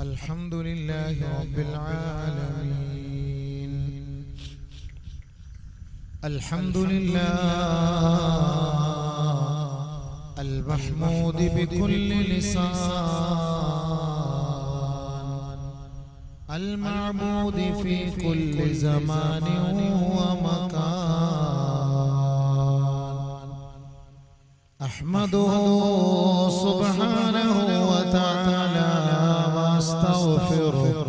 الحمد لله رب العالمين. الحمد لله المحمود بكل لسان، المعبود في كل زمان ومكان. أحمده سبحانه وتعالى واستغفره،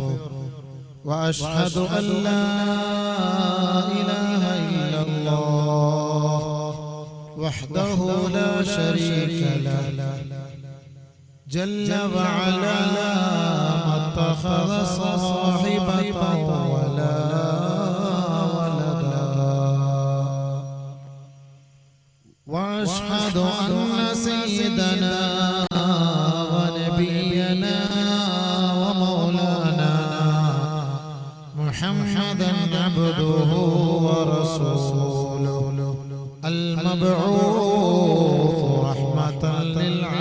وأشهد أن لا إله إلا الله وحده لا شريك له، جل وعلا ما اتخذ صاحبة ولا ولدا. وأشهد أن سيدنا ونبينا ومولانا محمدا عبده ورسوله المبعوث رحمة للعالمين.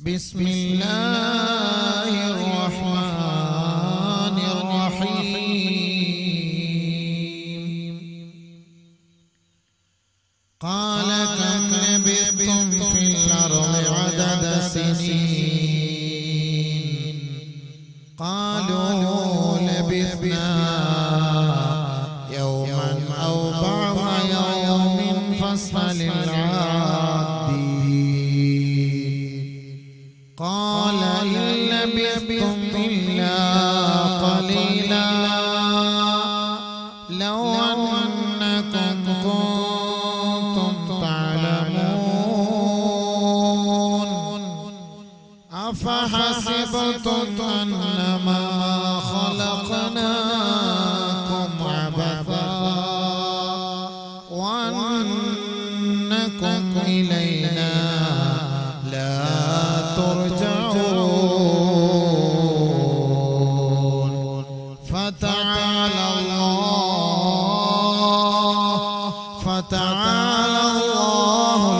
بسم الله الرحمن الرحيم. قال كم لبثتم في الأرض عدد سنين؟ قالوا لبثنا يوما أو بعض يوم فاسأل العادين. قال إن لبثتم إلا قليلا لو أنكم كنتم تعلمون. أفحسبتم أنما خلقناكم عبثا وأنكم إلينا لا ترجعون. فتعالى الله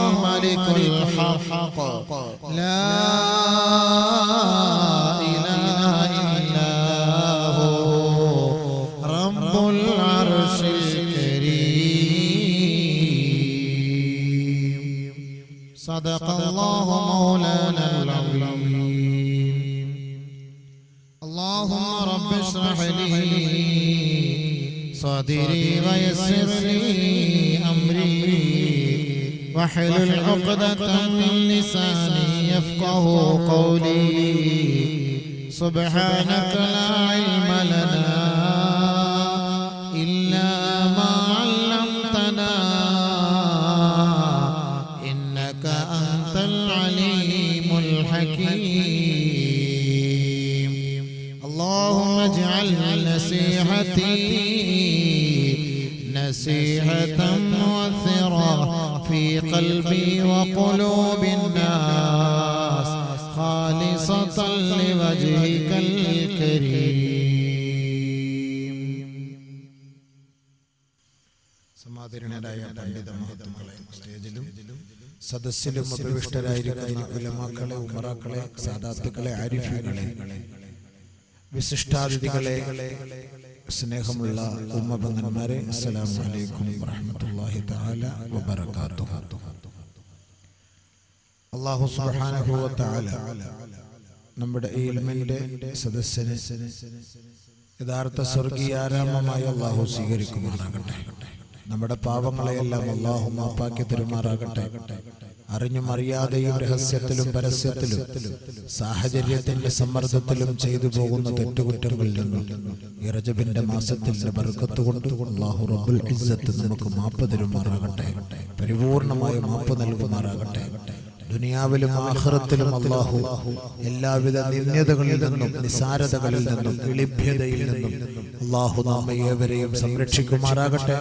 الملك الحق، لا إله إلا هو رب العرش الكريم. صدق الله مولانا العظيم. اللهم رب اشرح لي صدري ويسر لي أمري واحلل عقدة من لساني يفقه قولي. سبحانك لا علم لنا إلا ما علمتنا إنك أنت العليم الحكيم. اللهم اجعل نصيحتي نصيحة مؤثرة في قلبي وقلوب الناس خالصة لوجهك الكريم. സമാദരണരായ പണ്ഡിത മഹത്തുക്കളെ, സ്റ്റേജിലും സദസ്സിലും ഉപവിഷ്ടരായിരിക്കുന്ന ഉലമാക്കളെ, ഉമറാക്കളെ, സാദാത്തുക്കളെ, ആരിഫീകളെ, വിശിഷ്ടാതിഥികളെ, സ്നേഹമുള്ള ഉമ്മബന്ധന്മാരെ, അസ്സലാമു അലൈക്കും വറഹ്മത്തുള്ളാഹി തആല വബറകാതുഹു. അല്ലാഹു സുബ്ഹാനഹു വ തആല നമ്മുടെ ഈ ഇൽമിന്റെ സദസ്സിനെ യഥാർത്ഥ സ്വർഗീയാരാമമായി അല്ലാഹു സ്വീകരിക്കുമാറാകട്ടെ. നമ്മുടെ പാപങ്ങളെയെല്ലാം അല്ലാഹു മാപ്പാക്കി തരുമാറാകട്ടെ. അറിഞ്ഞും അറിയാതെയും രഹസ്യത്തിലും പരസ്യത്തിലും സാഹചര്യത്തിന്റെ സമ്മർദ്ദത്തിലും ചെയ്തു പോകുന്ന തെറ്റുകുറ്റങ്ങളിൽ നിന്നും ഈ റജബിന്റെ മാസത്തിന്റെ ബർക്കത്ത് കൊണ്ട് അല്ലാഹു റബ്ബുൽ ഇസ്സത്ത് നമുക്ക് മാപ്പ് തരുമാറാകട്ടെ, പരിപൂർണമായ മാപ്പ് നൽകുമാറാകട്ടെ. ദുനിയാവിലും ആഖിറത്തിലും അല്ലാഹു എല്ലാവിധ നിന്ദ്യതകളിൽ നിന്നും നിസാരതകളിൽ നിന്നും വിളിഭ്യതയിൽ നിന്നും അല്ലാഹു നമ്മെ ഏവരെയും സംരക്ഷിക്കുമാറാകട്ടെ.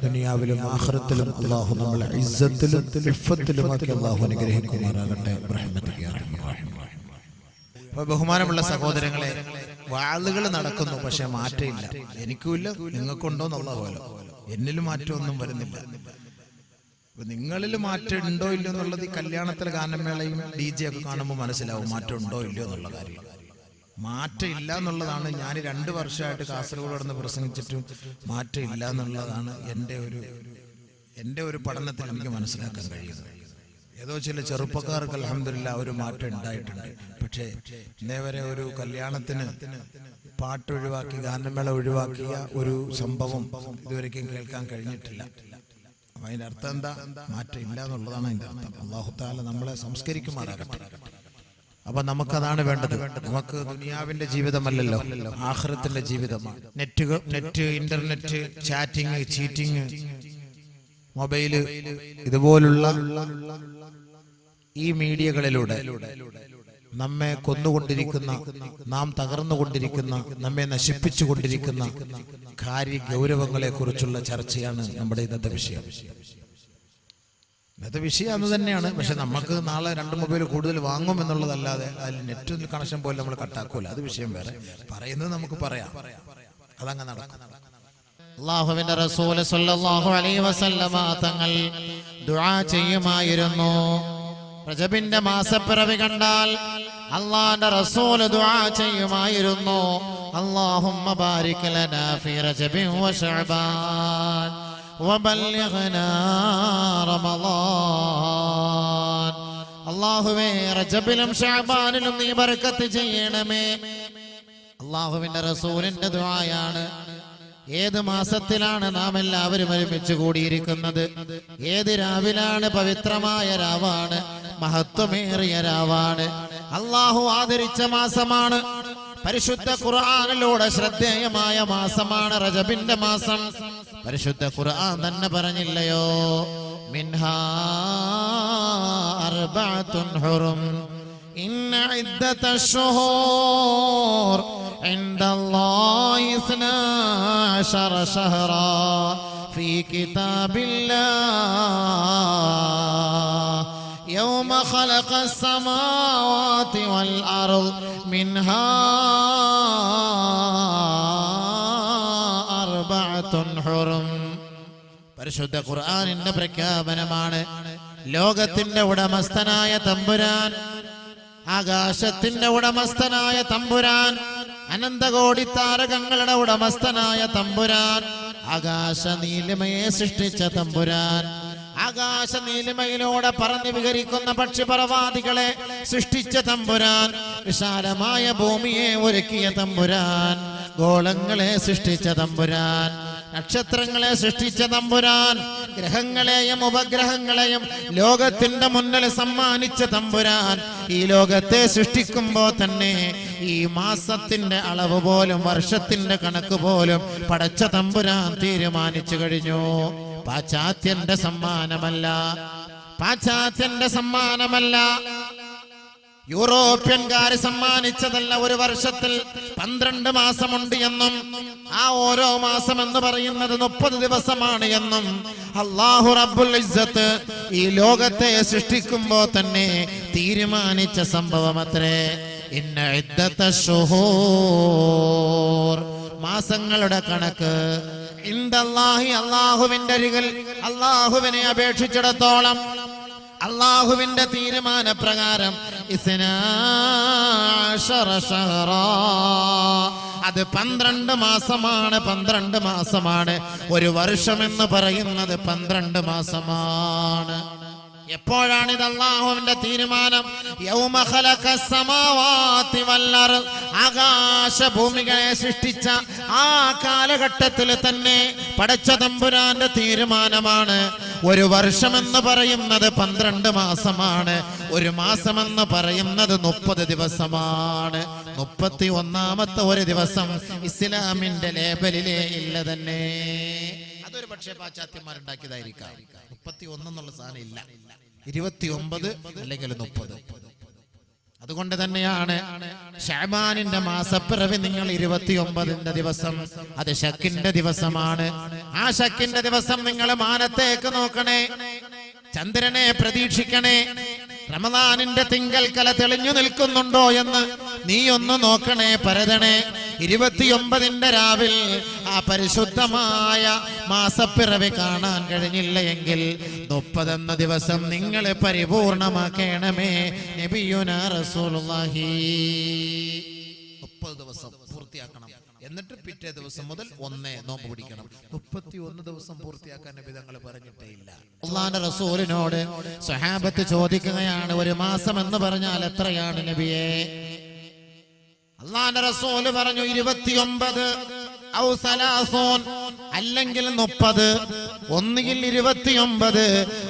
ദുനിയാവിലും ആഖിറത്തിലും അല്ലാഹു നമ്മളെ ഇസ്സത്തിലും ഇഫ്ഫത്തിലും ഒക്കെ അല്ലാഹു അനുഗ്രഹിക്കുമാറാകട്ടെ. ബഹുമാനമുള്ള സഹോദരങ്ങളെ, വാളുകൾ നടക്കുന്നു, പക്ഷെ മാറ്റമില്ല. എനിക്കുമില്ല, നിങ്ങൾക്കുണ്ടോ എന്നുള്ള പോലെ എന്നിലും മാറ്റമൊന്നും വരുന്നില്ല. നിങ്ങളിൽ മാറ്റം ഉണ്ടോ ഇല്ലയോ എന്നുള്ളത് ഈ കല്യാണത്തിലെ ഗാനമേളയും DJ ഒക്കെ കാണുമ്പോൾ മനസ്സിലാവും മാറ്റം ഉണ്ടോ ഇല്ലയോ എന്നുള്ള കാര്യം. മാറ്റം ഇല്ല എന്നുള്ളതാണ്. ഞാൻ 2 വർഷമായിട്ട് കാസർഗോഡ് നടന്ന് പ്രസംഗിച്ചിട്ടും മാറ്റം ഇല്ല എന്നുള്ളതാണ് എൻ്റെ ഒരു പഠനത്തിൽ എനിക്ക് മനസ്സിലാക്കാൻ കഴിയുന്നത്. ഏതോ ചില ചെറുപ്പക്കാർക്ക് അൽഹംദുലില്ലാഹ് ഒരു മാറ്റം ഉണ്ടായിട്ടുണ്ട്. പക്ഷേ ഇന്നേവരെ ഒരു കല്യാണത്തിന് പാട്ട് ഒഴിവാക്കി ഗാനമേള ഒഴിവാക്കിയ ഒരു സംഭവം ഇതുവരെയും കേൾക്കാൻ കഴിഞ്ഞിട്ടില്ല. അതിന്റെ അർത്ഥം എന്താ? മാറ്റം ഇല്ല എന്നുള്ളതാണ് അതിന്റെ അർത്ഥം. അല്ലാഹു തആല നമ്മളെ സംസ്കരിക്കുമാറാകട്ടെ. അപ്പൊ നമുക്കതാണ് വേണ്ടത്. നമുക്ക് ദുനിയാവിന്റെ ജീവിതമല്ലല്ലോ, ആഖിറത്തിന്റെ ജീവിതമാണ്. Net, internet, chatting, cheating, mobile, ഇതുപോലുള്ള ഈ മീഡിയകളിലൂടെ നമ്മെ കൊന്നുകൊണ്ടിരിക്കുന്ന, നാം തകർന്നുകൊണ്ടിരിക്കുന്ന, നമ്മെ നശിപ്പിച്ചുകൊണ്ടിരിക്കുന്ന ഗൗരവങ്ങളെ കുറിച്ചുള്ള ചർച്ചയാണ് നമ്മുടെ ഇന്നത്തെ വിഷയം. ഇന്നത്തെ വിഷയം അന്ന് തന്നെയാണ്. പക്ഷെ നമുക്ക് നാളെ 2 മൊബൈൽ കൂടുതൽ വാങ്ങും എന്നുള്ളതല്ലാതെ അതിൽ നെറ്റ് കണക്ഷൻ പോലും നമ്മൾ കട്ടാക്കൂല. അത് വിഷയം വേറെ. പറയുന്നത് നമുക്ക് പറയാം, അതങ്ങ് നടക്കും. അല്ലാഹുവിന്റെ റസൂൽ സല്ലല്ലാഹു അലൈഹി വസല്ലമ തങ്ങൾ ദുആ ചെയ്യുമായിരുന്നു. റജബിന്റെ മാസപ്പിറവി കണ്ടാൽ അല്ലാഹുവിന്റെ റസൂൽ ദുആ ചെയ്യുമായിരുന്നു. അല്ലാഹുമ്മ ബാരിക് ലനാ ഫീ റജബിൻ വ ശഅബാൻ വബല്ലിഗ്നാ റമളാൻ. അല്ലാഹുവേ, റജബിലും ശഅബാനിലും നീ ബർക്കത്ത് ചെയ്യണമേ. അല്ലാഹുവിന്റെ റസൂലിന്റെ ദുആയാണ്. ഏത് മാസത്തിലാണ് നാം എല്ലാവരും ഒരുമിച്ച് കൂടിയിരിക്കുന്നത്? ഏത് രാവിലാണ്? പവിത്രമായ രാവാണ്, മഹത്വമേറിയ രാവാണ്, അല്ലാഹു ആദരിച്ച മാസമാണ്. പരിശുദ്ധ ഖുർആനിലൂടെ ശ്രദ്ധേയമായ മാസമാണ് റജബിന്റെ മാസം. പരിശുദ്ധ ഖുർആൻ തന്നെ പറഞ്ഞില്ലയോ, മിൻഹാ അർബഅത്തുൻ ഹുറും ഇന്ന ഇദ്ദതശ് ശുഹൂർ ഇൻദല്ലാഹി 12 ശഹറാ ഫീ കിതാബില്ലാഹ് യൗമ ഖലഖസ് സമാവാതി വൽ അർദ് മിൻഹാ അർബഅത്തുൻ ഹുറും. പരിശുദ്ധ ഖുർആനിന്റെ പ്രഖ്യാപനമാണ്. ലോകത്തിന്റെ ഉടമസ്ഥനായ തമ്പുരാൻ, ആകാശത്തിന്റെ ഉടമസ്ഥനായ തമ്പുരാൻ, അനന്തകോടി താരകങ്ങളുടെ ഉടമസ്ഥനായ തമ്പുരാൻ, ആകാശ നീലിമയെ സൃഷ്ടിച്ച തമ്പുരാൻ, ആകാശ നീലിമയിലൂടെ പറന്നു വിഹരിക്കുന്ന പക്ഷിപറവാദികളെ സൃഷ്ടിച്ച തമ്പുരാൻ, വിശാലമായ ഭൂമിയെ ഒരുക്കിയ തമ്പുരാൻ, ഗോളങ്ങളെ സൃഷ്ടിച്ച തമ്പുരാൻ, നക്ഷത്രങ്ങളെ സൃഷ്ടിച്ച തമ്പുരാൻ, ഗ്രഹങ്ങളെയും ഉപഗ്രഹങ്ങളെയും ലോകത്തിന്റെ മുന്നിൽ സമ്മാനിച്ച തമ്പുരാൻ, ഈ ലോകത്തെ സൃഷ്ടിക്കുമ്പോൾ തന്നെ ഈ മാസത്തിന്റെ അളവ് പോലും വർഷത്തിന്റെ കണക്ക് പോലും പടച്ച തമ്പുരാൻ തീരുമാനിച്ചു കഴിഞ്ഞു. പാശ്ചാത്യന്റെ സമ്മാനമല്ല, പാശ്ചാത്യന്റെ സമ്മാനമല്ല, യൂറോപ്യൻകാര് സമ്മാനിച്ചതല്ല. ഒരു വർഷത്തിൽ 12 മാസമുണ്ട് എന്നും ആ ഓരോ മാസം എന്ന് പറയുന്നത് 30 ദിവസമാണ് എന്നും അല്ലാഹു റബ്ബുൽ ഇസ്സത്ത് ഈ ലോകത്തെ സൃഷ്ടിക്കുമ്പോ തന്നെ തീരുമാനിച്ച സംഭവമത്രേ. ഇന്ന ഇദ്ദതശ് ശുഹൂർ, മാസങ്ങളുടെ കണക്ക്, ഇൻദല്ലാഹി, അല്ലാഹുവിന്റെ അരികിൽ, അല്ലാഹുവിനെ അപേക്ഷിച്ചിടത്തോളം, അല്ലാഹുവിന്റെ തീരുമാനപ്രകാരം 12 ശഹറാ, അത് 12 മാസമാണ്. 12 മാസമാണ്. ഒരു വർഷം എന്ന് പറയുന്നത് 12 മാസമാണ്. എപ്പോഴാണിത് അല്ലാഹുവിന്റെ തീരുമാനം? യൗമ ഖലഖസ് സമാവാതി വൽ അർദ്, ആകാശ ഭൂമികളെ സൃഷ്ടിച്ച ആ കാലഘട്ടത്തിൽ തന്നെ പടച്ച തമ്പുരാന്റെ തീരുമാനമാണ്. ഒരു വർഷമെന്ന് പറയുന്നത് 12 മാസമാണ്. ഒരു മാസമെന്ന് പറയുന്നത് 30 ദിവസമാണ്. 31ാമത്തെ ഒരു ദിവസം ഇസ്ലാമിന്റെ ലേബലിലേ ഇല്ല തന്നെ. അതൊരു പക്ഷേ പാശ്ചാത്യന്മാരുണ്ടാക്കിയതായിരിക്കാം. 31 എന്നുള്ള സാധനം ഇല്ല, 29 അല്ലെങ്കിൽ 30. അതുകൊണ്ട് തന്നെയാണ് ശഅബാനിന്റെ മാസപ്പിറവി നിങ്ങൾ 29ന്റെ ദിവസം, അത് ശക്കിന്റെ ദിവസമാണ്. ആ ശക്കിന്റെ ദിവസം നിങ്ങൾ മാനത്തേക്ക് നോക്കണേ, ചന്ദ്രനെ പ്രതീക്ഷിക്കണേ. റമദാനിന്റെ തിങ്കൽക്കല തെളിഞ്ഞു നിൽക്കുന്നുണ്ടോ എന്ന് നീ ഒന്ന് നോക്കണേ, പരതണേ. 29ന്റെ രാവിൽ ആ പരിശുദ്ധമായ മാസപ്പിറവി കാണാൻ കഴിഞ്ഞില്ല എങ്കിൽ 30 എന്ന ദിവസം നിങ്ങൾ പരിപൂർണമാക്കണമേ നബിയുനാ റസൂലുള്ളാഹി. 30 ദിവസം പൂർത്തിയാക്കണം. എന്നിട്ട് പിറ്റേ ദിവസം മുതൽ 1 നോമ്പ് പിടിക്കണം. 31 ദിവസം പൂർത്തിയാക്കാൻ നബി തങ്ങൾ പറഞ്ഞിട്ടേ ഇല്ല. അല്ലാഹുവിന്റെ റസൂലിനോട് സ്വഹാബത്ത് ചോദിക്കുകയാണ്, ഒരു മാസം എന്ന് പറഞ്ഞാൽ എത്രയാണ് നബിയേ? അല്ലാഹുവിന്റെ റസൂൽ പറഞ്ഞു 29 ഔ 30, അല്ലെങ്കിൽ 30, ഒന്നുകിൽ 29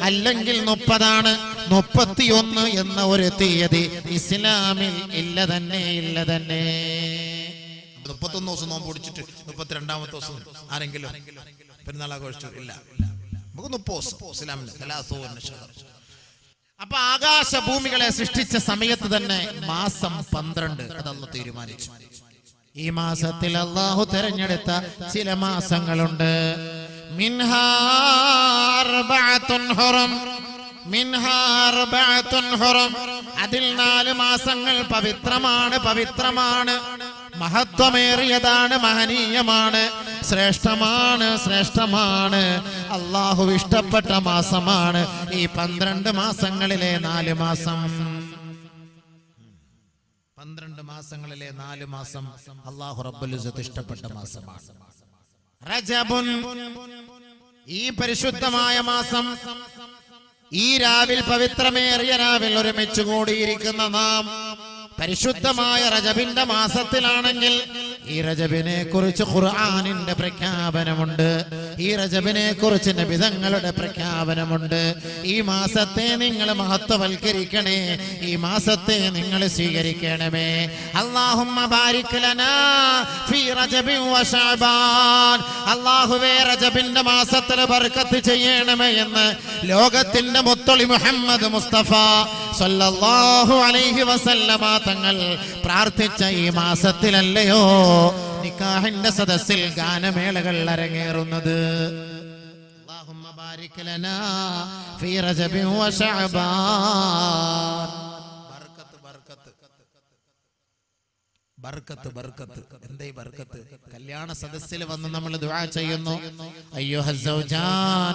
അല്ലെങ്കിൽ 30. 31 എന്ന ഒരു തീയതി ഇസ്ലാമിൽ ഇല്ല തന്നെ. 31 ദിവസം നോമ്പ് പിടിച്ചിട്ട് 32ാമത്തെ ദിവസം ആരെങ്കിലും പെരുന്നാൾ ആഘോഷിച്ചു ഇല്ല. നമുക്ക് 30 ദിവസം ഇസ്ലാമിൽ. അപ്പൊ ആകാശഭൂമികളെ സൃഷ്ടിച്ച സമയത്ത് തന്നെ മാസം 12 അത് അല്ലാഹു തീരുമാനിച്ചു. ഈ മാസത്തിൽ അല്ലാഹു തെരഞ്ഞെടുത്ത ചില മാസങ്ങളുണ്ട്. മിൻഹാ അർബഅത്തുൻ ഹുറം, മിൻഹാ അർബഅത്തുൻ ഹുറം. അതിൽ 4 മാസങ്ങൾ പവിത്രമാണ്, മഹത്വമേറിയതാണ്, മഹനീയമാണ്, ശ്രേഷ്ഠമാണ്. അല്ലാഹു ഇഷ്ടപ്പെട്ട മാസമാണ് ഈ 12 മാസങ്ങളിലെ 4 മാസം. 12 മാസങ്ങളിലെ 4 മാസം അല്ലാഹു റബ്ബുൽ ഇസ്സത്ത് ഇഷ്ടപ്പെട്ട മാസമാണ്. റജബുൻ, ഈ പരിശുദ്ധമായ മാസം, ഈ രാവിൽ, പവിത്രമേറിയ രാവിൽ ഒരുമിച്ച് കൂടിയിരിക്കുന്ന നാം പരിശുദ്ധമായ റജബിന്റെ മാസത്തിലാണെങ്കിൽ ഈ റജബിനെ കുറിച്ച് ഖുർആനിന്റെ പ്രഖ്യാപനമുണ്ട്. ഈ റജബിനെ കുറിച്ച് നബി തങ്ങളുടെ പ്രഖ്യാപനമുണ്ട്. ഈ മാസത്തെ നിങ്ങൾ മഹത്വവൽക്കരിക്കണേ, ഈ മാസത്തെ നിങ്ങൾ സ്വീകരിക്കണമേ. അല്ലാഹുമ്മ ബാരിക് ലനാ ഫീ റജബി വ ശഅബാൻ. അല്ലാഹുവേ, റജബിന്റെ മാസത്തിൽ ബർക്കത്ത് ചെയ്യണമേ എന്ന് ലോകത്തിന്റെ മുത്തളി മുഹമ്മദ് മുസ്തഫ സല്ലല്ലാഹു അലൈഹി വസല്ലമ തങ്ങൾ പ്രാർത്ഥിച്ച ഈ മാസത്തിലല്ലയോ നിക്കാഹിന്റെ സദസ്സിൽ ഗാനമേളകൾ അരങ്ങേറുന്നത്. അല്ലാഹുമ്മ ബാരിക് ലനാ ഫീ റജബി വ ശഅബാൻ. ബർക്കത്ത്. എന്തേ ബർക്കത്ത്? കല്യാണ സദസ്സിൽ വന്ന് നമ്മൾ ദുആ ചെയ്യുന്നു, അയ്യുഹസ്സൗജാൻ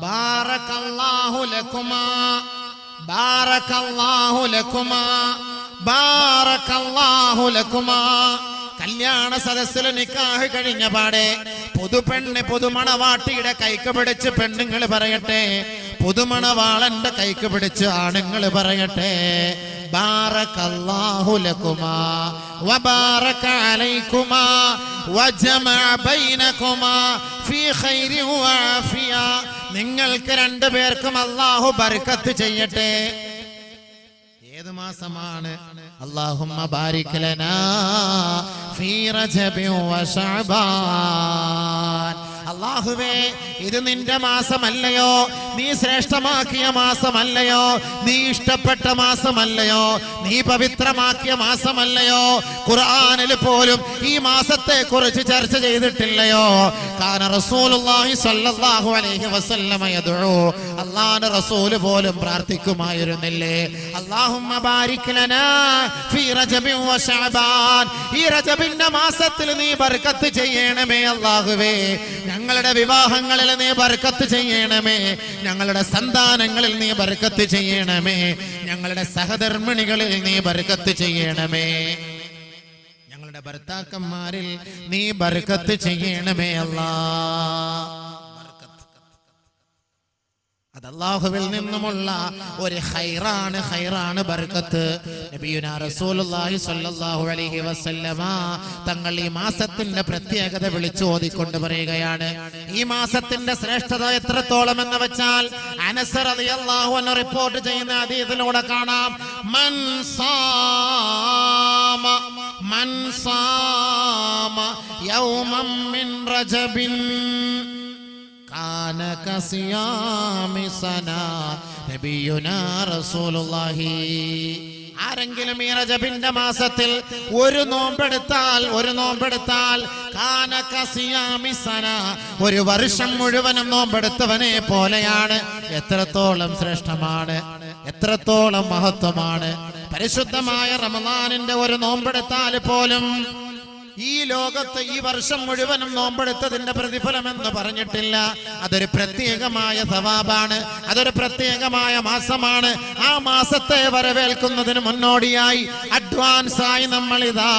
ബാറകല്ലാഹു ലക്കുമാ, ബാറകല്ലാഹു ലക്കുമാ, ബാറകല്ലാഹു ലക്കുമാ. കല്യാണ സദസ്സിൽ നിക്കാഹ് കഴിഞ്ഞ പാടെ പുതുമണവാട്ടിയുടെ കൈക്ക് പിടിച്ച് പെണ്ണുങ്ങൾ പറയട്ടെ, പുതുമണവാളന്റെ കൈക്ക് പിടിച്ച് ആണുങ്ങൾ പറയട്ടെ, ബാറകല്ലാഹു ലക്കുമാ വബാറക അലൈക്കുമാ വജമഅ ബൈനകുമാ ഫീ ഖൈരി വആഫിയ. നിങ്ങൾക്ക് 2 പേർക്കും അല്ലാഹു ബർക്കത്ത് ചെയ്യട്ടെ. ഏത് മാസമാണ്? അല്ലാഹുമ്മ ബാരിക് ലനാ ഫീ റജബി വ ശഅബാൻ. അല്ലാഹുവേ, ഇത് നിന്റെ മാസമല്ലയോ? നീ ശ്രേഷ്ഠമാക്കിയ മാസമല്ലയോ? നീ ഇഷ്ടപ്പെട്ട മാസമല്ലയോ? നീ പവിത്രമാക്കിയ മാസമല്ലയോ? ഖുർആനിൽ പോലും ഈ മാസത്തെ കുറിച്ച് ചർച്ച ചെയ്തിട്ടില്ലയോ? കാന റസൂലുള്ളാഹി സ്വല്ലല്ലാഹു അലൈഹി വസല്ലമ യദ്ഉ. അല്ലാഹുവിന്റെ റസൂൽ പോലും പ്രാർത്ഥിക്കുമായിരുന്നില്ലേ, അല്ലാഹുമ്മ ബാരിക് ലനാ ഫീ റജബി വ ശഅബാൻ. ഈ റജബിന്റെ മാസത്തിൽ നീ ബർക്കത്ത് ചെയ്യണമേ അല്ലാഹുവേ. ഞങ്ങളുടെ വിവാഹങ്ങളിൽ നീ ബർക്കത്ത് ചെയ്യണമേ, ഞങ്ങളുടെ സന്താനങ്ങളിൽ നീ ബർക്കത്ത് ചെയ്യണമേ, ഞങ്ങളുടെ സഹധർമ്മിണികളിൽ നീ ബർക്കത്ത് ചെയ്യണമേ, ഞങ്ങളുടെ ഭർത്താക്കന്മാരിൽ നീ ബർക്കത്ത് ചെയ്യണമേ അല്ലാഹ്. അത് അല്ലാഹുവിൽ നിന്നുമുള്ള ഒരു ഖൈറാണ് ബർക്കത്ത്. നബിയുനാ റസൂലുള്ളാഹി സ്വല്ലല്ലാഹു അലൈഹി വസല്ലമ തങ്ങൾ ഈ മാസത്തിന്റെ പ്രത്യേകത വിളിച്ചോതിക്കൊണ്ട് പറയുകയാണ്. ഈ മാസത്തിന്റെ ശ്രേഷ്ഠത എത്രത്തോളം എന്ന് വെച്ചാൽ അനസ് റളിയല്ലാഹു അൻഹു റിപ്പോർട്ട് ചെയ്യുന്ന ഹദീസിലൂടെ കാണാം, മൻ സാമ യൗമൻ മിൻ റജബിൻ കാന കസിയാമി സനാ നബിയുനാ റസൂലുള്ളാഹി. ആരെങ്കിലും ഈ റജബിന്റെ മാസത്തിൽ ഒരു നോമ്പെടുത്താൽ കാന കസിയാമി സനാ, ഒരു വർഷം മുഴുവനും നോമ്പെടുത്തവനെ പോലെയാണ്. എത്രത്തോളം ശ്രേഷ്ഠമാണ്, എത്രത്തോളം മഹത്വമാണ്. പരിശുദ്ധമായ റമദാനിന്റെ ഒരു നോമ്പെടുത്താൽ പോലും ഈ ലോകത്ത് ഈ വർഷം മുഴുവനും നോമ്പെടുത്തതിന്റെ പ്രതിഫലം എന്ന് പറഞ്ഞിട്ടില്ല. അതൊരു പ്രത്യേകമായ സവാബാണ്, അതൊരു പ്രത്യേകമായ മാസമാണ്. ആ മാസത്തെ വരവേൽക്കുന്നതിന് മുന്നോടിയായി അഡ്വാൻസായി നമ്മൾ ഇതാ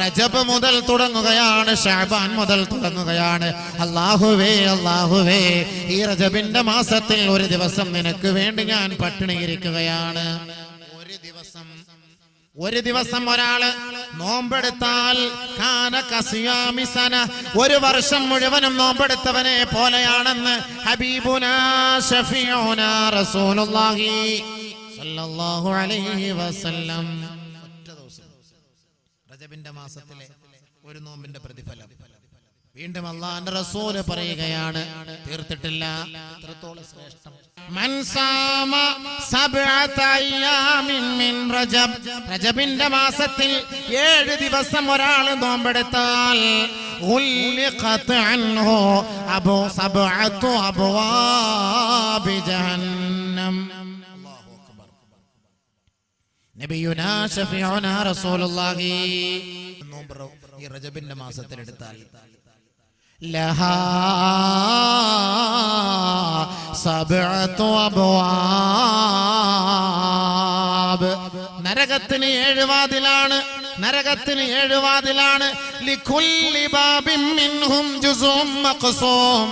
റജബ് മുതൽ തുടങ്ങുകയാണ്, ശഅബാൻ മുതൽ തുടങ്ങുകയാണ്. അല്ലാഹുവേ അല്ലാഹുവേ, ഈ റജബിന്റെ മാസത്തിൽ ഒരു ദിവസം നിനക്ക് വേണ്ടി ഞാൻ പട്ടിണിയിരിക്കുകയാണ്. ഒരു ദിവസം ഒരാള് നോമ്പെടുത്താൽ ഒരു വർഷം മുഴുവനും നോമ്പെടുത്തവനെ പോലെയാണെന്ന് ഹബീബുനാ ശഫീഉനാ റസൂലുള്ളാഹി സ്വല്ലല്ലാഹു അലൈഹി വസല്ലം. റജബിന്റെ മാസത്തിലെ ഒരു നോമ്പിന്റെ പ്രതിഫലം വീണ്ടും അല്ലാഹുവിന്റെ റസൂൽ പറയുകയാണ്, തീർത്തിട്ടില്ല, എത്രത്തോളം ശ്രേഷ്ഠം. മൻ സാമ സബ്അത അയ്യാമിൻ മിൻ റജബ്, റജബിന്റെ മാസത്തിൽ 7 ദിവസം ഒരാൾ നോമ്പെടുത്താൽ ഉൽഖത അൻഹു അബു സബ്അതു അബ്വാബി ജഹന്നം. അല്ലാഹു അക്ബർ. നബിയുനാ ശഫീഉനാ റസൂലുള്ളാഹി നോമ്പ് ഈ റജബിന്റെ മാസത്തിൽ എടുത്താൽ ലഹാ സബ്അതു അബ്വാബ്, നരകത്തിന് 7 വാതിലാണ്, നരകത്തിന് 7 വാതിലാണ്. ലികുല്ലി ബാബിൻ മിൻഹും ജുസും മഖ്സൂം,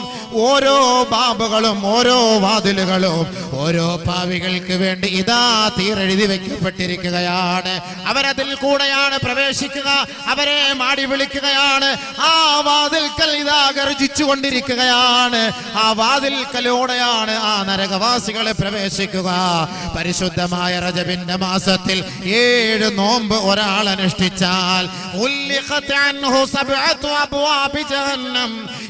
ഓരോ ബാബുകളും ഓരോ വാതിലുകളും ഓരോ പാവികൾക്ക് വേണ്ടി ഇതാ തീരെഴുതി വെക്കപ്പെട്ടിരിക്കുകയാണ്. അവരതിൽ കൂടെയാണ് പ്രവേശിക്കുക, അവരെ മാടി വിളിക്കുകയാണ്. ആ വാതിൽക്കൽ ഇതാ ഗർജിച്ചു കൊണ്ടിരിക്കുകയാണ്. ആ വാതിൽക്കലൂടെയാണ് ആ നരകവാസികളെ പ്രവേശിക്കുക. പരിശുദ്ധമായ റജബിന്റെ മാസത്തിൽ 7 നോമ്പ് ഒരാൾ അനുഷ്ഠിച്ചാൽ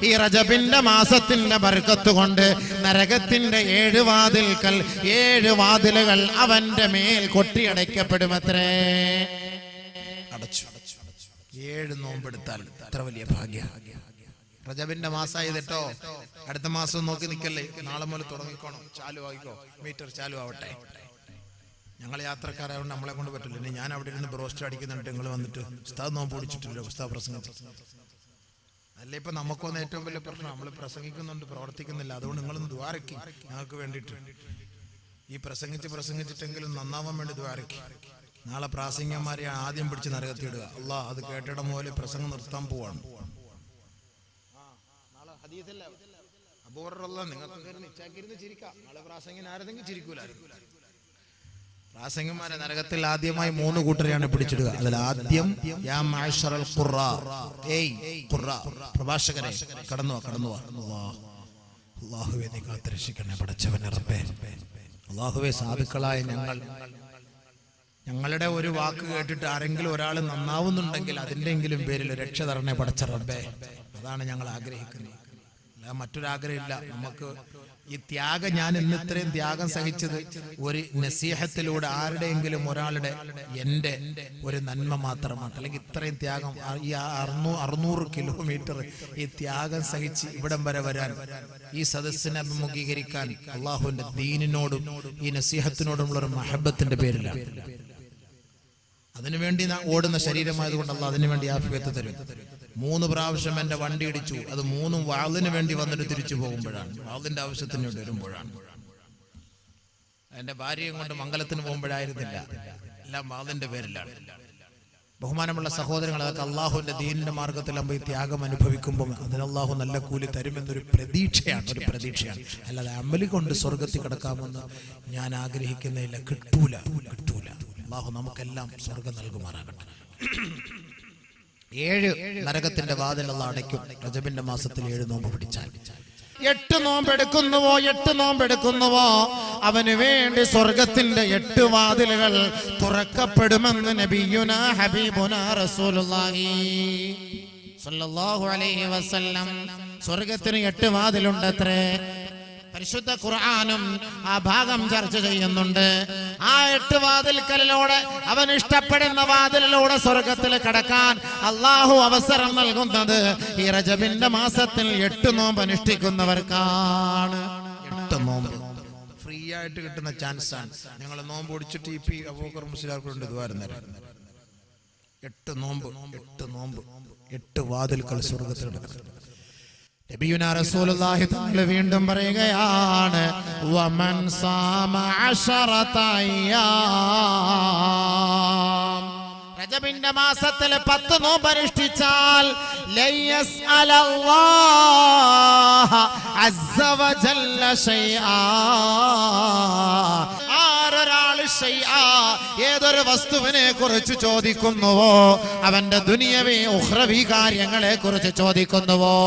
ഈ റജബിന്റെ മാസത്തിന്റെ ബർക്കത്ത് കൊണ്ട് നരകത്തിന്റെ 7 വാതിൽക്കൽ 7 വാതിലുകൾ അവന്റെ മേൽ കൊട്ടിയടയ്ക്കപ്പെടുമത്രേ. അടച്ചു 7 നോമ്പെടുത്താൽ എത്ര വലിയ ഭാഗ്യ. റജബിന്റെ മാസമായതോ, അടുത്ത മാസം നോക്കി നിൽക്കല്ലേ, നാളെ മുതൽ തുടങ്ങിക്കോണം, ചാലു ആയിക്കോ, മീറ്റർ ചാലു ആവട്ടെ. ഞങ്ങൾ യാത്രക്കാരായതുകൊണ്ട് നമ്മളെ കൊണ്ട് പറ്റില്ല. ഇനി ഞാൻ അവിടെ ഇരുന്ന് ബ്രോസ്റ്റ് അടിക്കുന്നുണ്ട്, നിങ്ങൾ വന്നിട്ട് ഉസ്താദ് നോമ്പ് പിടിച്ചിട്ടില്ല, ഉസ്താദ് പ്രസംഗിച്ചു അല്ല. ഇപ്പൊ നമുക്കൊന്ന് ഏറ്റവും വലിയ പ്രശ്നം, നമ്മൾ പ്രസംഗിക്കുന്നുണ്ട്, പ്രവർത്തിക്കുന്നില്ല. അതുകൊണ്ട് നിങ്ങളൊന്ന് ദ്വാരക്കി ഞങ്ങൾക്ക് വേണ്ടിയിട്ട്. ഈ പ്രസംഗിച്ചിട്ടെങ്കിലും നന്നാവാൻ വേണ്ടി ദ്വാരക്കി. നാളെ പ്രാസംഗികന്മാരെ ആദ്യം പിടിച്ച് നരകത്തിയിടുക. അള്ളാഹ് അത് കേട്ടിടം പോലെ പ്രസംഗം നിർത്താൻ പോവാണ്. അബൂഹുറൈറ നിങ്ങൾക്ക് ചിരിക്കാം, നാളെ പ്രാസംഗികൻ ആരെങ്കിലും ചിരിക്കൂല. പ്രാസംഗികന്മാരെ നരകത്തിൽ ആദ്യമായി 3 കൂട്ടരെയാണ് പിടിച്ചിടുക. അതിൽ ആദ്യം യാ മഅ്ശറൽ ഖുറാ, ഏയ് ഖുറാ പ്രഭാഷകരെ കടന്നു വാ. അല്ലാഹുവേ നീ കാത്തുരക്ഷിക്കണേ പടച്ചവനെ റബ്ബേ. അല്ലാഹുവേ സാധുക്കളായ ഞങ്ങളുടെ ഒരു വാക്ക് കേട്ടിട്ട് ആരെങ്കിലും ഒരാൾ നന്നാവുന്നുണ്ടെങ്കിൽ അതിൻ്റെങ്കിലും പേരിൽ രക്ഷ തരണേ പടച്ച റബ്ബേ. അതാണ് ഞങ്ങൾ ആഗ്രഹിക്കുന്നത്, അല്ല മറ്റൊരാഗ്രഹമില്ല നമുക്ക്. ഈ ത്യാഗം, ഞാൻ ഇന്ന് ഇത്രയും ത്യാഗം സഹിച്ചത് ഒരു നസീഹത്തിലൂടെ, ആരുടെയെങ്കിലും ഒരാളുടെ എൻ്റെ ഒരു നന്മ മാത്രമാണ്. അല്ലെങ്കിൽ ഇത്രയും ത്യാഗം, ഈ 600 കിലോമീറ്റർ ഈ ത്യാഗം സഹിച്ച് ഇവിടം വരെ വരാൻ, ഈ സദസ്സിനെ അഭിമുഖീകരിക്കാൻ അള്ളാഹുവിന്റെ ദീനിനോടും ഈ നസീഹത്തിനോടുമുള്ള ഒരു മഹബത്തിന്റെ പേരിലാണ്. അതിനുവേണ്ടി ഓടുന്ന ശരീരമായതുകൊണ്ട് അള്ളാഹ് അതിനുവേണ്ടി ആഫിയത്ത് തരും. 3 പ്രാവശ്യം എന്റെ വണ്ടി ഇടിച്ചു. അത് 3ഉം വാളിന് വേണ്ടി വന്നിട്ട് തിരിച്ചു പോകുമ്പോഴാണ്, വാളിന്റെ ആവശ്യത്തിന് വേണ്ടി വരുമ്പോഴാണ്. എന്റെ ഭാര്യയും കൊണ്ട് മംഗലത്തിന് പോകുമ്പോഴായിരുന്നില്ല, എല്ലാം വാളിന്റെ പേരിലാണ്. ബഹുമാനമുള്ള സഹോദരങ്ങൾ, അതൊക്കെ അള്ളാഹുവിന്റെ ദീനിന്റെ മാർഗത്തിലാകുമ്പോൾ ഈ ത്യാഗം അനുഭവിക്കുമ്പോൾ അതിന് അള്ളാഹു നല്ല കൂലി തരുമെന്നൊരു പ്രതീക്ഷയാണ്, ഒരു പ്രതീക്ഷയാണ്. അല്ലാതെ അമലി കൊണ്ട് സ്വർഗത്തിൽ കിടക്കാമെന്ന് ഞാൻ ആഗ്രഹിക്കുന്നില്ല. കിട്ടൂല. അള്ളാഹു നമുക്കെല്ലാം സ്വർഗം നൽകുമാറാകട്ടെ. 7 നരകത്തിന്റെ വാതിൽ അള്ളാഹു അടയ്ക്കും റജബിന്റെ മാസത്തിൽ 7 നോമ്പ് പിടിച്ചാൽ. 8 നോമ്പെടുക്കുന്നുവോ അവന് വേണ്ടി സ്വർഗത്തിന്റെ 8 വാതിലുകൾ തുറക്കപ്പെടുമെന്ന് നബിയുനാ ഹബീബുനാ റസൂലുള്ളാഹി സ്വല്ലല്ലാഹു അലൈഹി വസല്ലം. സ്വർഗത്തിന് 8 വാതിലുണ്ടത്രേ. പരിശുദ്ധ ഖുർആനും ആ ഭാഗം ചർച്ച ചെയ്യുന്നുണ്ട്. ആ 8 വാതിൽക്കലിലൂടെ അവൻ ഇഷ്ടപ്പെടുന്ന വാതിലിലൂടെ സ്വർഗത്തിൽ കടക്കാൻ അള്ളാഹു അവസരം നൽകുന്നത് ഈ റജബിന്റെ മാസത്തിൽ 8 നോമ്പ് അനുഷ്ഠിക്കുന്നവർക്കാണ്. 8 നോമ്പ് ഫ്രീ ആയിട്ട് കിട്ടുന്ന ചാൻസാണ്. ഞങ്ങൾ നോമ്പ് ഒടിച്ചിട്ട് അബൂബക്കർ മുസ്ലിയാർക്ക് കൊണ്ട് ദ്വാരം 8 നോമ്പ് 8 വാതിൽക്കൽ സ്വർഗ്ഗത്തിൽ കിടക്കുന്നു. നബിയുനാ റസൂലുള്ളാഹി തആല വീണ്ടും പറയുകയാണ്, വമൻ സാമ 10 അയ്യാം, റജബിന്റെ മാസത്തിൽ 10 നോമ്പ് അനുഷ്ഠിച്ചാൽ ലയസ് അലല്ലാഹ അസ്സ വജല്ല ശൈആ, ഏതൊരു വസ്തുവിനെ കുറിച്ച് ചോദിക്കുന്നുവോ അവന്റെ ദുനിയവി ഉഖ്റവി കാര്യങ്ങളെ കുറിച്ച് ചോദിക്കുന്നുവോ,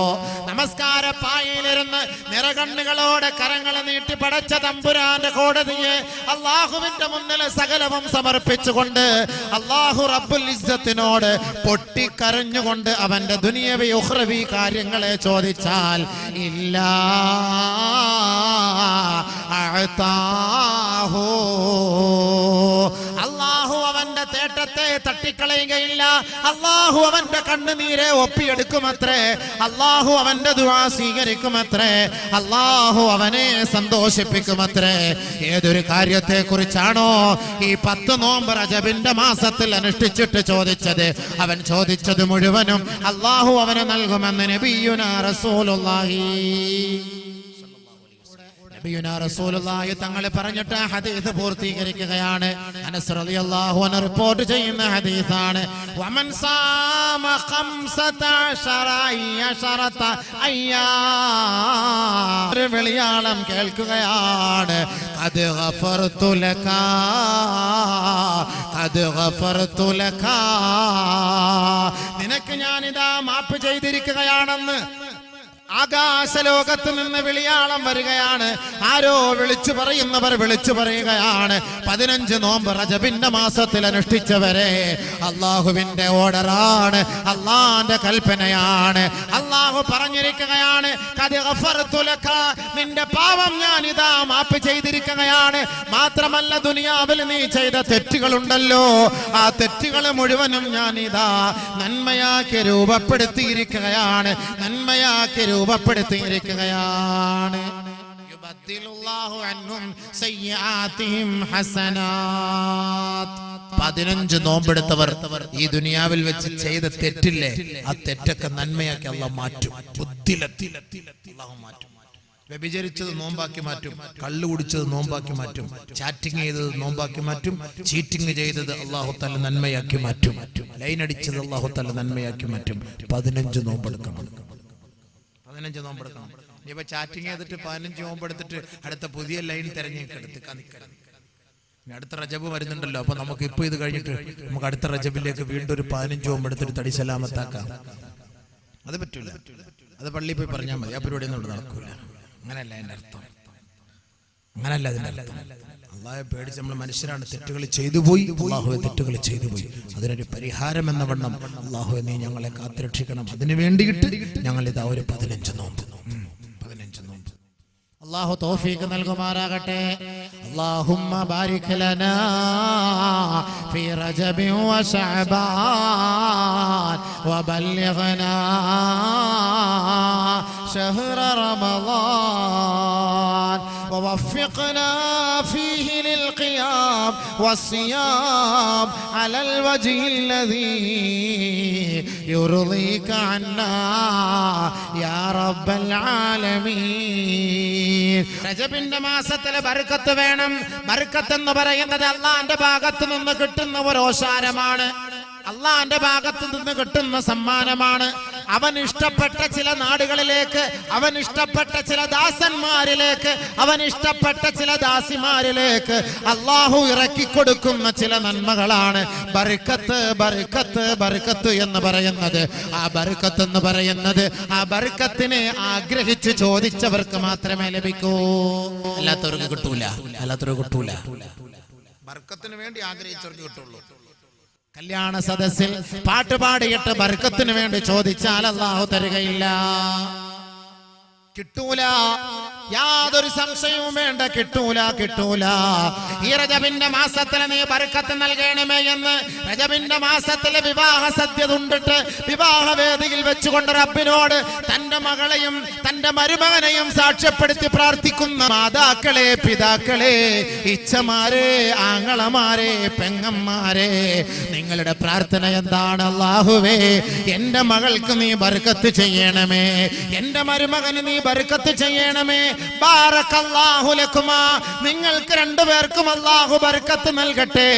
നമസ്കാര പായയിലിരുന്ന് നിറകണ്ണുകളോടെ കരങ്ങൾ നീട്ടി പടച്ച തമ്പുരാന്റെ കോടതിയെ അള്ളാഹുവിന്റെ മുന്നിൽ സകലവും സമർപ്പിച്ചുകൊണ്ട് അള്ളാഹു റബ്ബുൽ ഇസ്സത്തിനോട് പൊട്ടിക്കരഞ്ഞുകൊണ്ട് അവന്റെ ദുനിയവി ഉഖ്റവി കാര്യങ്ങളെ ചോദിച്ചാൽ ഇല്ലാ അഅതാഹു, അല്ലാഹു അവന്റെ തേട്ടത്തെ തട്ടിക്കളയുകയില്ല. അല്ലാഹു അവന്റെ കണ്ണുനീരെ ഒപ്പിയെടുക്കുമത്രേ. അല്ലാഹു അവന്റെ ദുആ സ്വീകരിക്കുമത്രേ. അല്ലാഹു അവനെ സന്തോഷിപ്പിക്കുമത്രേ. ഏതൊരു കാര്യത്തെ കുറിച്ചാണോ ഈ 10 നോമ്പ് റജബിന്റെ മാസത്തിൽ അനുഷ്ഠിച്ചിട്ട് ചോദിച്ചത്, അവൻ ചോദിച്ചത് മുഴുവനും അല്ലാഹു അവന് നൽകുമെന്ന് നബിയുനാ റസൂലുള്ളാഹി റസൂലുള്ളാഹി തങ്ങൾ പറഞ്ഞിട്ട് ഹദീസ് പൂർത്തീകരിക്കുകയാണ്. അനസ് റളിയല്ലാഹു അൻഹു റിപ്പോർട്ട് ചെയ്യുന്ന ഹദീസാണ്, വമൻ സാമ 15 അയ്യാം, ഒരു വിളിയാളം കേൾക്കുകയാണ്, ഖദ് ഗഫർതു ലക, ഖദ് ഗഫർതു ലക, നിനക്ക് ഞാനിതാ മാപ്പ് ചെയ്തിരിക്കുകയാണെന്ന് ആകാശലോകത്ത് നിന്ന് വിളിയാളം വരികയാണ്. ആരോ വിളിച്ചു പറയുന്നവർ വിളിച്ചു പറയുകയാണ്, 15 നോമ്പ് റജബിന്റെ മാസത്തിൽ അനുഷ്ഠിച്ചവരെ, അള്ളാഹുവിന്റെ ഓർഡറാണ്, അള്ളാന്റെ കൽപ്പനയാണ്. അള്ളാഹു പറഞ്ഞിരിക്കുകയാണ്, ഖദ് ഗഫർതു ലക, നിന്റെ പാപം ഞാൻ ഇതാ മാപ്പ് ചെയ്തിരിക്കുകയാണ്. മാത്രമല്ല ദുനിയാവിൽ നീ ചെയ്ത തെറ്റുകളുണ്ടല്ലോ, ആ തെറ്റുകൾ മുഴുവനും ഞാൻ ഇതാ നന്മയാക്കി രൂപപ്പെടുത്തിയിരിക്കുകയാണ്, നന്മയാക്കി രൂപപ്പെടുത്തിയിരിക്കുകയാണ്. യുബദ്ദിലുല്ലാഹു അൻഹും സയ്യിആതിഹിം ഹസനാത്ത്. 15 നോമ്പെടുത്തവർ ഈ ദുനിയാവിൽ വെച്ച് ചെയ്ത തെറ്റില്ലേ, ആ തെറ്റൊക്കെ നന്മയാക്കി അല്ലാഹു മാറ്റും. അല്ലാഹു മാറ്റും. വ്യഭിചരിച്ചത് നോമ്പാക്കി മാറ്റും, കള്ളു കുടിച്ചത് നോമ്പാക്കി മാറ്റും, ചാറ്റിംഗ് ചെയ്തത് നോമ്പാക്കി മാറ്റും, ചീറ്റിംഗ് ചെയ്തത് അല്ലാഹു തആല നന്മയാക്കി മാറ്റും, ലൈൻ അടിച്ചത് അല്ലാഹു തആല നന്മയാക്കി മാറ്റും. 15 നോമ്പെടുക്കണം. 15 നോമ്പെടുക്കണം. ഇനിയിപ്പോ ചാറ്റിംഗ് ചെയ്തിട്ട് 15 നോമ്പെടുത്തിട്ട് അടുത്ത പുതിയ ലൈൻ തിരഞ്ഞെടുക്കാൻ നിൽക്കണം. അടുത്ത റജബ് വരുന്നുണ്ടല്ലോ, അപ്പൊ നമുക്ക് ഇപ്പൊ ഇത് കഴിഞ്ഞിട്ട് നമുക്ക് അടുത്ത റജബിലേക്ക് വീണ്ടും ഒരു 15 നോമ്പെടുത്തിട്ട് തടി സലാമത്താക്കാം. അത് പറ്റൂല. അത് പള്ളിയിൽ പോയി പറഞ്ഞാൽ മതി. ആ പരിപാടി ഒന്നും ഇവിടെ നടക്കൂല. അങ്ങനെയല്ല അതിന്റെ അർത്ഥം. അങ്ങനല്ല അതിന്റെ അർത്ഥം. അള്ളാഹുവെ പേടിച്ച് നമ്മൾ മനുഷ്യരാണ്, തെറ്റുകൾ ചെയ്തു പോയി. അള്ളാഹുവെ തെറ്റുകൾ ചെയ്തു പോയി, അതിനൊരു പരിഹാരം എന്ന വണ്ണം അള്ളാഹുവെ നീ ഞങ്ങളെ കാത്തുരക്ഷിക്കണം. അതിനു വേണ്ടിയിട്ട് ഞങ്ങൾ ഇതാ ഒരു 15 നോമ്പ്. അല്ലാഹു തൗഫീഖ് നൽകുമാറാകട്ടെ. അല്ലാഹുമ്മ ബാരിക് ലനാ ഫീ റജബി വ ശഅബാൻ വബല്ലിഗ്നാ ശഹ്റ റമളാൻ ووفقنا فيه للقيام والصيام على الوجه الذي يرضيك عنا يا رب العالمين. റജബിന്റെ മാസത്തിലെ ബർക്കത്ത് വേണം. ബർക്കത്ത് എന്ന് പറയുന്നത് അള്ളാന്റെ ഭാഗത്ത് നിന്ന് കിട്ടുന്ന ഒരു ഓശാരമാണ്, അള്ളാന്റെ ഭാഗത്ത് നിന്ന് കിട്ടുന്ന സമ്മാനമാണ്. അവൻ ഇഷ്ടപ്പെട്ട ചില നാടുകളിലേക്ക്, അവൻ ഇഷ്ടപ്പെട്ട ചില ദാസന്മാരിലേക്ക്, അവൻ ഇഷ്ടപ്പെട്ട ചില ദാസിമാരിലേക്ക് അള്ളാഹു ഇറക്കിക്കൊടുക്കുന്ന ചില നന്മകളാണ് ബർക്കത്ത്. ബർക്കത്ത് ബർക്കത്ത് എന്ന് പറയുന്നത്, ആ ബർക്കത്ത് എന്ന് പറയുന്നത് ആ ബർക്കത്തിനെ ആഗ്രഹിച്ച് ചോദിച്ചവർക്ക് മാത്രമേ ലഭിക്കൂ, അല്ലാത്തവർക്ക് കിട്ടൂല. അല്ലാത്തവർക്ക് കിട്ടൂല. ബർക്കത്തിന് വേണ്ടി ആഗ്രഹിച്ചവർക്ക് കിട്ടുള്ളൂ. കല്യാണ സദസ്സിൽ പാട്ടുപാടിയിട്ട് ബർക്കത്തിന് വേണ്ടി ചോദിച്ചാൽ അല്ലാഹു തരുകയില്ല, കിട്ടൂല. യാതൊരു സംശയവും വേണ്ട, കിട്ടൂല. ഈ റജബിന്റെ മാസത്തിൽ നീ ബർക്കത്ത് നൽകണമേ എന്ന് റജബിന്റെ മാസത്തിലെ വിവാഹ സദ്യ ഉണ്ടിട്ട് വിവാഹ വേദിയിൽ വെച്ചുകൊണ്ട് റബ്ബിനോട് തന്റെ മകളെയും തന്റെ മരുമകനെയും സാക്ഷ്യപ്പെടുത്തി പ്രാർത്ഥിക്കുന്ന മാതാക്കളെ, പിതാക്കളെ, ഇച്ഛമാരെ, ആങ്ങളമാരെ, പെങ്ങന്മാരെ, നിങ്ങളുടെ പ്രാർത്ഥന എന്താണ്? അല്ലാഹുവേ, എന്റെ മകൾക്ക് നീ ബർക്കത്ത് ചെയ്യണമേ, എന്റെ മരുമകന് നീ ബർക്കത്ത് ചെയ്യണമേ. ബാറക്കല്ലാഹു ലക്കുമാ, നിങ്ങൾക്ക് രണ്ടുപേർക്കും അല്ലാഹു ബർക്കത്ത് നൽകട്ടെ.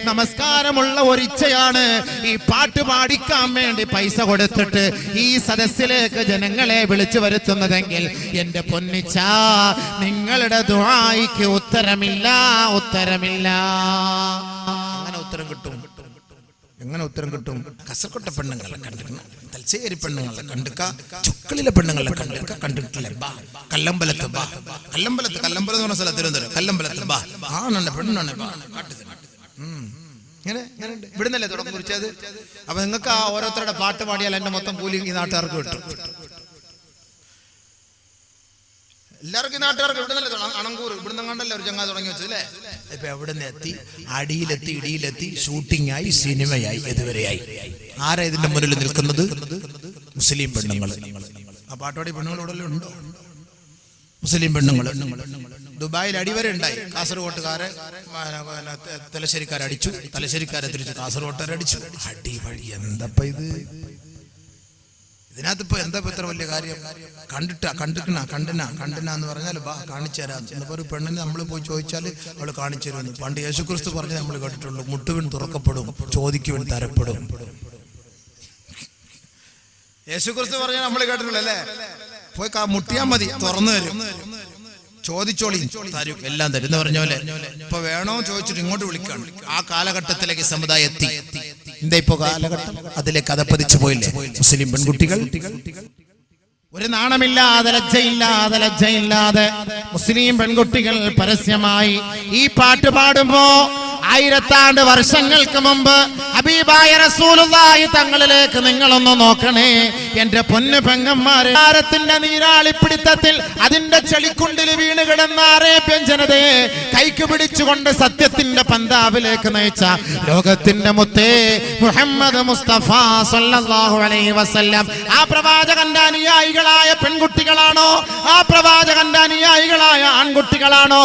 നമസ്കാരമുള്ള ഒരിച്ഛയാണ് ഈ പാട്ട് പാടിക്കാൻ വേണ്ടി പൈസ കൊടുത്തിട്ട് ഈ സദസ്സിലേക്ക് ജനങ്ങളെ വിളിച്ചു വരുത്തുന്നതെങ്കിൽ എന്റെ പൊന്നിച്ച, നിങ്ങളുടെ ദുആയ്ക്ക് ഉത്തരമില്ല. അങ്ങനെ ഉത്തരം കിട്ടും. എങ്ങനെ ഉത്തരം കിട്ടും? കസക്കൊട്ട പെണ്ണുങ്ങളെ കണ്ടിരുന്ന, തലശ്ശേരി പെണ്ണുങ്ങളെ കണ്ടുക, ചുക്കളിലെ പെണ്ണുങ്ങളെ കണ്ടിട്ടില്ലേ? ബാ കല്ലമ്പലത്ത്, ബാ കല്ലമ്പലത്ത്, കല്ലമ്പലം എന്ന് പറഞ്ഞ സ്ഥലം തിരുവനന്തപുരം. കല്ലമ്പലത്ത് ബാ, ആണുണ്ട് പെണ്ണുണ്ട്, ഇങ്ങനെ ഇവിടുന്നല്ലേ തുടക്കം കുറിച്ചത്. അപ്പൊ നിങ്ങൾക്ക് ആ ഓരോരുത്തരുടെ പാട്ട് പാടിയാൽ എന്റെ മൊത്തം കൂലി ഈ നാട്ടുകാർക്ക് കിട്ടും. എല്ലാവർക്കും ഈ നാട്ടുകാർക്ക് ഇവിടുന്നല്ലേ അണങ്കൂർ, ഇവിടുന്ന് കണ്ടല്ലേ ഒരു ചങ്ങാ തുടങ്ങി വെച്ചത് അല്ലേ? ഇപ്പൊ എവിടുന്ന് എത്തി? അടിയിലെത്തി, ഇടിയിലെത്തി, ഷൂട്ടിംഗായി, സിനിമയായി, ഇതുവരെയായി. ആരാ ഇതിന്റെ മുന്നിൽ നിൽക്കുന്നത്? മുസ്ലിം പെണ്ണുങ്ങൾ. ആ പാട്ടോടി പെണ്ണുങ്ങളോടെല്ലാം ഉണ്ടോ? മുസ്ലിം പെണ്ണുങ്ങൾ. ദുബായിൽ അടിവരെ ഉണ്ടായി. കാസർഗോട്ടുകാരെ തലശ്ശേരിക്കാരടിച്ചു, തലശ്ശേരിക്കാരെ തിരിച്ചു കാസർഗോട്ടുകാരടിച്ചു. അടിവഴി. എന്തപ്പ ഇത്? ഇതിനകത്ത് ഇപ്പൊ എന്താ ഇത്ര വലിയ കാര്യം? കണ്ടിന എന്ന് പറഞ്ഞാൽ ബാ കാണിച്ചു തരാം. ഇന്നിപ്പോ ഒരു പെണ്ണിന് നമ്മൾ പോയി ചോദിച്ചാൽ അവള് കാണിച്ചു തരുന്നു. പണ്ട് യേശുക്രിസ്തു പറഞ്ഞ് നമ്മൾ കേട്ടിട്ടുള്ളൂ, മുട്ടുവിൻ തുറക്കപ്പെടും, ചോദിക്കുവിൻ തരപ്പെടും. യേശുക്രിസ്തു പറഞ്ഞ നമ്മൾ കേട്ടിട്ടുള്ളൂ അല്ലേ? പോയി മുട്ടിയാൽ മതി, തുറന്നു തരും. ചോദിച്ചോളി, തരും, എല്ലാം തരും എന്ന് പറഞ്ഞ പോലെ ഇപ്പൊ വേണോ ചോദിച്ചിട്ട് ഇങ്ങോട്ട് വിളിക്കാണ്. ആ കാലഘട്ടത്തിലേക്ക് സമുദായം എത്തി. എന്താ ഇപ്പൊ കാലഘട്ടം? അതിലേക്ക് അതപ്പതിച്ചു പോയില്ലേ മുസ്ലിം പെൺകുട്ടികൾ? ഒരു നാണമില്ലാതെ, ലജ്ജയില്ലാതെ മുസ്ലിം പെൺകുട്ടികൾ പരസ്യമായി ഈ പാട്ട് പാടുമ്പോ 1000 വർഷങ്ങൾക്ക് മുമ്പ് ഹബീബായ റസൂലുള്ളാഹി തങ്ങളിലേക്ക് നിങ്ങളൊന്ന് നോക്കണേ എന്റെ പൊന്നു പെങ്ങന്മാരെ. ഭാരത്തിന്റെ നീരാളിപ്പിടുത്തത്തിൽ അതിന്റെ ചെളിക്കുണ്ടിൽ വീണ് കിടന്ന അറേബ്യൻ ജനതയെ കൈക്ക് പിടിച്ചുകൊണ്ട് സത്യത്തിന്റെ പന്താവിലേക്ക് നയിച്ച ലോകത്തിന്റെ മുത്തേ മുഹമ്മദ് മുസ്തഫ സല്ലല്ലാഹു അലൈഹി വസല്ലം, ആ പ്രവാചകന്റെ അനുയായികളായ പെൺകുട്ടികളാണോ? ആ പ്രവാചകന്റെ അനുയായികളായ ആൺകുട്ടികളാണോ?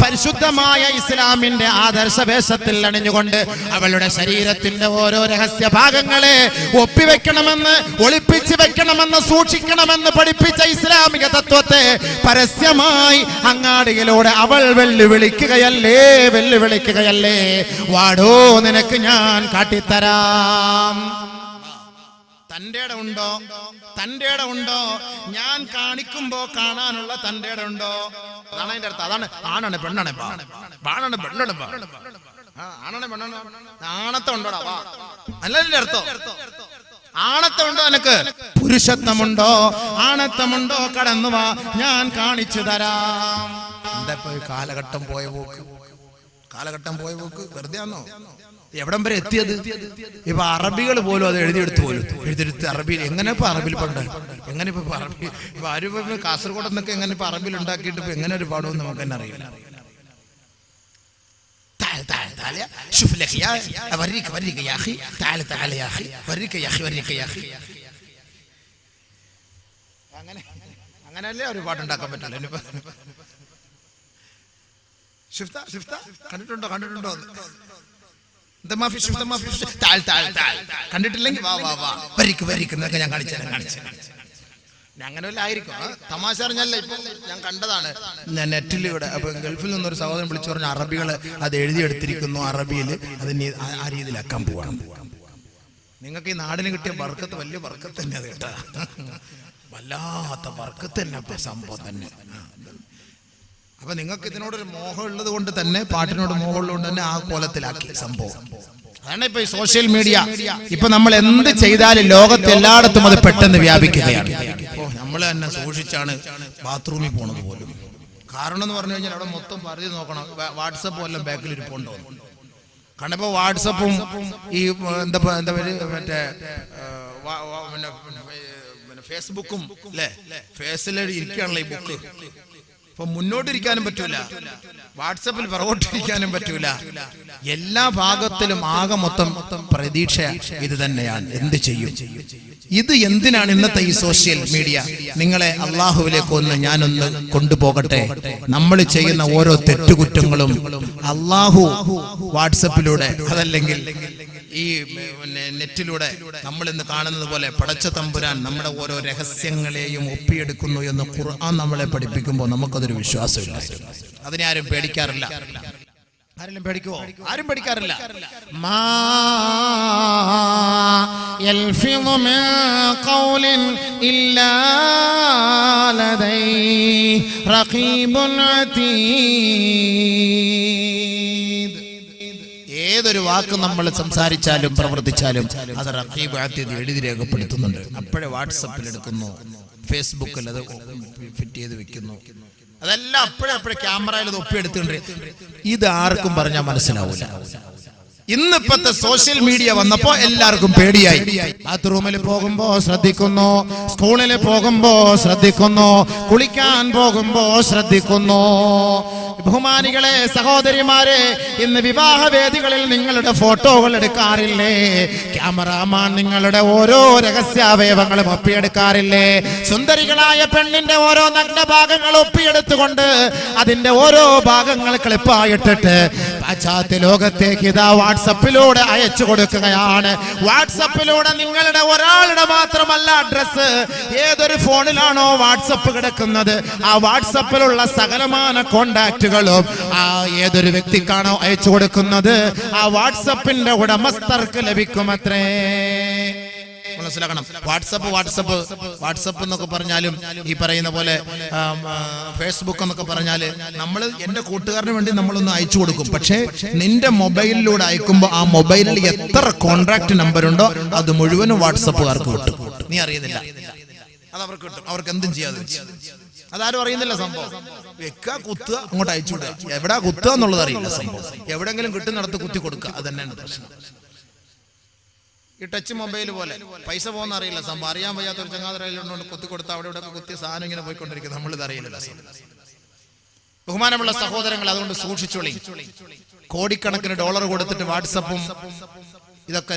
പരിശുദ്ധമായ ഇസ്ലാമിന്റെ ആദർശ വേഷത്തിൽ അണിഞ്ഞുകൊണ്ട് അവളുടെ ശരീരത്തിന്റെ ഓരോ രഹസ്യ ഭാഗങ്ങളെ ഒപ്പിവെക്കണമെന്ന്, ഒളിപ്പിച്ച് വെക്കണമെന്ന്, സൂക്ഷിക്കണമെന്ന് പഠിപ്പിച്ച ഇസ്ലാമിക തത്വത്തെ പരസ്യമായി അങ്ങാടിയിലൂടെ അവൾ വെല്ലുവിളിക്കുകയല്ലേ. വാടോ, നിനക്ക് ഞാൻ കാട്ടിത്തരാം. തന്റെ ഉണ്ടോ? ഞാൻ കാണിക്കുമ്പോ കാണാനുള്ള തന്റെ ഉണ്ടോ? അതാണ് അതിന്റെ അർത്ഥം. അതാണ് ആണാണ് പെണ്ണാണ്, ബാണാണ് പെണ്ണാണ്, ആണാണ് പെണ്ണാണ്. ആണത്തം ഉണ്ടോടാ? വാ, അല്ലതിന്റെ അർത്ഥം. ആണത്തം ഉണ്ടോ നിനക്ക്? പുരുഷത്വമുണ്ടോ, ആണത്തമുണ്ടോ? കടന്നു വാ, ഞാൻ കാണിച്ചു തരാം. എന്താ കാലഘട്ടം പോയ പോക്ക് വെറുതെ ആണോ? എവിടം വരെ എത്തിയത്? ഇപ്പൊ അറബികൾ പോലും അത് എഴുതിയെടുത്ത് അറബിയിൽ. എങ്ങനെ ഇപ്പൊ അറബിയിൽ പണ്ട് എങ്ങനെ ഇപ്പൊ അറബി ഇപ്പൊ ആരും കാസർഗോഡ് എന്നൊക്കെ എങ്ങനെ ഇപ്പൊ അറബിയിൽ ഉണ്ടാക്കിയിട്ട് ഇപ്പൊ എങ്ങനെ ഒരു പാടുമെന്ന് നമുക്ക് തന്നെ അറിയില്ല. അങ്ങനെയല്ലേ ഒരു പാട്ടുണ്ടാക്കാൻ പറ്റില്ല. കണ്ടിട്ടുണ്ടോ? കണ്ടിട്ടില്ലെങ്കിൽ വാ വരിക്കുന്നൊക്കെ ഞാൻ കാണിച്ചു. അങ്ങനെ വല്ല ആയിരിക്കും, തമാശ അറിഞ്ഞല്ല. ഇപ്പൊ ഞാൻ കണ്ടതാണ് നെറ്റിൽ. ഇവിടെ അപ്പൊ ഗൾഫിൽ നിന്നൊരു സഹോദരൻ വിളിച്ചു പറഞ്ഞു അറബികള് അത് എഴുതിയെടുത്തിരിക്കുന്നു അറബിയിൽ, അതിന് ആ രീതിയിലാക്കാൻ പോവാണ്. നിങ്ങൾക്ക് ഈ നാടിന് കിട്ടിയ ബർക്കത്ത് വലിയ ബർക്കത്ത് തന്നെ. അത് കേട്ടാ വല്ലാത്ത ബർക്കത്ത് തന്നെ സംഭവം തന്നെ. അപ്പൊ നിങ്ങൾക്ക് ഇതിനോടൊരു മോഹം ഉള്ളത് കൊണ്ട് തന്നെ, പാട്ടിനോട് മോഹം ഉള്ളത് കൊണ്ട് തന്നെ ആ കോലത്തിലാക്കി സംഭവം. അതാണ് ഇപ്പൊ ഈ സോഷ്യൽ മീഡിയ. ഇപ്പൊ നമ്മൾ എന്ത് ചെയ്താലും ലോകത്ത് എല്ലായിടത്തും അത് പെട്ടെന്ന് വ്യാപിക്കുകയാണ്. നമ്മൾ തന്നെ സൂക്ഷിച്ചാണ് ബാത്റൂമിൽ പോണത് പോലും. കാരണം എന്ന് പറഞ്ഞു കഴിഞ്ഞാൽ അവിടെ മൊത്തം പറഞ്ഞു നോക്കണം. വാട്സപ്പ് വല്ല ബാക്കിൽ ഇരിപ്പുണ്ടോ? കാരണം ഇപ്പൊ വാട്സപ്പും ഈ എന്താ പേര് മറ്റേ ഫേസ്ബുക്കും അല്ലേ? ഫേസിൽ ഇരിക്കുകയാണല്ലോ ഈ ബുക്ക്. അപ്പൊ മുന്നോട്ടിരിക്കാനും പറ്റൂല, വാട്സപ്പിൽ പുറകോട്ടിരിക്കാനും പറ്റൂല. എല്ലാ ഭാഗത്തിലും ആകെ മൊത്തം പ്രതീക്ഷ ഇത് തന്നെയാണ്. എന്ത് ചെയ്യും? ഇത് എന്തിനാണ് ഇന്നത്തെ ഈ സോഷ്യൽ മീഡിയ? നിങ്ങളെ അള്ളാഹുവിലേക്ക് ഞാനൊന്ന് കൊണ്ടുപോകട്ടെ. നമ്മൾ ചെയ്യുന്ന ഓരോ തെറ്റുകുറ്റങ്ങളും അള്ളാഹു വാട്സപ്പിലൂടെ അതല്ലെങ്കിൽ ഈ നെറ്റിലൂടെ നമ്മൾ ഇന്ന് കാണുന്നത് പോലെ പടച്ച തമ്പുരാൻ നമ്മുടെ ഓരോ രഹസ്യങ്ങളെയും ഒപ്പിയെടുക്കുന്നു എന്ന് ഖുർആൻ നമ്മളെ പഠിപ്പിക്കുമ്പോൾ നമുക്കതൊരു വിശ്വാസമില്ല. അതിനെ ആരും പേടിക്കാറില്ല. ആരെങ്കിലും പേടിക്കുവോ? ആരും പേടിക്കാറില്ല. മാ യൽഫിദു മിൻ ഖൗലിൻ ഇല്ലാ ലദൈഹി റഖീബുൻ അതീദ്. ഏതൊരു വാക്ക് നമ്മൾ സംസാരിച്ചാലും പ്രവർത്തിച്ചാലും അത് റഖീബ് അതീദ് എഴുതി രേഖപ്പെടുത്തുന്നുണ്ട്. അപ്പോഴേ വാട്സപ്പിൽ എടുക്കുന്നു, ഫേസ്ബുക്കിൽ അത് ഫിറ്റ് ചെയ്ത് വെക്കുന്നു. അതെല്ലാം അപ്പോഴേ ക്യാമറയിൽ അത് ഒപ്പിയെടുത്തുകൊണ്ട്. ഇത് ആർക്കും പറഞ്ഞാൽ മനസ്സിലാവൂല. ഇന്നിപ്പത്തെ സോഷ്യൽ മീഡിയ വന്നപ്പോ എല്ലാവർക്കും പേടിയായി. ബാത്റൂമിൽ പോകുമ്പോ ശ്രദ്ധിക്കുന്നു, സ്കൂളിൽ പോകുമ്പോ ശ്രദ്ധിക്കുന്നു, കുളിക്കാൻ പോകുമ്പോ ശ്രദ്ധിക്കുന്നു. ബഹുമാനികളെ, സഹോദരിമാരെ, ഇന്ന് വിവാഹ വേദികളിൽ നിങ്ങളുടെ ഫോട്ടോകൾ എടുക്കാറില്ലേ? ക്യാമറാമാൻ നിങ്ങളുടെ ഓരോ രഹസ്യാവയവങ്ങളും ഒപ്പിയെടുക്കാറില്ലേ? സുന്ദരികളായ പെണ്ണിന്റെ ഓരോ നഗ്നഭാഗങ്ങൾ ഒപ്പിയെടുത്തുകൊണ്ട് അതിന്റെ ഓരോ ഭാഗങ്ങൾ ക്ലിപ്പായിട്ടിട്ട് പാശ്ചാത്യ ലോകത്തേക്ക് ഇതാ വാട്സപ്പിലൂടെ അയച്ചു കൊടുക്കുകയാണ്. വാട്സപ്പിലൂടെ നിങ്ങളുടെ ഒരാളുടെ മാത്രമല്ല അഡ്രസ്, ഏതൊരു ഫോണിലാണോ വാട്സപ്പ് കിടക്കുന്നത് ആ വാട്സപ്പിലുള്ള സകലമാന കോണ്ടാക്റ്റുകളും ആ ഏതൊരു വ്യക്തിക്കാണോ അയച്ചു കൊടുക്കുന്നത് ആ വാട്സപ്പിന്റെ ഉടമസ്ഥർക്ക് ലഭിക്കുമത്രേ. മനസ്സിലാക്കണം. വാട്സപ്പ് എന്നൊക്കെ പറഞ്ഞാലും ഈ പറയുന്ന പോലെ ഫേസ്ബുക്ക് എന്നൊക്കെ പറഞ്ഞാല് നമ്മൾ എന്റെ കൂട്ടുകാരന് വേണ്ടി നമ്മളൊന്ന് അയച്ചു കൊടുക്കും. പക്ഷേ നിന്റെ മൊബൈലിലൂടെ അയക്കുമ്പോൾ ആ മൊബൈലിൽ എത്ര കോൺട്രാക്ട് നമ്പർ ഉണ്ടോ അത് മുഴുവനും വാട്സപ്പുകാർക്ക് കിട്ടും. നീ അറിയുന്നില്ല, അത് അവർക്ക് കിട്ടും. അവർക്ക് എന്തും ചെയ്യാതെ അതാരും അറിയുന്നില്ല. സംഭവം വെക്കുക, കുത്തുക, അങ്ങോട്ട് അയച്ചു വിടുക. എവിടാ കുത്തുക എന്നുള്ളത് അറിയില്ല. സംഭവം എവിടെങ്കിലും കിട്ടുന്നിടത്ത് കുത്തി കൊടുക്കുക. അത് തന്നെയാണ് പ്രശ്നം. ഈ ടച്ച് മൊബൈൽ പോലെ പൈസ പോകുന്ന അറിയില്ല. സംഭവം അറിയാൻ വയ്യാത്ത ഒരു ചങ്ങാതിരയിലുണ്ട് കുത്തി കൊടുത്താൽ അവിടെ ഇവിടെ കുത്തിയ സാധനം ഇങ്ങനെ പോയിക്കൊണ്ടിരിക്കും. നമ്മളിത് അറിയില്ല. ബഹുമാനമുള്ള സഹോദരങ്ങൾ, അതുകൊണ്ട് സൂക്ഷിച്ചോളി. കോടിക്കണക്കിന് ഡോളർ കൊടുത്തിട്ട് വാട്സപ്പും ഇതൊക്കെ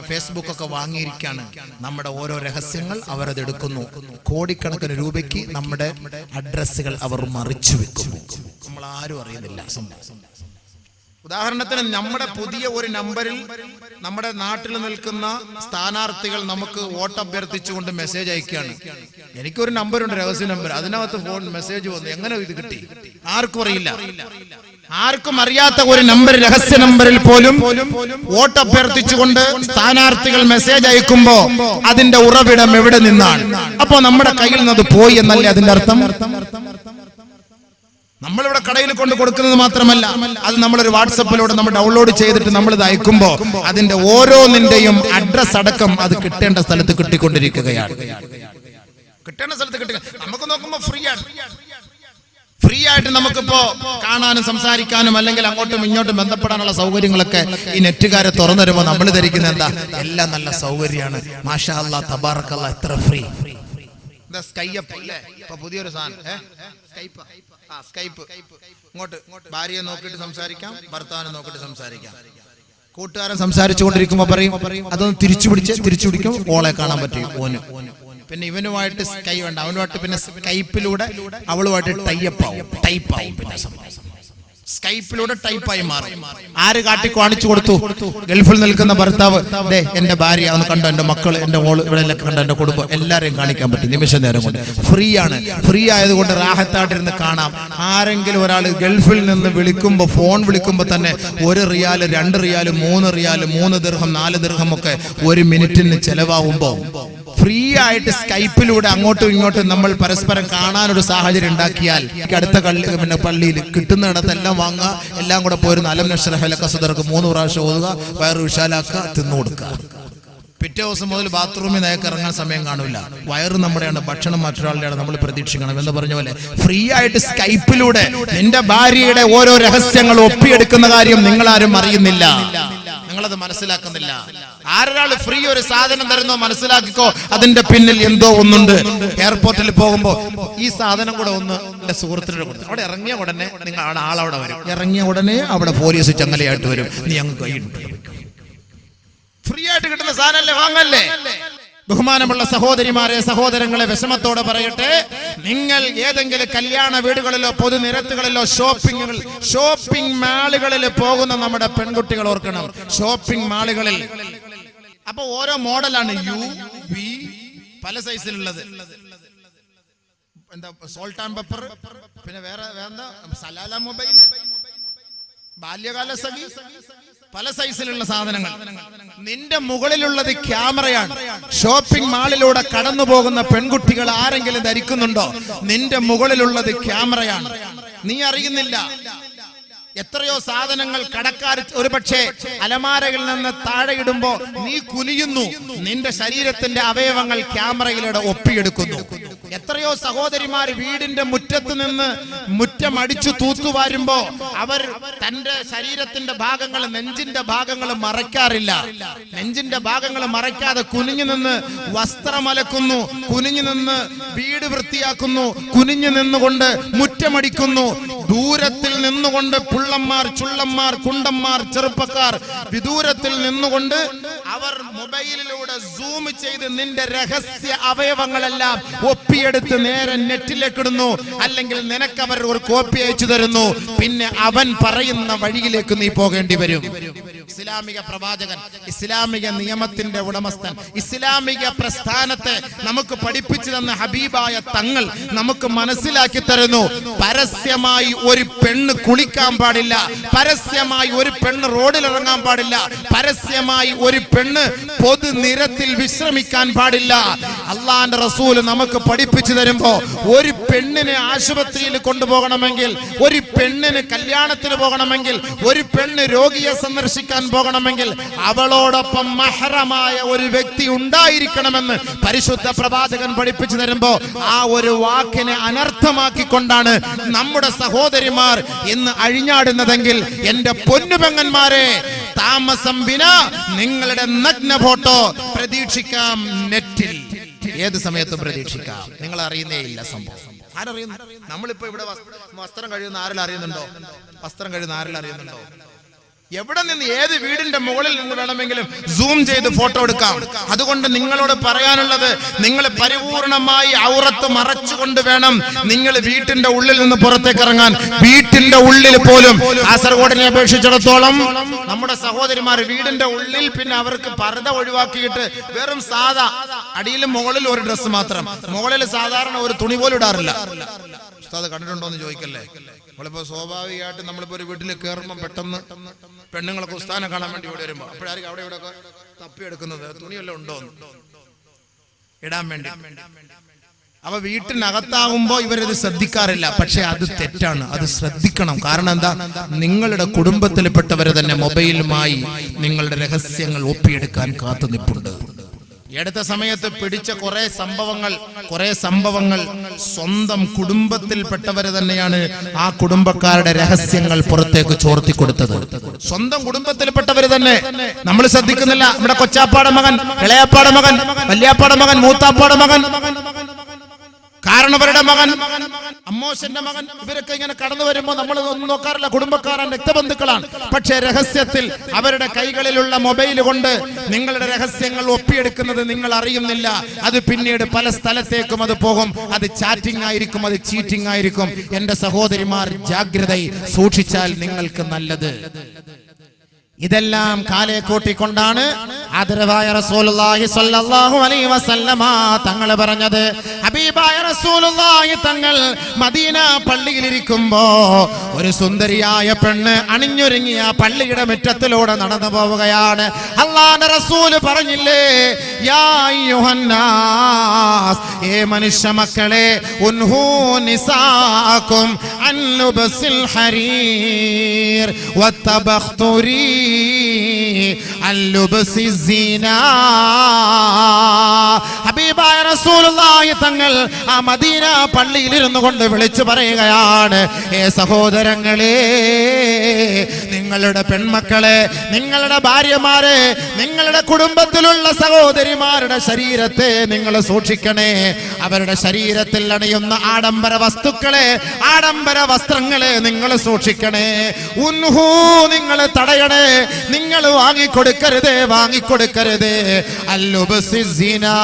ഫേസ്ബുക്ക് ഒക്കെ വാങ്ങിയിരിക്കാണ്. നമ്മുടെ ഓരോ രഹസ്യങ്ങൾ അവരത് എടുക്കുന്നു. കോടിക്കണക്കിന് രൂപയ്ക്ക് നമ്മുടെ അഡ്രസ്സുകൾ അവർ മറിച്ചു വെക്കുന്നു. നമ്മൾ ആരും അറിയുന്നില്ല. ഉദാഹരണത്തിന് നമ്മുടെ പുതിയ ഒരു നമ്പറിൽ നമ്മുടെ നാട്ടിൽ നിൽക്കുന്ന സ്ഥാനാർത്ഥികൾ നമുക്ക് വോട്ട് അഭ്യർത്ഥിച്ചുകൊണ്ട് മെസ്സേജ് അയക്കുകയാണ്. എനിക്കൊരു നമ്പറുണ്ട്, രഹസ്യ നമ്പർ. അതിനകത്ത് ഫോൺ മെസ്സേജ് വന്നു. എങ്ങനെ ഇത് കിട്ടി? ആർക്കും അറിയില്ല. ആർക്കും അറിയാത്ത ഒരു നമ്പർ, രഹസ്യ നമ്പറിൽ പോലും വോട്ട് അഭ്യർത്ഥിച്ചുകൊണ്ട് സ്ഥാനാർത്ഥികൾ മെസ്സേജ് അയക്കുമ്പോ അതിന്റെ ഉറവിടം എവിടെ നിന്നാണ്? അപ്പോ നമ്മുടെ കയ്യിൽ നിന്ന് അത് പോയി എന്നല്ലേ അതിന്റെ അർത്ഥം? നമ്മളിവിടെ കടയിൽ കൊണ്ട് കൊടുക്കുന്നത് മാത്രമല്ല, അത് നമ്മളൊരു വാട്സപ്പിലൂടെ നമ്മൾ ഡൗൺലോഡ് ചെയ്തിട്ട് നമ്മൾ ഇത് അയക്കുമ്പോ അതിന്റെ ഓരോന്നിന്റെയും അഡ്രസ് അടക്കം അത് കിട്ടേണ്ട സ്ഥലത്ത് കിട്ടിക്കൊണ്ടിരിക്കുകയാണ്. കിട്ടേണ്ട സ്ഥലത്ത് കിട്ടുക. നമുക്ക് നോക്കുമ്പോ ഫ്രീ ആയിട്ട് നമുക്കിപ്പോ കാണാനും സംസാരിക്കാനും അല്ലെങ്കിൽ അങ്ങോട്ടും ഇങ്ങോട്ടും ബന്ധപ്പെടാനുള്ള സൗകര്യങ്ങളൊക്കെ ഈ നെറ്റുകാരെ തുറന്നു തരുമ്പോ നമ്മൾ ധരിക്കുന്നത് എന്താ? എല്ലാം നല്ല സൗകര്യമാണ്. മാഷാ അല്ലാഹ്, തബാറക്കല്ലാഹ്, എത്ര ഫ്രീ. സ്കൈപ്പ് അല്ലേ ഇപ്പൊ പുതിയൊരു സാധനം, സ്കൈപ്പ്. ഇങ്ങോട്ട് ഭാര്യയെ നോക്കിയിട്ട് സംസാരിക്കാം, ഭർത്താവിനെ നോക്കിയിട്ട് സംസാരിക്കാം. കൂട്ടുകാരൻ സംസാരിച്ചു കൊണ്ടിരിക്കുമ്പോ പറയും അതൊന്ന് തിരിച്ചു പിടിക്കും, ഓളെ കാണാൻ പറ്റും ഓന്. പിന്നെ ഇവനുമായിട്ട് സ്കൈ വേണ്ട, അവനുമായിട്ട് പിന്നെ സ്കൈപ്പിലൂടെ അവളുമായിട്ട് ടൈപ്പാവും. പിന്നെ സ്കൈപ്പിലൂടെ ടൈപ്പായി മാറും. ആര് കാണിച്ചു കൊടുത്തു? ഗൾഫിൽ നിൽക്കുന്ന ഭർത്താവ്, എന്റെ ഭാര്യ ഒന്ന് കണ്ടോ, എന്റെ മക്കൾ, എന്റെ മോള്, ഇവിടെ കണ്ടോ, എന്റെ കുടുംബം, എല്ലാരെയും കാണിക്കാൻ പറ്റും നിമിഷ നേരം കൊണ്ട്. ഫ്രീ ആണ്. ഫ്രീ ആയതുകൊണ്ട് റാഹത്തായിട്ടിരുന്ന് കാണാം. ആരെങ്കിലും ഒരാൾ ഗൾഫിൽ നിന്ന് വിളിക്കുമ്പോ, ഫോൺ വിളിക്കുമ്പോ തന്നെ 1 റിയാല് 2 റിയാല് 3 റിയാല് 3 ദിർഹം 4 ദിർഹം ഒക്കെ 1 മിനിറ്റിന് ചെലവാകുമ്പോ ഫ്രീ ആയിട്ട് സ്കൈപ്പിലൂടെ അങ്ങോട്ടും ഇങ്ങോട്ടും നമ്മൾ പരസ്പരം കാണാനൊരു സാഹചര്യം ഉണ്ടാക്കിയാൽ അടുത്ത പള്ളിയിൽ കിട്ടുന്നിടത്തെല്ലാം വാങ്ങുക, എല്ലാം കൂടെ പോയിരുന്ന അലം നശ്റഹ് ലക സദ്റക 3 പ്രാവശ്യം ഓതുക, വയറ് വിശാലാക്കുക, തിന്നു കൊടുക്കുക. പിറ്റേ ദിവസം മുതൽ ബാത്റൂമിൽ നേക്ക് ഇറങ്ങാൻ സമയം കാണില്ല. വയറ് നമ്മുടെയാണ്, ഭക്ഷണം മറ്റൊരാളുടെയാണ്. നമ്മൾ പ്രതീക്ഷിക്കണം എന്ന് പറഞ്ഞ പോലെ ഫ്രീ ആയിട്ട് സ്കൈപ്പിലൂടെ നിന്റെ ഭാര്യയുടെ ഓരോ രഹസ്യങ്ങൾ ഒപ്പിയെടുക്കുന്ന കാര്യം നിങ്ങളാരും അറിയുന്നില്ല, നിങ്ങളത് മനസ്സിലാക്കുന്നില്ല. ആരൊരാൾ ഫ്രീ ഒരു സാധനം തരുന്നോ മനസ്സിലാക്കിക്കോ, അതിന്റെ പിന്നിൽ എന്തോ ഒന്നുണ്ട്. എയർപോർട്ടിൽ പോകുമ്പോ ഈ സാധനം കൂടെ ഒന്ന് എന്റെ സുഹൃത്തിനോട് കൊടുത്തു. അവിടെ ഇറങ്ങിയ ഉടനെ നിങ്ങൾ ആളവിടെ വരും. ഇറങ്ങിയ ഉടനെ അവിടെ പോലീസ് ചങ്ങലയായിട്ട് വരും. നീ അങ്ങ് കൈയിട്ടുണ്ട്. ഫ്രീ ആയിട്ട് കിട്ടുന്ന സാധനല്ലേ, വാങ്ങല്ലേ? ബഹുമാനമുള്ള സഹോദരിമാരെ, സഹോദരങ്ങളെ, വിഷമത്തോടെ പറയട്ടെ, നിങ്ങൾ ഏതെങ്കിലും കല്യാണ വീടുകളിലോ പൊതുനിരത്തുകളിലോ ഷോപ്പിംഗ് മാളുകളിൽ പോകുന്ന നമ്മുടെ പെൺകുട്ടികൾ ഓർക്കണം. ഷോപ്പിംഗ് മാളുകളിൽ അപ്പൊ ഓരോ മോഡലാണ്, യു വി പല സൈസിലുള്ളത്. എന്താ സോൾട്ട് ആൻഡ് പെപ്പർ, പിന്നെ വേറെ എന്താ സലാല മൊബൈൽ, ബാല്യകാല സഖി, പല സൈസിലുള്ള സാധനങ്ങൾ. നിന്റെ മുകളിലുള്ളത് ക്യാമറയാണ്. ഷോപ്പിംഗ് മാളിലൂടെ കടന്നു പോകുന്ന പെൺകുട്ടികൾ ആരെങ്കിലും ധരിക്കുന്നുണ്ടോ നിന്റെ മുകളിലുള്ളത് ക്യാമറയാണ്? നീ അറിയുന്നില്ല. എത്രയോ സാധനങ്ങൾ കടക്കാർ ഒരുപക്ഷെ അലമാരയിൽ നിന്ന് താഴെ ഇടുമ്പോ നീ കുനിയുന്നു. നിന്റെ ശരീരത്തിന്റെ അവയവങ്ങൾ ക്യാമറയിലൂടെ ഒപ്പിയെടുക്കുന്നു. എത്രയോ സഹോദരിമാർ വീടിന്റെ മുറ്റത്ത് നിന്ന് മുറ്റമടിച്ചു തൂത്തുവാരുമ്പോ അവർ തന്റെ ശരീരത്തിന്റെ ഭാഗങ്ങൾ, നെഞ്ചിന്റെ ഭാഗങ്ങൾ മറയ്ക്കാറില്ല. നെഞ്ചിന്റെ ഭാഗങ്ങൾ മറയ്ക്കാതെ കുനിഞ്ഞു നിന്ന് വസ്ത്രമലക്കുന്നു, കുനിഞ്ഞു നിന്ന് വീട് വൃത്തിയാക്കുന്നു, കുനിഞ്ഞു നിന്നുകൊണ്ട് മുറ്റമടിക്കുന്നു. ദൂരത്തിൽ നിന്നുകൊണ്ട് പുള്ളന്മാർ, ചുള്ളന്മാർ, കുണ്ടന്മാർ, ചെറുപ്പക്കാർ വിദൂരത്തിൽ നിന്നുകൊണ്ട് അവർ മൊബൈലിലൂടെ സൂം ചെയ്ത് നിന്റെ രഹസ്യ അവയവങ്ങളെല്ലാം ഒപ്പിയെടുത്ത് നേരെ നെറ്റിലേക്ക് ഇടുന്നു. അല്ലെങ്കിൽ നിനക്കവർ ഒരു കോപ്പി അയച്ചു തരുന്നു. പിന്നെ അവൻ പറയുന്ന വഴിയിലേക്ക് നീ പോകേണ്ടി വരും. ഇസ്ലാമിക പ്രവാചകൻ, ഇസ്ലാമിക നിയമത്തിന്റെ ഉടമസ്ഥൻ, ഇസ്ലാമിക പ്രസ്ഥാനത്തെ നമുക്ക് പഠിപ്പിച്ചു തന്ന ഹബീബായ തങ്ങൾ നമുക്ക് മനസ്സിലാക്കി തരുന്നു. പരസ്യമായി ഒരു പെണ്ണ് കുളിക്കാൻ പാടില്ല, പരസ്യമായി ഒരു പെണ്ണ് റോഡിൽ ഇറങ്ങാൻ പാടില്ല, പരസ്യമായി ഒരു പെണ്ണ് പൊതുനിരത്തിൽ വിശ്രമിക്കാൻ പാടില്ല. അള്ളാന്റെ റസൂൽ നമുക്ക് പഠിപ്പിച്ചു തരുമ്പോ ഒരു പെണ്ണിനെ ആശുപത്രിയിൽ കൊണ്ടുപോകണമെങ്കിൽ, ഒരു പെണ്ണിന് കല്യാണത്തിന് പോകണമെങ്കിൽ, ഒരു പെണ്ണ് രോഗിയെ സന്ദർശിക്കാൻ പോകണമെങ്കിൽ അവളോടൊപ്പം മഹ്റമായ ഒരു വ്യക്തി ഉണ്ടായിരിക്കണമെന്ന് പരിശുദ്ധ പ്രവാചകൻ പഠിപ്പിച്ചു തരുമ്പോ ആ ഒരു വാക്കിനെ അനർത്ഥമാക്കിക്കൊണ്ടാണ് നമ്മുടെ സഹോദരിമാർ ഇന്ന് അഴിഞ്ഞാടുന്നതെങ്കിൽ എന്റെ പൊന്നുപെങ്ങന്മാരെ, താമസം വിന നിങ്ങളുടെ നഗ്ന ഫോട്ടോ പ്രതീക്ഷിക്കാം നെറ്റിൽ. ഏത് സമയത്തും പ്രതീക്ഷിക്കാം. നിങ്ങൾ അറിയുന്നേ ഇല്ല സംഭവം. ആരറിയുന്നു? നമ്മളിപ്പോ ഇവിടെ വസ്ത്രം കഴിയുന്ന ആരെല്ലാം അറിയുന്നുണ്ടോ? വസ്ത്രം കഴിയുന്ന ആരെല്ലാം അറിയുന്നുണ്ടോ? എവിടെ നിന്ന്, ഏത് വീടിന്റെ മുകളിൽ നിന്ന് വേണമെങ്കിലും സൂം ചെയ്ത് ഫോട്ടോ എടുക്കാം. അതുകൊണ്ട് നിങ്ങളോട് പറയാനുള്ളത്, നിങ്ങൾ പരിപൂർണമായി ഔറത്ത് മറച്ചുകൊണ്ട് വേണം നിങ്ങൾ വീട്ടിന്റെ ഉള്ളിൽ നിന്ന് പുറത്തേക്ക് ഇറങ്ങാൻ. വീട്ടിന്റെ ഉള്ളിൽ പോലും കാസർഗോഡിനെ അപേക്ഷിച്ചിടത്തോളം നമ്മുടെ സഹോദരിമാർ വീടിന്റെ ഉള്ളിൽ പിന്നെ അവർക്ക് പർദ്ദ ഒഴിവാക്കിയിട്ട് വെറും സാധാ അടിയിലും മുകളിൽ ഒരു ഡ്രസ്സ് മാത്രം, മുകളിൽ സാധാരണ ഒരു തുണി പോലും ഇടാറില്ല. ഉസ്താദ് കണ്ടിട്ടുണ്ടോ എന്ന് ചോദിക്കല്ലേ. നമ്മളിപ്പോ സ്വാഭാവികമായിട്ട് നമ്മളിപ്പോ ഒരു വീട്ടിൽ കയറുമ്പോൾ പെട്ടെന്ന് പെണ്ണുങ്ങളൊക്കെ ഉസ്താനെ കാണാൻ വേണ്ടി ഇവിടെ വരുമ്പോ അപ്പോഴായിരിക്കും അവിടെ ഇവിടെ തപ്പിയെടുക്കുന്നത് തുണിയെല്ലാം ഉണ്ടോ ഇടാൻ വേണ്ടി. അപ്പൊ വീട്ടിനകത്താകുമ്പോ ഇവരത് ശ്രദ്ധിക്കാറില്ല. പക്ഷെ അത് തെറ്റാണ്, അത് ശ്രദ്ധിക്കണം. കാരണം എന്താ, നിങ്ങളുടെ കുടുംബത്തിൽപ്പെട്ടവര് തന്നെ മൊബൈലുമായി നിങ്ങളുടെ രഹസ്യങ്ങൾ ഒപ്പിയെടുക്കാൻ കാത്തു നിൽപ്പുണ്ട്. അടുത്ത സമയത്ത് പിടിച്ച കുറെ സംഭവങ്ങൾ സ്വന്തം കുടുംബത്തിൽപ്പെട്ടവര് തന്നെയാണ് ആ കുടുംബക്കാരുടെ രഹസ്യങ്ങൾ പുറത്തേക്ക് ചോർത്തി കൊടുത്തത്. സ്വന്തം കുടുംബത്തിൽപ്പെട്ടവര് തന്നെ. നമ്മൾ ശ്രദ്ധിക്കുന്നില്ല. നമ്മുടെ കൊച്ചാപ്പാടെ മകൻ, ഇളയാപ്പാടെ മകൻ, വല്യാപ്പാടെ മകൻ, മൂത്താപ്പാടെ മകൻ, കാരണവരുടെ മകൻ, അമ്മോശന്റെ മകൻ, ഇവരൊക്കെ ഇങ്ങനെ കടന്നു വരുമ്പോ നമ്മൾ ഒന്നും നോക്കാറില്ല. കുടുംബക്കാരൻ, രക്തബന്ധുക്കളാണ്. പക്ഷെ രഹസ്യത്തിൽ അവരുടെ കൈകളിലുള്ള മൊബൈൽ കൊണ്ട് നിങ്ങളുടെ രഹസ്യങ്ങൾ ഒപ്പിയെടുക്കുന്നത് നിങ്ങൾ അറിയുന്നില്ല. അത് പിന്നീട് പല സ്ഥലത്തേക്കും അത് പോകും. അത് ചാറ്റിംഗ് ആയിരിക്കും, അത് ചീറ്റിംഗ് ആയിരിക്കും. എന്റെ സഹോദരിമാർ, ജാഗ്രത, സൂക്ഷിച്ചാൽ നിങ്ങൾക്ക് നല്ലത്. ഇതെല്ലാം കാലേ കൂട്ടിക്കൊണ്ടാണ് ആദരവായ റസൂലുള്ളാഹി സ്വല്ലല്ലാഹു അലൈഹി വസല്ലമ തങ്ങൾ പറഞ്ഞത്. ഹബീബായ റസൂലുള്ളാഹി തങ്ങൾ മദീന പള്ളിയിൽ ഇരിക്കുമ്പോ ഒരു സുന്ദരിയായ പെണ്ണ് അണിഞ്ഞൊരുങ്ങിയ പള്ളിയുടെ മുറ്റത്തിലൂടെ നടന്നു പോവുകയാണ്. അല്ലാഹുവിന്റെ റസൂൽ പറഞ്ഞില്ലേ, യാ അയ്യുഹന്നാസ്, ഏ മനുഷ്യ മക്കളെ, ഉൻഹു നിസാകും അൻ ലുബ്സിൽ ഹരീർ വതബഖ്തുരി അല്ലുബ്സി സീന. ഹബീബായ റസൂലുള്ളാഹി തങ്ങൾ ആ മദീന പള്ളിയിൽ ഇരുന്നു കൊണ്ട് വിളിച്ചു പറയുകയാണ്, ഏ സഹോദരങ്ങളെ, നിങ്ങളുടെ പെൺമക്കളെ, നിങ്ങളുടെ ഭാര്യമാരെ, നിങ്ങളുടെ കുടുംബത്തിലുള്ള സഹോദരിമാരുടെ ശരീരത്തെ നിങ്ങൾ സൂക്ഷിക്കണേ. അവരുടെ ശരീരത്തിൽ അണിയുന്ന ആഡംബര വസ്തുക്കളെ, ആഡംബര വസ്ത്രങ്ങളെ നിങ്ങൾ സൂക്ഷിക്കണേ. ഉൻഹു, നിങ്ങൾ തടയണേ. നിങ്ങൾ വാങ്ങിക്കൊടുക്കരുതേ, വാങ്ങിക്കൊടുക്കരുതേ. അല്ലുബ്സിസിനാ,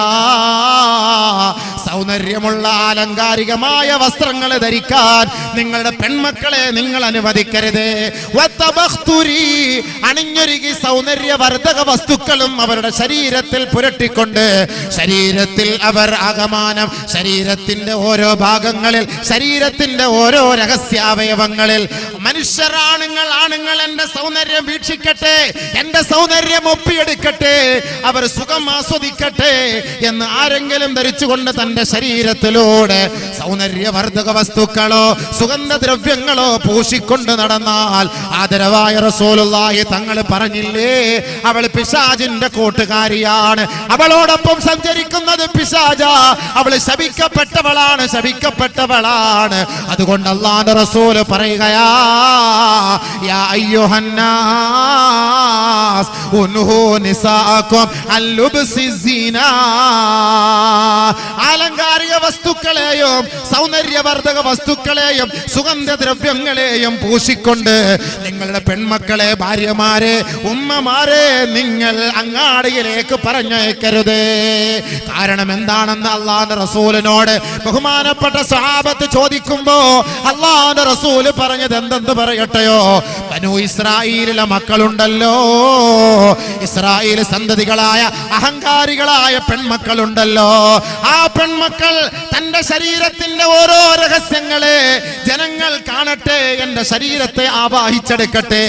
സൗന്ദര്യമുള്ള ആലങ്കാരികമായ വസ്ത്രങ്ങൾ ധരിക്കാൻ നിങ്ങളുടെ പെൺമക്കളെ നിങ്ങൾ അനുവദിക്കരുത്. വതബഖ്തുരി, അണിഞ്ഞൊരുങ്ങി സൗന്ദര്യവർദ്ധക വസ്തുക്കളും അവരുടെ ശരീരത്തിൽ പുരട്ടിക്കൊണ്ട് ശരീരത്തിൽ അവർ ആകമാനം ശരീരത്തിന്റെ ഓരോ ഭാഗങ്ങളിൽ, ശരീരത്തിന്റെ ഓരോ രഹസ്യാവയവങ്ങളിൽ മനുഷ്യരാണുങ്ങൾ, ആണുങ്ങൾ എന്റെ സൗന്ദര്യം വീക്ഷിക്കട്ടെ, എന്റെ സൗന്ദര്യം ഒപ്പിയെടുക്കട്ടെ, അവർ സുഖം ആസ്വദിക്കട്ടെ എന്ന് ആരെങ്കിലും ധരിച്ചുകൊണ്ട് തന്റെ ശരീരത്തിലൂടെ സൗന്ദര്യവർദ്ധക വസ്തുക്കളോ സുഗന്ധദ്രവ്യങ്ങളോ പൂശിക്കൊണ്ട് നടന്നാൽ ആദരവായ റസൂലുള്ളാഹി തങ്ങൾ പറഞ്ഞില്ലേ, അവൾ പിശാചിന്റെ കൂട്ടുകാരിയാണ്, അവളോടൊപ്പം സഞ്ചരിക്കുന്നത് പിശാചാ, അവൾ ശപിക്കപ്പെട്ടവളാണ്, ശപിക്കപ്പെട്ടവളാണ്. അതുകൊണ്ട് അല്ലാഹുവിന്റെ റസൂൽ പറയുകയാ, യാ അയ്യുഹന്നാസ് ഉൻഹു നിസാഅകും അല്ലുബ്സിസിനാ, ആലങ്കാരിക വസ്തുക്കളെയും സൗന്ദര്യവർദ്ധക വസ്തുക്കളെയും സുഗന്ധദ്രവ്യങ്ങളെയും പൂശിക്കൊണ്ട് നിങ്ങളുടെ പെൺമക്കളെ, ഭാര്യമാരെ, ഉമ്മമാരെ നിങ്ങൾ അങ്ങാടിയിലേക്ക് പറഞ്ഞയക്കരുത്. കാരണം എന്താണെന്ന് അല്ലാഹുവിന്റെ റസൂലിനോട് ബഹുമാനപ്പെട്ട സ്വഹാബത്ത് ചോദിക്കുമ്പോ അല്ലാഹുവിന്റെ റസൂല് പറഞ്ഞത് എന്തെന്ന് പറയട്ടെയോ, ബനൂ ഇസ്രായേലിലെ മക്കളുണ്ടല്ലോ, ഇസ്രായേൽ സന്തതികളായ അഹങ്കാരികളായ പെൺമക്കളുണ്ടല്ലോ, ആ പെൺമക്കൾ തന്റെ ശരീരത്തിന്റെ ഓരോ രഹസ്യങ്ങളെ ജനങ്ങൾ കാണട്ടെ, എന്റെ ശരീരത്തെ ആവാഹിച്ചെടുക്കട്ടെ,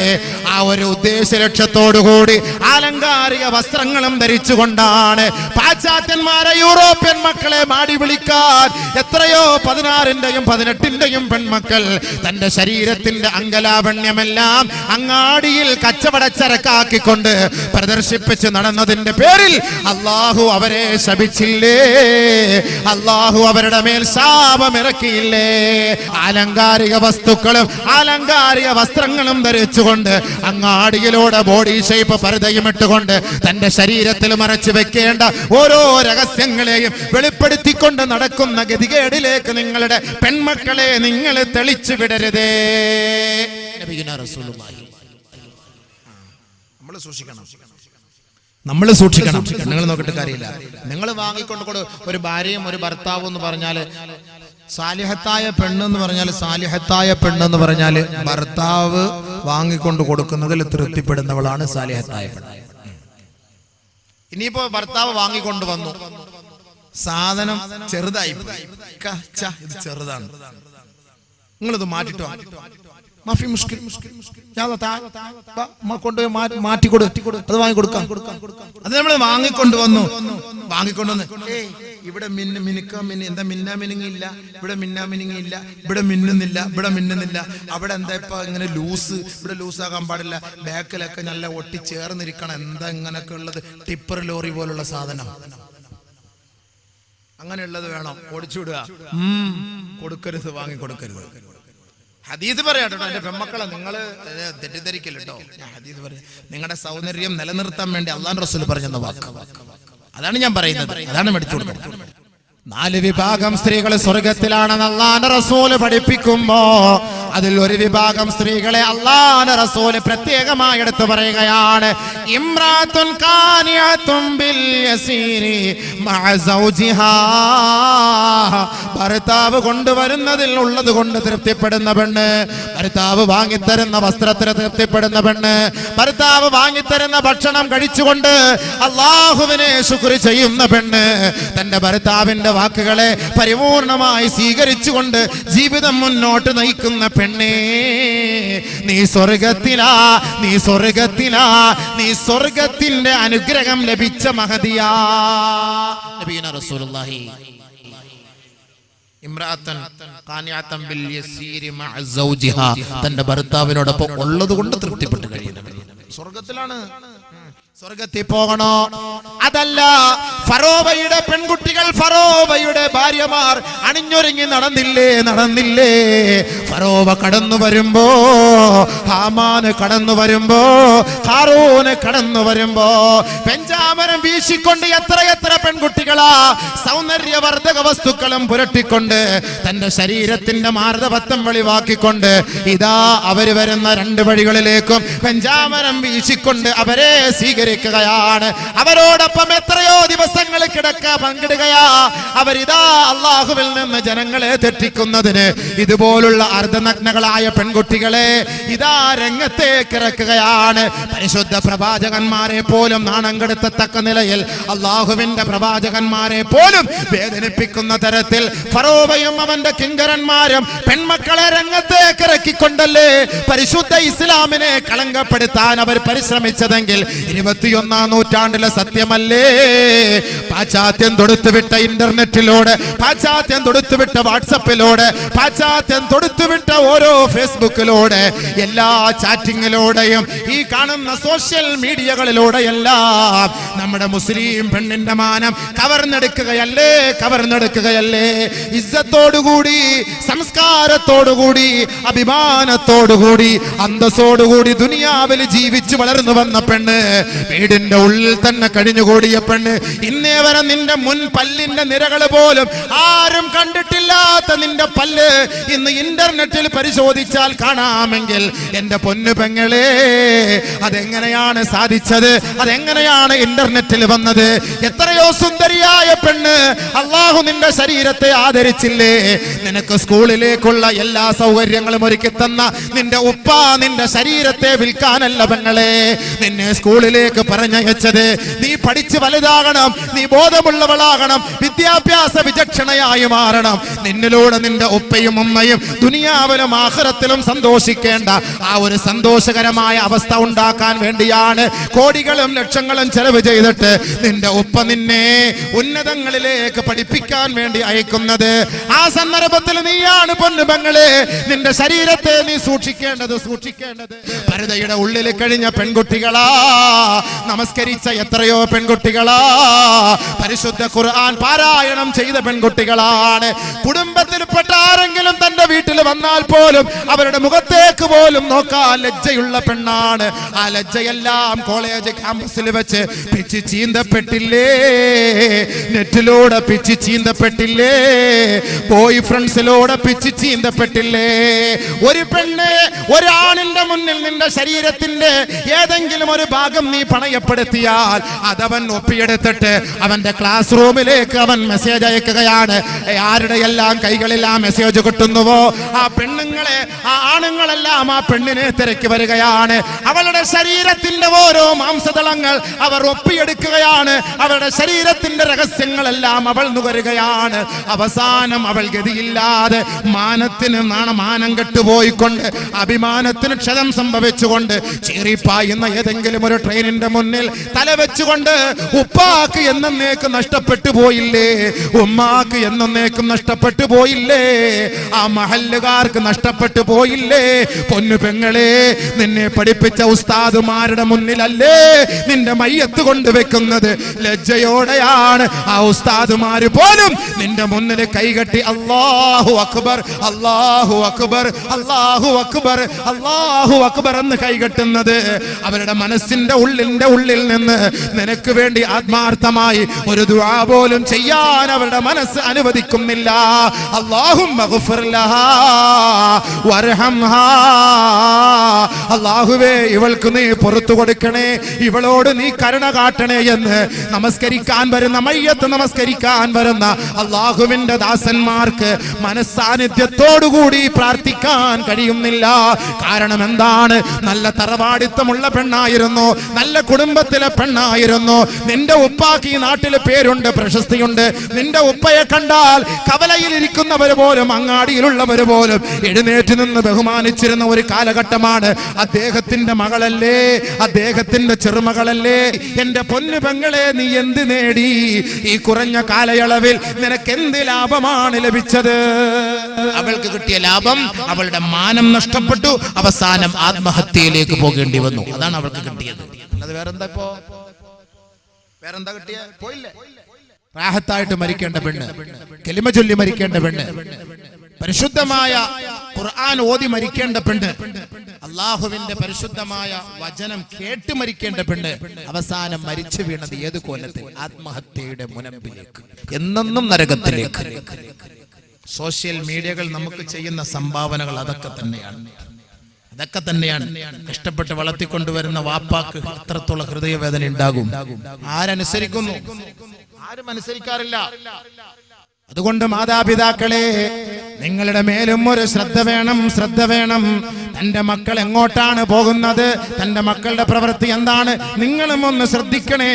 ആ ഒരു ഉദ്ദേശ ലക്ഷ്യത്തോടുകൂടി ആലങ്കാരിക വസ്ത്രങ്ങളും ധരിച്ചുകൊണ്ടാണ് പാശ്ചാത്യന്മാരെ, യൂറോപ്യൻ മക്കളെ മാടി വിളിക്കാൻ എത്രയോ 16-ന്റെയും 18-ന്റെയും പെൺമക്കൾ തന്റെ ശരീരത്തിന്റെ അംഗലാവണ്യമെല്ലാം അങ്ങാടിയിൽ കച്ചവടച്ചരക്കാക്കിക്കൊണ്ട് പ്രദർശിപ്പിച്ച് നടന്നതിന്റെ പേരിൽ അല്ലാഹു അവരെ ശപിച്ചില്ലേ, അല്ലാഹു അവരുടെ മേൽ ശാപമിറക്കിയില്ലേ. ആലങ്കാരിക വസ്തുക്കളും ആലങ്കാരിക വസ്ത്രങ്ങളും ധരിച്ചുകൊണ്ട് അങ്ങാടിയിലൂടെ ബോഡി ഷേപ്പ് പർദ്ദയും ഇട്ടുകൊണ്ട് തന്റെ ശരീരത്തിൽ മറച്ചു വെക്കേണ്ട ഓരോ രഹസ്യങ്ങളെയും വെളിപ്പെടുത്തിക്കൊണ്ട് നടക്കുന്ന ഗതികേടിലേക്ക് നിങ്ങളുടെ പെൺമക്കളെ നിങ്ങൾ തെളിച്ചു വിടരുതേ. നമ്മൾ സൂക്ഷിക്കണം. നിങ്ങൾ നോക്കിയിട്ട് കാര്യമില്ല. നിങ്ങൾ വാങ്ങിക്കൊണ്ട് ഒരു ഭാര്യയും ഒരു ഭർത്താവും എന്ന് പറഞ്ഞാല് സാലിഹത്തായ പെണ്ണെന്ന് പറഞ്ഞാല്, സാലിഹത്തായ പെണ്ണെന്ന് പറഞ്ഞാല് ഭർത്താവ് വാങ്ങിക്കൊണ്ട് കൊടുക്കുന്നതിൽ തൃപ്തിപ്പെടുന്നവളാണ് സാലിഹത്തായ പെണ്ണ്. ഇനിയിപ്പോ ഭർത്താവ് വാങ്ങിക്കൊണ്ട് വന്നു, സാധനം ചെറുതായി, ഇത് ചെറുതാണ്, നിങ്ങളിത് മാറ്റിട്ടോ, മാഫി മുഷ്കിൽ, കൊണ്ടുപോയി മാറ്റിക്കൊടു, അത് വാങ്ങിക്കൊടുക്കാം. അത് നമ്മൾ വാങ്ങിക്കൊണ്ടുവന്നു, ഇവിടെ എന്താ മിന്നുന്നില്ല, ഇവിടെ മിന്നുന്നില്ല, ഇവിടെ മിന്നുന്നില്ല, അവിടെ എന്താ ഇപ്പൊ ഇങ്ങനെ ലൂസ്, ഇവിടെ ലൂസാകാൻ പാടില്ല, ബാക്കിലൊക്കെ നല്ല ഒട്ടിച്ചേർന്നിരിക്കണം, എന്താ ഇങ്ങനൊക്കെ ഉള്ളത്, ടിപ്പർ ലോറി പോലുള്ള സാധനം, അങ്ങനെയുള്ളത് വേണം, ഓടിച്ചുവിടുക, കൊടുക്കരുത്, വാങ്ങിക്കൊടുക്കരുത്. ഹദീസ് പറയാട്ടോ, എന്റെ പെൺമക്കളെ നിങ്ങൾ തെറ്റിദ്ധരിക്കല്ലോ, ഞാൻ ഹദീസ് പറയാം. നിങ്ങളുടെ സൗന്ദര്യം നിലനിർത്താൻ വേണ്ടി അല്ലാഹുവിന്റെ റസൂൽ പറഞ്ഞെന്ന വാക്ക്, അതാണ് ഞാൻ പറയുന്നത്, അതാണ് മേടിച്ചു കൊടുക്കുന്നത്. 4 വിഭാഗം സ്ത്രീകൾ സ്വർഗത്തിലാണെന്ന് അല്ലാഹുവിന്റെ റസൂൽ പഠിപ്പിക്കുമ്പോ അതിൽ ഒരു വിഭാഗം സ്ത്രീകളെ അല്ലാഹുവിന്റെ റസൂൽ പ്രത്യേകമായി എടുത്തു പറയുകയാണ്. ഇംറാത്തുൻ കാനിയത്തുൻ ബിൽ യസീരി മഅ സൗജിഹാ, ഭർത്താവ് കൊണ്ടുവരുന്നതിൽ ഉള്ളത് കൊണ്ട് തൃപ്തിപ്പെടുന്ന പെണ്ണ്, ഭർത്താവ് വാങ്ങിത്തരുന്ന വസ്ത്രത്തിന് തൃപ്തിപ്പെടുന്ന പെണ്ണ്, ഭർത്താവ് വാങ്ങിത്തരുന്ന ഭക്ഷണം കഴിച്ചുകൊണ്ട് അല്ലാഹുവിനെ ശുക്ർ ചെയ്യുന്ന പെണ്ണ്, തന്റെ ഭർത്താവിന്റെ വാക്കുകളെ പരിപൂർണമായി സ്വീകരിച്ചുകൊണ്ട് ജീവിതം മുന്നോട്ട് നയിക്കുന്ന പെണ്ണേ, നീ സ്വർഗത്തിലാ, നീ സ്വർഗത്തിലാ, നീ സ്വർഗത്തിന്റെ അനുഗ്രഹം ലഭിച്ച മഹദിയാ. നബിയുനാ റസൂലുള്ളാഹി ഇംറാത്തൻ ഖാനിഅത്തൻ ബിൽ യസീരി മഅ സൗജിഹാ, തന്റെ ഭർത്താവിനോടൊപ്പം ഉള്ളത് കൊണ്ട് തൃപ്തിപ്പെട്ട് കഴിയുന്ന സ്വർഗത്തിലാണ്. സ്വർഗത്തിൽ പോകണോ? അതല്ല, ഫറോവയുടെ പെൺകുട്ടികൾ, ഫറോവയുടെ ഭാര്യമാർ അണിഞ്ഞൊരുങ്ങി നടന്നില്ലേ? ഫറോവ കടന്നു വരുമ്പോ, ഹാമാന് കടന്നു വരുമ്പോ, ഹാറൂന് കടന്നു വരുമ്പോ പെഞ്ചാമരം വീശിക്കൊണ്ട് എത്ര പെൺകുട്ടികളാ സൗന്ദര്യവർദ്ധക വസ്തുക്കളും പുരട്ടിക്കൊണ്ട് തന്റെ ശരീരത്തിന്റെ മാർദ്ദവത്വം വെളിവാക്കിക്കൊണ്ട് ഇതാ അവര് വരുന്ന രണ്ട് വഴികളിലേക്കും പെഞ്ചാമരം വീശിക്കൊണ്ട് അവരെ സ്വീകരിക്കുകയാണ്. അവരോടൊപ്പം എത്രയോ ദിവസങ്ങൾ പങ്കിടുകയാ. അവരിതാ അള്ളാഹുവിൽ നിന്ന് ജനങ്ങളെ തെറ്റിക്കുന്നതിന് ഇതുപോലുള്ള അർദ്ധനഗ്നകളായ പെൺകുട്ടികളെ ഇതാ രംഗത്തേക്ക് ഇറക്കുകയാണ്. പരിശുദ്ധ പ്രവാചകന്മാരെ പോലും നാണം കെടുത്തത്തക്ക നിലയിൽ, അള്ളാഹുവിന്റെ പ്രവാചകന്മാരെ പോലും വേദനിപ്പിക്കുന്ന തരത്തിൽ ഫറോവയും അവന്റെ കിങ്കരന്മാരും പെൺമക്കളെ രംഗത്തേക്ക് ഇറക്കിക്കൊണ്ടല്ലേ പരിശുദ്ധ ഇസ്ലാമിനെ കളങ്കപ്പെടുത്താൻ അവർ പരിശ്രമിച്ചതെങ്കിൽ 21-ാം നൂറ്റാണ്ടിലെ സത്യമല്ലേ? പാശ്ചാത്യം തൊടുത്തുവിട്ട ഇന്റർനെറ്റിലൂടെ, പാശ്ചാത്യം തൊടുത്തുവിട്ട വാട്സപ്പിലൂടെ, പാശ്ചാത്യം തൊടുത്തുവിട്ട ഓരോ ഫേസ്ബുക്കിലൂടെ, എല്ലാ ചാറ്റിങ്ങിലൂടെയും ഈ കാണുന്ന സോഷ്യൽ മീഡിയകളിലൂടെയെല്ലാം നമ്മുടെ മുസ്ലിം പെണ്ണിന്റെ മാനം കവർന്നെടുക്കുകയല്ലേ? ഇസ്സത്തോടുകൂടി, സംസ്കാരത്തോടുകൂടി, അഭിമാനത്തോടുകൂടി, അന്തസ്സോടുകൂടി ദുനിയാവിൽ ജീവിച്ചു വളർന്നു വന്ന പെണ്ണ്, വീടിന്റെ ഉള്ളിൽ തന്നെ കഴിഞ്ഞുകൂടിയ പെണ്ണ്, ഇന്നേ വരെ നിന്റെ മുൻ പല്ലിന്റെ നിരകൾ പോലും ആരും കണ്ടിട്ടില്ലാത്ത നിന്റെ പല്ല് ഇന്ന് ഇന്റർനെറ്റിൽ പരിശോധിച്ചാൽ കാണാമെങ്കിൽ എന്റെ പൊന്നു പെങ്ങളെ, അതെങ്ങനെയാണ് സാധിച്ചത്? അതെങ്ങനെയാണ് ഇന്റർനെറ്റിൽ വന്നത്? എത്രയോ സുന്ദരിയായ പെണ്ണ്, അള്ളാഹു നിന്റെ ശരീരത്തെ ആദരിച്ചില്ലേ? നിനക്ക് സ്കൂളിലേക്കുള്ള എല്ലാ സൗകര്യങ്ങളും ഒരുക്കി തന്ന നിന്റെ ഉപ്പ നിന്റെ ശരീരത്തെ വിൽക്കാനല്ല പെങ്ങളെ നിന്നെ സ്കൂളിലേക്ക് പറഞ്ഞയച്ചത്. നീ പഠിച്ച് വലുതാകണം, നീ ബോധമുള്ളവളാകണം, വിദ്യാഭ്യാസ വിചക്ഷണയായി മാറണം. നിന്നിലൂടെ നിന്റെ ഉപ്പയും ഉമ്മയും ദുനിയാവിലും ആഖിറത്തിലും സന്തോഷിക്കേണ്ട ആ ഒരു സന്തോഷകരമായ അവസ്ഥ ഉണ്ടാക്കാൻ വേണ്ടിയാണ് കോടികളും ലക്ഷങ്ങളും ചെലവ് ചെയ്തിട്ട് നിന്റെ ഉപ്പ നിന്നെ ഉന്നതങ്ങളിലേക്ക് പഠിപ്പിക്കാൻ വേണ്ടി അയക്കുന്നത്. ആ സന്ദർഭത്തിൽ നീയാണ് പൊന്നുപെങ്ങളെ നിന്റെ ശരീരത്തെ നീ സൂക്ഷിക്കേണ്ടത്. പരദയുടെ ഉള്ളിൽ കഴിഞ്ഞ പെൺകുട്ടികളാ, നമസ്കരിച്ച എത്രയോ പെൺകുട്ടികളാ, പരിശുദ്ധ ഖുർആൻ പാരായണം ചെയ്ത പെൺകുട്ടികളാണ്. കുടുംബത്തിൽപ്പെട്ട ആരെങ്കിലും തന്റെ വീട്ടിൽ വന്നാൽ പോലും അവരുടെ മുഖത്തേക്ക് പോലും നോക്കാൻ ലജ്ജയുള്ള പെണ്ണാണ്. ആ ലജ്ജയെല്ലാം കോളേജ് ക്യാമ്പസിൽ വെച്ച് പിച്ച് ചീന്തപ്പെട്ടില്ലേ? നെറ്റിലൂടെ പിച്ച് ചീന്തപ്പെട്ടില്ലേ? ബോയ് ഫ്രണ്ട്സിലൂടെ പിച്ച് ചീന്തപ്പെട്ടില്ലേ? ഒരു പെണ്ണ് ഒരാണിന്റെ മുന്നിൽ നിന്റെ ശരീരത്തിന്റെ ഏതെങ്കിലും ഒരു ഭാഗം നീ പണയപ്പെടുത്തിയാൽ അതവൻ ഒപ്പിയെടുത്തിട്ട് അവന്റെ ക്ലാസ് റൂമിലേക്ക് അവൻ മെസ്സേജ് അയക്കുകയാണ്. ആരുടെ എല്ലാം കൈകളിൽ ആ മെസ്സേജ് കിട്ടുന്നുവോ ആ പെണ്ണുങ്ങളെ, ആ ആണുങ്ങളെല്ലാം ആ പെണ്ണിനെ തിരക്കി വരികയാണ്. അവളുടെ ശരീരത്തിന്റെ ഓരോ മാംസതളങ്ങൾ അവർ ഒപ്പിയെടുക്കുകയാണ്. അവളുടെ ശരീരത്തിന്റെ രഹസ്യങ്ങളെല്ലാം അവൾ നുകരുകയാണ്. അവസാനം അവൾ ഗതിയില്ലാതെ മാനം കെട്ടുപോയിക്കൊണ്ട്, അഭിമാനത്തിന് ക്ഷതം സംഭവിച്ചുകൊണ്ട്, ചീറിപ്പായുന്ന ഏതെങ്കിലും ഒരു ട്രെയിനിന്റെ മുന്നിൽ തലവെച്ചുകൊണ്ട് ഉപ്പാക്ക് എന്നേക്ക് നഷ്ടപ്പെട്ടു പോയില്ലേ? ഉമ്മാക്ക് എന്നേക്കും നഷ്ടപ്പെട്ടു പോയില്ലേ? ആ മഹല്ലുകാർക്ക് നഷ്ടപ്പെട്ടു പോയില്ലേ? പൊന്നു പെങ്ങളെ, നിന്നെ പഠിപ്പിച്ച ഉസ്താദുമാരുടെ മുന്നിലല്ലേ നിന്റെ മയ്യത്ത് കൊണ്ടുവെക്കുന്നത്? ലജ്ജയോടെയാണ് ആ ഉസ്താദുമാര് പോലും നിന്റെ മുന്നിൽ കൈകെട്ടി അല്ലാഹു അക്ബർ, അല്ലാഹു അക്ബർ, അല്ലാഹു അക്ബർ, അല്ലാഹു അക്ബർ എന്ന് കൈകെട്ടുന്നത്. അവരുടെ മനസ്സിന്റെ ഉള്ളിൽ നിന്ന് നിനക്ക് വേണ്ടി ആത്മാർത്ഥമായി ഒരു ദുആ പോലും ചെയ്യാൻ അവരുടെ മനസ്സ് അനുവദിക്കുന്നില്ല. അല്ലാഹുമ്മ ഗ്ഫിർ ലഹാ വർഹംഹാ, അല്ലാഹുവേ ഇവൾക്ക് നീ പുറത്തു കൊടുക്കണേ, ഇവളോട് നീ കരുണ കാട്ടണേ എന്ന് നമസ്കരിക്കാൻ വരുന്ന, മയ്യത്ത് നമസ്കരിക്കാൻ വരുന്ന അല്ലാഹുവിന്റെ ദാസന്മാർക്ക് മനസ്സാന്നിധ്യത്തോടുകൂടി പ്രാർത്ഥിക്കാൻ കഴിയുന്നില്ല. കാരണം എന്താണ്? നല്ല തറവാടിത്തമുള്ള പെണ്ണായിരുന്നു, നല്ല കുടുംബത്തിലെ പെണ്ണായിരുന്നു. നിന്റെ ഉപ്പാക്ക് ഈ നാട്ടിലെ പേരുണ്ട്, പ്രശസ്തിയുണ്ട്. നിന്റെ ഉപ്പയെ കണ്ടാൽ കവലയിൽ ഇരിക്കുന്നവർ പോലും, അങ്ങാടിയിലുള്ളവർ പോലും എഴുന്നേറ്റ് നിന്ന് ബഹുമാനിച്ചിരുന്ന ഒരു കാലഘട്ടമാണ്. അദ്ദേഹത്തിന്റെ മകളല്ലേ, അദ്ദേഹത്തിന്റെ ചെറുമകളല്ലേ? എന്റെ പൊന്നു പെങ്ങളെ, നീ എന്ത് നേടി? ഈ കുറഞ്ഞ കാലയളവിൽ നിനക്ക് എന്ത് ലാഭമാണ് ലഭിച്ചത്? അവൾക്ക് കിട്ടിയ ലാഭം അവളുടെ മാനം നഷ്ടപ്പെട്ടു, അവസാനം ആത്മഹത്യയിലേക്ക് പോകേണ്ടി വന്നു. അതാണ് അവൾക്ക് കിട്ടിയത്. അല്ലാതെ വേറെന്താ കിട്ടിയ പോയില്ലേ? റാഹത്തായിട്ട് മരിക്കേണ്ട പെണ്ണ്, കലിമ ചൊല്ലി മരിക്കേണ്ട പെണ്ണ്, പരിശുദ്ധമായ ഖുർആൻ ഓതി മരിക്കേണ്ട പെണ്ണ്, അള്ളാഹുവിന്റെ പരിശുദ്ധമായ വചനം കേട്ട് മരിക്കേണ്ട പെണ്ണ് അവസാനം മരിച്ചു വീണത് ഏത് കോലത്തിൽ? ആത്മഹത്യയുടെ മുനമ്പിലേക്ക്, എന്നെന്നും നരകത്തിലേക്ക്. സോഷ്യൽ മീഡിയകൾ നമുക്ക് ചെയ്യുന്ന സംഭാവനകൾ അതൊക്കെ തന്നെയാണ്. കഷ്ടപ്പെട്ട് വളർത്തിക്കൊണ്ടുവരുന്ന വാപ്പാക്ക് എത്രത്തോളം ഹൃദയവേദന ഉണ്ടാകും. ആരനുസരിക്കുന്നു? ആരും അനുസരിക്കാറില്ല. അതുകൊണ്ട് മാതാപിതാക്കളെ, നിങ്ങളുടെ മേലും ഒരു ശ്രദ്ധ വേണം. തന്റെ മക്കൾ എങ്ങോട്ടാണ് പോകുന്നത്, തന്റെ മക്കളുടെ പ്രവൃത്തി എന്താണ്, നിങ്ങളും ഒന്ന് ശ്രദ്ധിക്കണേ.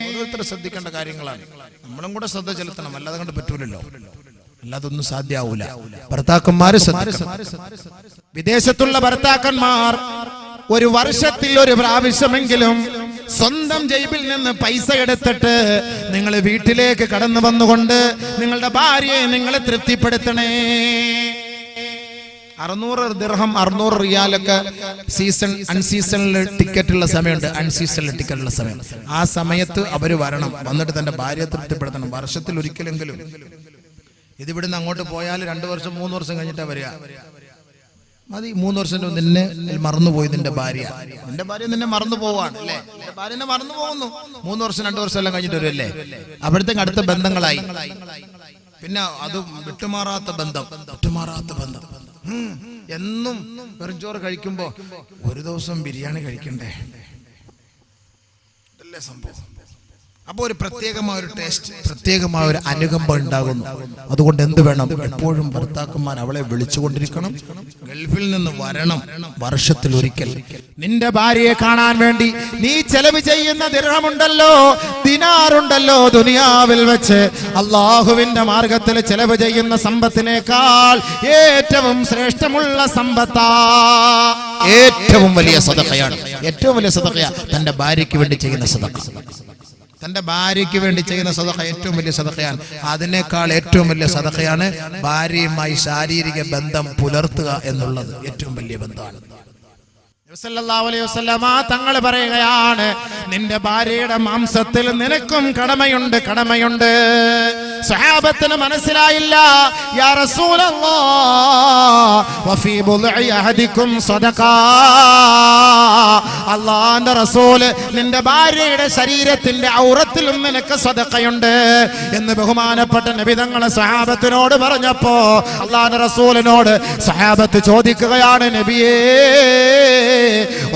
ഓരോരുത്തരും ശ്രദ്ധിക്കേണ്ട കാര്യങ്ങളാണ്. നമ്മളും കൂടെ ശ്രദ്ധ ചെലുത്തണം, അല്ലാതെ കൊണ്ട് പറ്റൂലല്ലോ, അല്ലാതൊന്നും സാധ്യമാവൂല. ഭർത്താക്കന്മാര് ശ്രദ്ധിക്കണം. വിദേശത്തുള്ള ഭർത്താക്കന്മാർ ഒരു വർഷത്തിൽ ഒരു പ്രാവശ്യമെങ്കിലും സ്വന്തം ജേബിൽ നിന്ന് പൈസ എടുത്തിട്ട് നിങ്ങൾ വീട്ടിലേക്ക് കടന്നു വന്നുകൊണ്ട് നിങ്ങളുടെ ഭാര്യയെ നിങ്ങൾ തൃപ്തിപ്പെടുത്തണേ. 600 ദിർഹം 600 റിയാലൊക്കെ അൺസീസണിൽ ടിക്കറ്റുള്ള സമയമുണ്ട്. ആ സമയത്ത് അവര് വരണം, വന്നിട്ട് തന്റെ ഭാര്യയെ തൃപ്തിപ്പെടുത്തണം. വർഷത്തിൽ ഒരിക്കലെങ്കിലും. ഇതിവിടുന്ന് അങ്ങോട്ട് പോയാൽ 2 വർഷം 3 വർഷം കഴിഞ്ഞിട്ടാ വരിക. മതി, 3 വർഷം നിന്നെ മറന്നുപോയി. നിന്റെ ഭാര്യ നിന്നെ മറന്നു പോവാണ് അല്ലേ? നിന്റെ ഭാര്യനെ മറന്നു പോകുന്നു. 3 വർഷം 2 വർഷം എല്ലാം കഴിഞ്ഞിട്ട് വരുമല്ലേ? അവിടത്തേക്ക് അടുത്ത ബന്ധങ്ങളായി. പിന്നെ അത് വിട്ടുമാറാത്ത ബന്ധം. എന്നും വെറുംചോറ് കഴിക്കുമ്പോ ഒരു ദിവസം ബിരിയാണി കഴിക്കണ്ടേ? ഇതല്ലേ സംഭവം. അപ്പൊ ഒരു പ്രത്യേകമായ ഒരു ടേസ്റ്റ്, പ്രത്യേകമായ ഒരു അനുകമ്പ ഉണ്ടാകുന്നു. അതുകൊണ്ട് എന്ത് വേണം? എപ്പോഴും ഭർത്താക്കന്മാർ അവളെ വിളിച്ചുകൊണ്ടിരിക്കണം. ഗൾഫിൽ നിന്ന് വരണം, വർഷത്തിൽ ഒരിക്കൽ. നിന്റെ ഭാര്യയെ കാണാൻ വേണ്ടി നീ ചെലവ് ചെയ്യുന്ന ദിർഹമുണ്ടല്ലോ, ദിനാറുണ്ടല്ലോ, ദുനിയാവിൽ വെച്ച് അള്ളാഹുവിന്റെ മാർഗത്തിൽ ചെലവ് ചെയ്യുന്ന സമ്പത്തിനേക്കാൾ ഏറ്റവും ശ്രേഷ്ഠമുള്ള സമ്പത്താ. ഏറ്റവും വലിയ സദഖയാണ്. തന്റെ ഭാര്യയ്ക്ക് വേണ്ടി ചെയ്യുന്ന സദഖ. തന്റെ ഭാര്യയ്ക്ക് വേണ്ടി ചെയ്യുന്ന സദഖ ഏറ്റവും വലിയ സദഖയാണ്. അതിനേക്കാൾ ഏറ്റവും വലിയ സദഖയാണ് ഭാര്യയുമായി ശാരീരിക ബന്ധം പുലർത്തുക എന്നുള്ളത്. ഏറ്റവും വലിയ ബന്ധമാണ്. തങ്ങൾ പറയുകയാണ്, നിന്റെ ഭാര്യയുടെ മാംസത്തിൽ നിനക്കും കടമയുണ്ട്. സഹാബത്തിന് മനസ്സിലായില്ല. യാ റസൂലല്ലാഹ് വഫീ ബുൽഇ അഹദികും സദഖ. അല്ലാഹുവിന്റെ റസൂൽ, നിന്റെ ഭാര്യയുടെ ശരീരത്തിന്റെ ഔറത്തിലും നിനക്ക് സദഖയുണ്ട് എന്ന് ബഹുമാനപ്പെട്ട നബി തങ്ങൾ സഹാബത്തിനോട് പറഞ്ഞപ്പോ അല്ലാഹുവിന്റെ റസൂലിനോട് സഹാബത്ത് ചോദിക്കുകയാണ്, നബിയേ,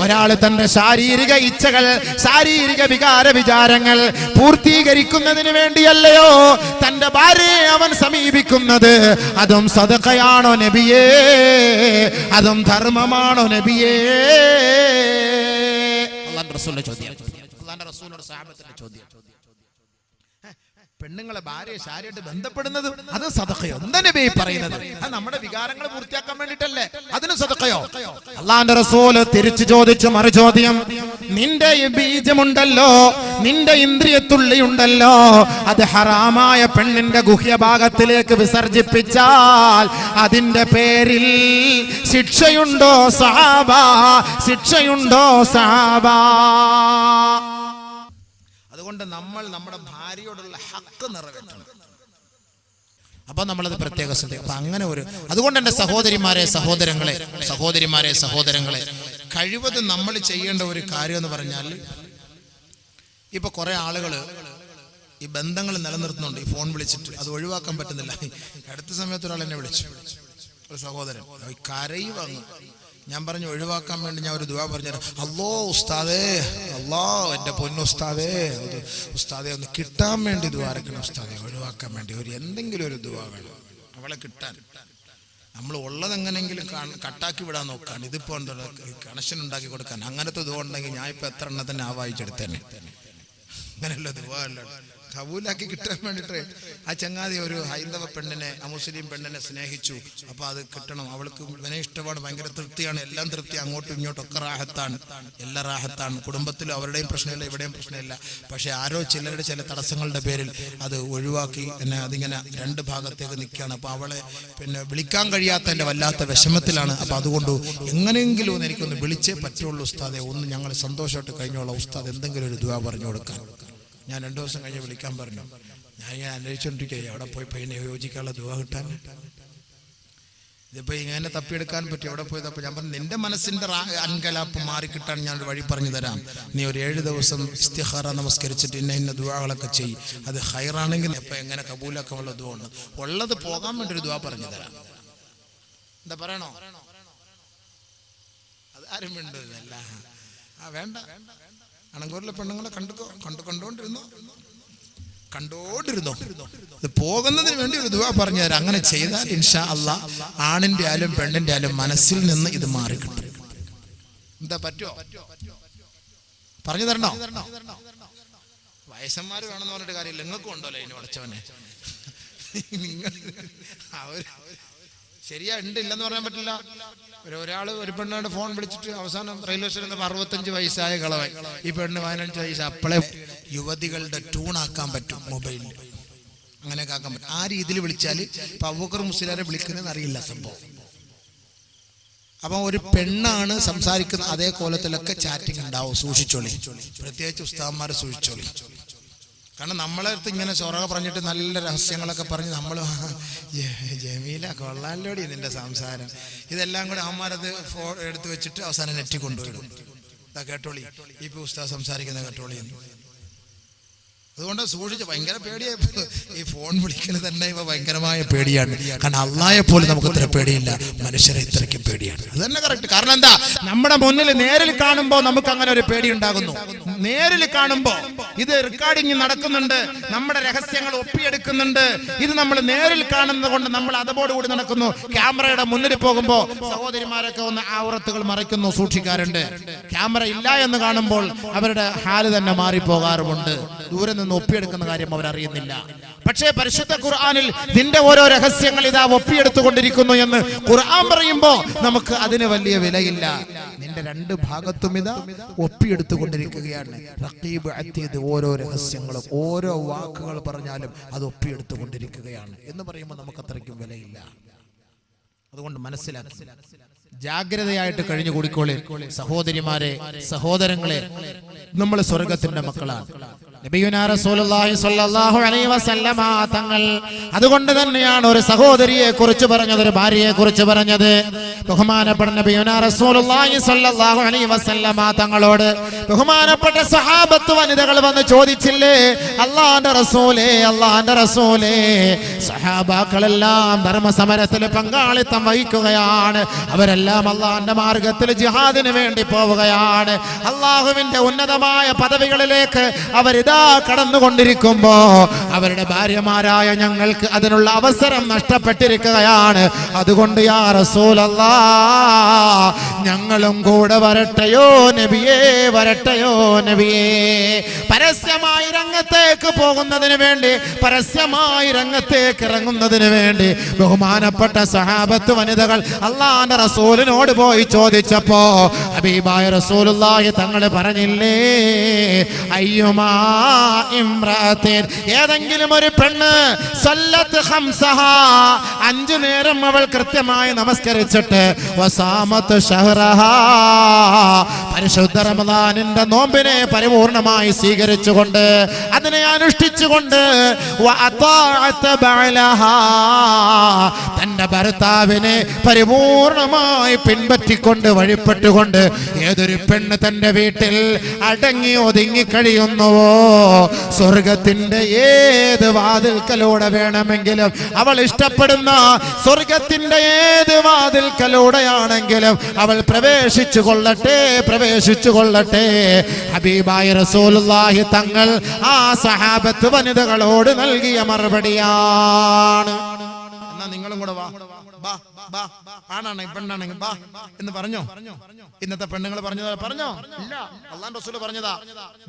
ഒരാൾ തന്റെ ശാരീരിക ഇച്ഛകൾ, ശാരീരിക വികാര വിചാരങ്ങൾ പൂർത്തീകരിക്കുന്നതിന് വേണ്ടിയല്ലയോ തന്റെ ഭാര്യയെ അവൻ സമീപിക്കുന്നത്? അതും സദഖയാണോ നബിയേ? അതും ധർമ്മമാണോ നബിയേ? അല്ലാഹുവിന്റെ റസൂലിന്റെ ചോദ്യം. അല്ലാഹുവിന്റെ റസൂലിനോട് സഹാബത്തിന്റെ ചോദ്യം. പെണ്ണുങ്ങളെ ഭാര്യയെ ശാരീരികമായിട്ട് ബന്ധപ്പെടുന്നത് അത് സദഖയോ? എന്താ നബി പറയുന്നത്? അത് നമ്മുടെ വികാരങ്ങൾ പൂർത്തിയാക്കാൻ വേണ്ടിട്ടല്ലേ? അതിന് സദഖയോ? അല്ലാഹുവിന്റെ റസൂൽ തിരിച്ചു ചോദിച്ചു മറുചോദ്യം. നിന്റെ ബീജമുണ്ടല്ലോ, നിന്റെ ഇന്ദ്രിയത്തുള്ളിയുണ്ടല്ലോ, അത് ഹറാമായ പെണ്ണിന്റെ ഗുഹ്യഭാഗത്തിലേക്ക് വിസർജിപ്പിച്ചാൽ അതിന്റെ പേരിൽ ശിക്ഷയുണ്ടോ സഹാബാ? അതുകൊണ്ട് നമ്മൾ നമ്മുടെ ഭാര്യയോടുള്ള ഹക്ക് നിറവേറ്റണം. അപ്പൊ നമ്മളത് പ്രത്യേക ശ്രദ്ധ. അപ്പൊ അങ്ങനെ അതുകൊണ്ട് എന്റെ സഹോദരിമാരെ സഹോദരങ്ങളെ കഴിവതും നമ്മൾ ചെയ്യേണ്ട ഒരു കാര്യം എന്ന് പറഞ്ഞാൽ, ഇപ്പൊ കുറെ ആളുകള് ഈ ബന്ധങ്ങൾ നിലനിർത്തുന്നുണ്ട്. ഈ ഫോൺ വിളിച്ചിട്ട് അത് ഒഴിവാക്കാൻ പറ്റുന്നില്ല. അടുത്ത സമയത്ത് ഒരാൾ എന്നെ വിളിച്ചു, ഒരു സഹോദരൻ കരയുവാങ്ങ്. ഞാൻ പറഞ്ഞു ഒഴിവാക്കാൻ വേണ്ടി ഞാൻ ഒരു ദുആ പറഞ്ഞു. അല്ലോ ഉസ്താദേ, എന്റെ പൊന്നുസ്താദേ, ഉസ്താദേ ഒന്ന് കിട്ടാൻ വേണ്ടി ദുആ ഇറക്കണം ഉസ്താദേ, ഒഴിവാക്കാൻ വേണ്ടി എന്തെങ്കിലും ഒരു ദുആ വേണം അവളെ കിട്ടാൻ. നമ്മൾ ഉള്ളതെങ്ങനെങ്കിലും കട്ടാക്കി വിടാൻ നോക്കാൻ. ഇതിപ്പോ കണക്ഷൻ ഉണ്ടാക്കി കൊടുക്കാൻ അങ്ങനത്തെ ദുആ ഉണ്ടെങ്കിൽ ഞാൻ ഇപ്പൊ എത്ര എണ്ണ തന്നെ ആവാഹിച്ചെടുത്തേനെ. അങ്ങനെയല്ല ദുആ അല്ല, കബൂലാക്കി കിട്ടാൻ വേണ്ടിട്ട് ആ ചങ്ങാതി ഒരു ഹൈന്ദവ പെണ്ണിനെ അമുസ്ലിം പെണ്ണിനെ സ്നേഹിച്ചു. അപ്പൊ അത് കിട്ടണം, അവൾക്ക് ഇവനെ ഇഷ്ടമാണ്, ഭയങ്കര തൃപ്തിയാണ്, എല്ലാം തൃപ്തി, അങ്ങോട്ടും ഇങ്ങോട്ടും ഒക്കെ റാഹത്താണ്, എല്ലാം റാഹത്താണ്, കുടുംബത്തിലും അവരുടെയും പ്രശ്നമില്ല ഇവിടെയും പ്രശ്നമില്ല. പക്ഷെ ആരോ ചിലരുടെ ചില തടസ്സങ്ങളുടെ പേരിൽ അത് ഒഴിവാക്കി എന്നെ അതിങ്ങനെ രണ്ട് ഭാഗത്തേക്ക് നിൽക്കുകയാണ്. അപ്പൊ അവളെ പിന്നെ വിളിക്കാൻ കഴിയാത്തതിന്റെ വല്ലാത്ത വിഷമത്തിലാണ്. അപ്പൊ അതുകൊണ്ട് എങ്ങനെയെങ്കിലും ഒന്ന് എനിക്കൊന്ന് വിളിച്ചേ പറ്റുള്ളൂ ഉസ്താദെ, ഒന്ന് ഞങ്ങൾ സന്തോഷമായിട്ട് കഴിഞ്ഞോളാം ഉസ്താദ്, എന്തെങ്കിലും ഒരു ദുആ പറഞ്ഞു കൊടുക്കാൻ. ഞാൻ 2 ദിവസം കഴിഞ്ഞ് വിളിക്കാൻ പറഞ്ഞു. ഞാൻ ഇങ്ങനെ അന്വേഷിച്ചോണ്ടിരിക്കുക എവിടെ പോയി പയ്യനെ യോജിക്കാനുള്ള ദുആ കിട്ടാൻ. ഇതിപ്പോ ഇങ്ങനെ തപ്പിയെടുക്കാൻ പറ്റും, എവിടെ പോയി തപ്പി. ഞാൻ പറഞ്ഞു നിന്റെ മനസ്സിന്റെ അൻകലാപ്പ് മാറിക്കിട്ടാൻ ഞാനൊരു വഴി പറഞ്ഞു തരാം. നീ ഒരു 7 ദിവസം ഇസ്തിഖാറ നമസ്കരിച്ചിട്ട് ഇന്ന ദുആകളൊക്കെ ചെയ്യും. അത് ഹൈറാണെങ്കിൽ ഇപ്പൊ എങ്ങനെ കബൂലാക്കാനുള്ള ദുആ ഉണ്ട്, ഉള്ളത് പോകാൻ വേണ്ടി ഒരു ദുആ പറഞ്ഞു തരാം. എന്താ പറയണോ? അത് ആരും വേണ്ടതല്ല. വേണ്ട, അണങ്കൂരിലെ പെണ്ണുങ്ങളെ കണ്ടുകൊണ്ടിരുന്നോ ഇത് പോകുന്നതിന് വേണ്ടി ഒരു ദുആ പറഞ്ഞു തരാം. അങ്ങനെ ചെയ്താൽ ഇൻഷാ അല്ലാഹ് ആണിന്റെ ആയാലും പെണ്ണിന്റെ ആയാലും മനസ്സിൽ നിന്ന് ഇത് മാറി കിട്ടും. എന്താ പറ്റുമോ? പറഞ്ഞു തരണോ? വയസ്സന്മാര് വേണമെന്ന് പറഞ്ഞിട്ട് കാര്യമില്ല, നിങ്ങൾക്കും ഉണ്ടല്ലോ അതിന് ഉടച്ചവനെ. നിങ്ങൾ ശരിയാ ഉണ്ട്, ഇല്ലെന്ന് പറയാൻ പറ്റില്ല. ഒരാള് ഒരു പെണ്ണോട് ഫോൺ വിളിച്ചിട്ട് അവസാനം റെയിൽവേ സ്റ്റേഷനിൽ 65 വയസ്സായ കളവായി, ഈ പെണ്ണ് 15 വയസ്സ്. അപ്പോളെ യുവതികളുടെ ട്യൂണാക്കാൻ പറ്റും മൊബൈലിൽ, അങ്ങനെയൊക്കെ ആക്കാൻ പറ്റും. ആ രീതിയിൽ വിളിച്ചാൽ ഇപ്പൊ അബൂബക്കർ മുസ്ലിയാരെ വിളിക്കുന്നതെന്ന് അറിയില്ല സംഭവം. അപ്പൊ ഒരു പെണ്ണാണ് സംസാരിക്കുന്ന അതേ കോലത്തിലൊക്കെ ചാറ്റിംഗ് ഉണ്ടാവും. സൂക്ഷിച്ചോളി, പ്രത്യേകിച്ച് ഉസ്താദന്മാരെ സൂക്ഷിച്ചോളി. കാരണം നമ്മളെ അടുത്ത് ഇങ്ങനെ ചൊറക പറഞ്ഞിട്ട് നല്ല രഹസ്യങ്ങളൊക്കെ പറഞ്ഞ് നമ്മൾ ജമീല കൊള്ളാലോടി നിന്റെ സംസാരം, ഇതെല്ലാം കൂടെ അമ്മമാരത് എടുത്ത് വെച്ചിട്ട് അവസാനം നെറ്റി കൊണ്ടുപോയിടും. ഇതാ കേട്ടോളി, ഇപ്പൊ ഉസ്താദ് സംസാരിക്കുന്ന കേട്ടോളി എന്ന്. അതുകൊണ്ട് സൂക്ഷിച്ച്, ഭയങ്കര പേടിയായി. ഈ ഫോൺ വിളിക്കുന്നത് തന്നെ ഇപ്പൊ ഭയങ്കരമായ പേടിയാണ്. കാരണം അള്ളാഹയെ പോലും നമുക്ക് ഇത്ര പേടിയില്ല, മനുഷ്യരെ ഇത്രയ്ക്കും പേടിയാണ്. അത് തന്നെ കറക്റ്റ്. കാരണം എന്താ, നമ്മുടെ മുന്നിൽ നേരിൽ കാണുമ്പോ നമുക്ക് അങ്ങനെ ഒരു പേടി ഉണ്ടാകുന്നു. നേരിൽ കാണുമ്പോ ഇത് റെക്കോർഡിങ് നടക്കുന്നുണ്ട്, നമ്മുടെ രഹസ്യങ്ങൾ ഒപ്പിയെടുക്കുന്നുണ്ട്. ഇത് നമ്മൾ നേരിൽ കാണുന്നത് കൊണ്ട് നമ്മൾ അതോടുകൂടി നടക്കുന്നു. ക്യാമറയുടെ മുന്നിൽ പോകുമ്പോ സഹോദരിമാരൊക്കെ ഒന്ന് ആവറത്തുകൾ മറയ്ക്കുന്നു, സൂക്ഷിക്കാറുണ്ട്. ക്യാമറ ഇല്ല എന്ന് കാണുമ്പോൾ അവരുടെ ഹാല് തന്നെ മാറിപ്പോകാറുമുണ്ട്. ദൂരെ നിന്ന് ഒപ്പിയെടുക്കുന്ന കാര്യം അവരറിയുന്നില്ല. പക്ഷേ പരിശുദ്ധ ഖുർആനിൽ നിന്റെ ഓരോ രഹസ്യങ്ങൾ ഇതാ ഒപ്പിയെടുത്തുകൊണ്ടിരിക്കുന്നു എന്ന് ഖുർആൻ പറയുമ്പോ നമുക്ക് അതിന് വലിയ വിലയില്ല. നിന്റെ 2 ഭാഗത്തും ഇതാ ഒപ്പിയെടുത്തുകൊണ്ടിരിക്കുകയാണ്. റഖീബ് അതീദ്, ഓരോ രഹസ്യങ്ങളും ഓരോ വാക്കുകൾ പറഞ്ഞാലും അത് ഒപ്പിയെടുത്തുകൊണ്ടിരിക്കുകയാണ് എന്ന് പറയുമ്പോൾ നമുക്ക് അത്രയ്ക്കും വിലയില്ല. അതുകൊണ്ട് മനസ്സിലാക്കി ജാഗ്രതയായിട്ട് കഴിഞ്ഞു കൂടിക്കോളെ സഹോദരിമാരെ, സഹോദരങ്ങളെ. നമ്മൾ സ്വർഗത്തിന്റെ മക്കളാണ്. നബിയുനാ റസൂലുള്ളാഹി സ്വല്ലല്ലാഹു അലൈഹി വസല്ലമ തങ്ങൾ അതുകൊണ്ട് തന്നെയാണ് ഒരു സഹോദരിയെ കുറിച്ച് പറഞ്ഞത്, ഒരു ഭാര്യയെ കുറിച്ച് പറഞ്ഞത്. ബഹുമാനപ്പെട്ട നബിയുനാ റസൂലുള്ളാഹി സ്വല്ലല്ലാഹു അലൈഹി വസല്ലമ തങ്ങളോട് ബഹുമാനപ്പെട്ട സ്വഹാബത്ത് വനിതകൾ വന്ന് ചോദിച്ചില്ലേ, അല്ലാഹുവിന്റെ റസൂലേ, അല്ലാഹുവിന്റെ റസൂലേ, സ്വഹാബാക്കളെല്ലാം ധർമ്മസമരത്തിൽ പങ്കാളിത്തം വഹിക്കുകയാണ്, അവരെല്ലാം അല്ലാഹുവിന്റെ മാർഗത്തിൽ ജിഹാദിന് വേണ്ടി പോവുകയാണ്, അല്ലാഹുവിന്റെ ഉന്നതമായ പദവികളിലേക്ക് അവരിതാ കടന്നുകൊണ്ടിരിക്കുമ്പോ അവരുടെ ഭാര്യമാരായ ഞങ്ങൾക്ക് അതിനുള്ള അവസരം നഷ്ടപ്പെട്ടിരിക്കുകയാണ്. അതുകൊണ്ട് യാ റസൂലല്ലാഹ്, ഞങ്ങളും കൂടെ വരട്ടെയോ നബിയേ, വരട്ടെയോ നബിയേ. പരസ്യമായി രംഗത്തേക്ക് പോകുന്നതിന് വേണ്ടി, പരസ്യമായി രംഗത്തേക്ക് ഇറങ്ങുന്നതിന് വേണ്ടി ബഹുമാനപ്പെട്ട സഹാബത്ത് വനിതകൾ അല്ലാഹുവിന്റെ റസൂലിനോട് പോയി ചോദിച്ചപ്പോ ഹബീബായ റസൂലുള്ളാഹി തങ്ങൾ പറഞ്ഞില്ലേ, അയ്യുമാ ഇംറഅത്തിൻ, ഏതെങ്കിലും ഒരു പെണ്ണ് സല്ലത്ത് ഖംസഹാ, 5 നേരം അവൾ കൃത്യമായി നമസ്കരിച്ചിട്ട് വസാമത്ത് ശഹ്റഹാ, പരിശുദ്ധ റമദാനിന്റെ നോമ്പിനെ പരിപൂർണമായി സ്വീകരിച്ചുകൊണ്ട് അതിനെ അനുഷ്ഠിച്ചുകൊണ്ട് വഅതാഅത ബഅലഹാ, തന്റെ ഭർത്താവിനെ പരിപൂർണമായി പിൻപറ്റിക്കൊണ്ട് വഴിപ്പെട്ടുകൊണ്ട് ഏതൊരു പെണ്ണ് തന്റെ വീട്ടിൽ അടങ്ങി ഒതുങ്ങി കഴിയുന്നുവോ, സ്വർഗത്തിന്റെ ഏത് വാതിൽക്കലൂടെ വേണമെങ്കിലും അവൾ ഇഷ്ടപ്പെടുന്ന സ്വർഗത്തിന്റെ ഏത് വാതിൽക്കലൂടെയാണെങ്കിലും അവൾ പ്രവേശിച്ചു കൊള്ളട്ടെ, പ്രവേശിച്ചു കൊള്ളട്ടെ. ഹബീബായ റസൂലുള്ളാഹി തങ്ങൾ ആ സഹാബത്ത് വനിതകളോട് നൽകിയ മറുപടിയാണ്. എന്നാ നിങ്ങളും കൂടെ വാ. ബാ, ആണാണെങ്കിൽ പെണ്ണാണെങ്കിൽ ബാ എന്ന് പറഞ്ഞോ? ഇന്നത്തെ പെണ്ണുങ്ങൾ പറഞ്ഞോ? ഇല്ല, അള്ളാഹുവിന്റെ റസൂൽ പറഞ്ഞതാ,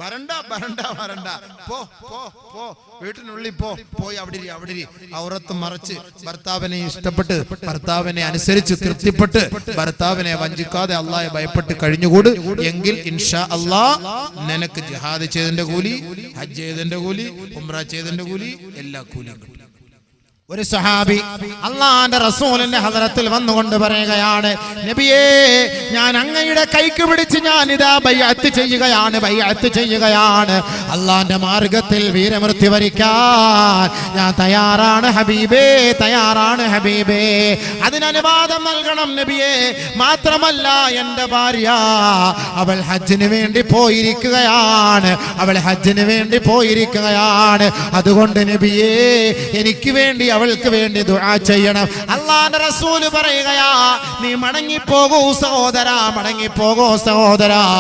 വരണ്ട വരണ്ട വരണ്ട, പോ പോ പോ, വീട്ടിനുള്ളിൽ പോയി അവിടെ ഇരി. ഔറത്ത് മറച്ച് ഭർത്താവിനെ ഇഷ്ടപ്പെട്ട്, ഭർത്താവിനെ അനുസരിച്ച് തൃപ്തിപ്പെട്ട്, ഭർത്താവിനെ വഞ്ചിക്കാതെ അള്ളാഹെ ഭയപ്പെട്ട് കഴിഞ്ഞുകൂട്. എങ്കിൽ ഇൻഷാ അള്ളാഹ് നിനക്ക് ജിഹാദ് ചെയ്തതിന്റെ കൂലി, ഹജ്ജ് ചെയ്തതിന്റെ കൂലി, ഉംറ ചെയ്തതിന്റെ കൂലി, എല്ലാ കൂലിയും കിട്ടും. ഒരു സഹാബി അള്ളാന്റെ റസൂലിന്റെ ഹദറത്തിൽ വന്നുകൊണ്ട് പറയുകയാണ്, നബിയേ, ഞാൻ അങ്ങയുടെ കൈക്ക് പിടിച്ച് ഞാൻ ഇതാ ബൈഅത്ത് ചെയ്യുകയാണ്. അള്ളാന്റെ മാർഗത്തിൽ വീരമൃത്യു വരിക്കാൻ ഞാൻ തയ്യാറാണ് ഹബീബേ. അതിനനുവാദം നൽകണം നബിയേ. മാത്രമല്ല, എന്റെ ഭാര്യ അവൾ ഹജ്ജിന് വേണ്ടി പോയിരിക്കുകയാണ്. അതുകൊണ്ട് നബിയേ, എനിക്ക് വേണ്ടി, അവൾക്ക് വേണ്ടി ദുആ ചെയ്യണം. അല്ലാഹുവിന്റെ റസൂല് പറയുകയാ, നീ മടങ്ങിപ്പോകൂ സഹോദരാ,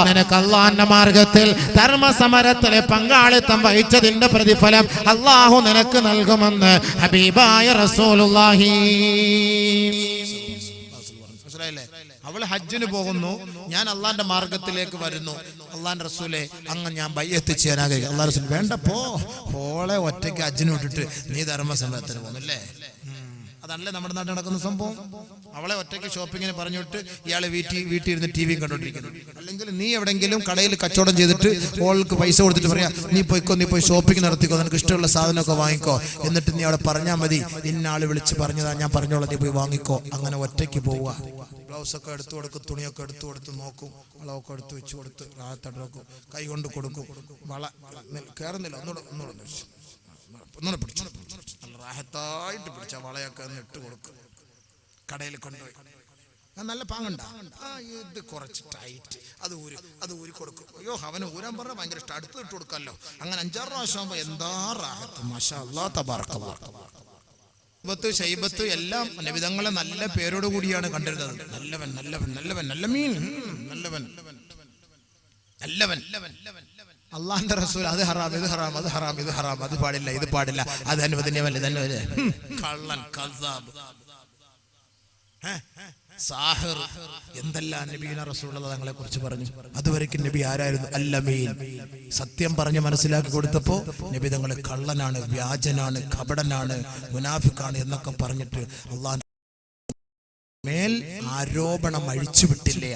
നിനക്ക് അല്ലാഹുവിന്റെ മാർഗത്തിൽ ധർമ്മസമരത്തിലെ പങ്കാളിത്തം വഹിച്ചതിന്റെ പ്രതിഫലം അല്ലാഹു നിനക്ക് നൽകുമെന്ന് ഹബീബായ റസൂലുള്ളാഹി. അവൾ ഹജ്ജിന് പോകുന്നു, ഞാൻ അള്ളാന്റെ മാർഗത്തിലേക്ക് വരുന്നു. അള്ളാന്റെ റസൂലെ, അങ്ങ് ഞാൻ ബൈഅത്ത് ചെയ്യാൻ ആഗ്രഹിക്കുന്നു. അള്ളാഹ് റസൂൽ, വേണ്ട, പോളെ ഒറ്റയ്ക്ക് ഹജ്ജിന് വിട്ടിട്ട് നീ ധർമ്മസമരത്തിന് പോകുന്നല്ലേ? അതല്ലേ നമ്മുടെ നാട്ടിൽ നടക്കുന്ന സംഭവം. അവളെ ഒറ്റയ്ക്ക് ഷോപ്പിങ്ങിന് പറഞ്ഞിട്ട് ഇയാളെ വീട്ടിൽ ഇരുന്ന് ടി വി കണ്ടോണ്ടിരിക്കുന്നു. അല്ലെങ്കിൽ നീ എവിടെങ്കിലും കടയിൽ കച്ചവടം ചെയ്തിട്ട് ഓൾക്ക് പൈസ കൊടുത്തിട്ട് പറയാ, നീ പോയി ഷോപ്പിംഗ് നടത്തിക്കോ, നിനക്ക് ഇഷ്ടമുള്ള സാധനമൊക്കെ വാങ്ങിക്കോ, എന്നിട്ട് നീ അവിടെ പറഞ്ഞാൽ മതി, ഇന്നാള് വിളിച്ച് പറഞ്ഞതാ, ഞാൻ പറഞ്ഞോളാം, നീ പോയി വാങ്ങിക്കോ. അങ്ങനെ ഒറ്റയ്ക്ക് പോവുക. ബ്ലൗസൊക്കെ എടുത്തു കൊടുക്കും, തുണിയൊക്കെ എടുത്തു കൊടുത്ത് നോക്കും, വളമൊക്കെ എടുത്ത് വെച്ച് കൊടുത്ത് റാഹത്തടക്കും, കൈ കൊണ്ട് കൊടുക്കും. വള കയറുന്നില്ല, ഒന്നുകൂടെ പിടിച്ചു, നല്ല റാഹത്തായിട്ട് പിടിച്ച വളയൊക്കെ ഇട്ട് കൊടുക്കും. കടയിൽ കൊണ്ടുപോയി, നല്ല പാങ്ങണ്ട, ഇത് കുറച്ച് ടൈറ്റ്, അത് ഊരി കൊടുക്കും. അയ്യോ, അവന് ഊരാൻ പറഞ്ഞാൽ ഭയങ്കര ഇഷ്ടം, അടുത്ത് ഇട്ട് കൊടുക്കാമല്ലോ. അങ്ങനെ 5-6 പ്രാവശ്യം ആകുമ്പോൾ എന്താ റാഹത്ത്, മാഷാ അല്ലാഹ്, തബാറക്കല്ലാഹ്. ശൈബത്ത് എല്ലാം നബിതങ്ങളെ നല്ല പേരോട് കൂടിയാണ് കണ്ടിരുന്നത്. നല്ലവൻ, അള്ളാന്റെ റസൂൽ, അത് ഹറാം, ഇത് ഹറാം, അത് പാടില്ല, ഇത് പാടില്ല, അത് അനുവദനീയമല്ല, കള്ളൻ, കസാബ്, സാഹിർ, എന്തെല്ലാം നബിയുടെ റസൂലുള്ളാഹി തങ്ങളെ കുറിച്ച് പറഞ്ഞു. അതുവരെയ്ക്കും നബി ആരായിരുന്നു? അല്ലമീൻ. സത്യം പറഞ്ഞ് മനസ്സിലാക്കി കൊടുത്തപ്പോ നബി തങ്ങളെ കള്ളനാണ്, വ്യാജനാണ്, കപടനാണ്, മുനാഫിക്കാണ് എന്നൊക്കെ പറഞ്ഞിട്ട് അള്ളാഹ് മേൽ ആരോപണം അഴിച്ചുവിട്ടില്ലേ?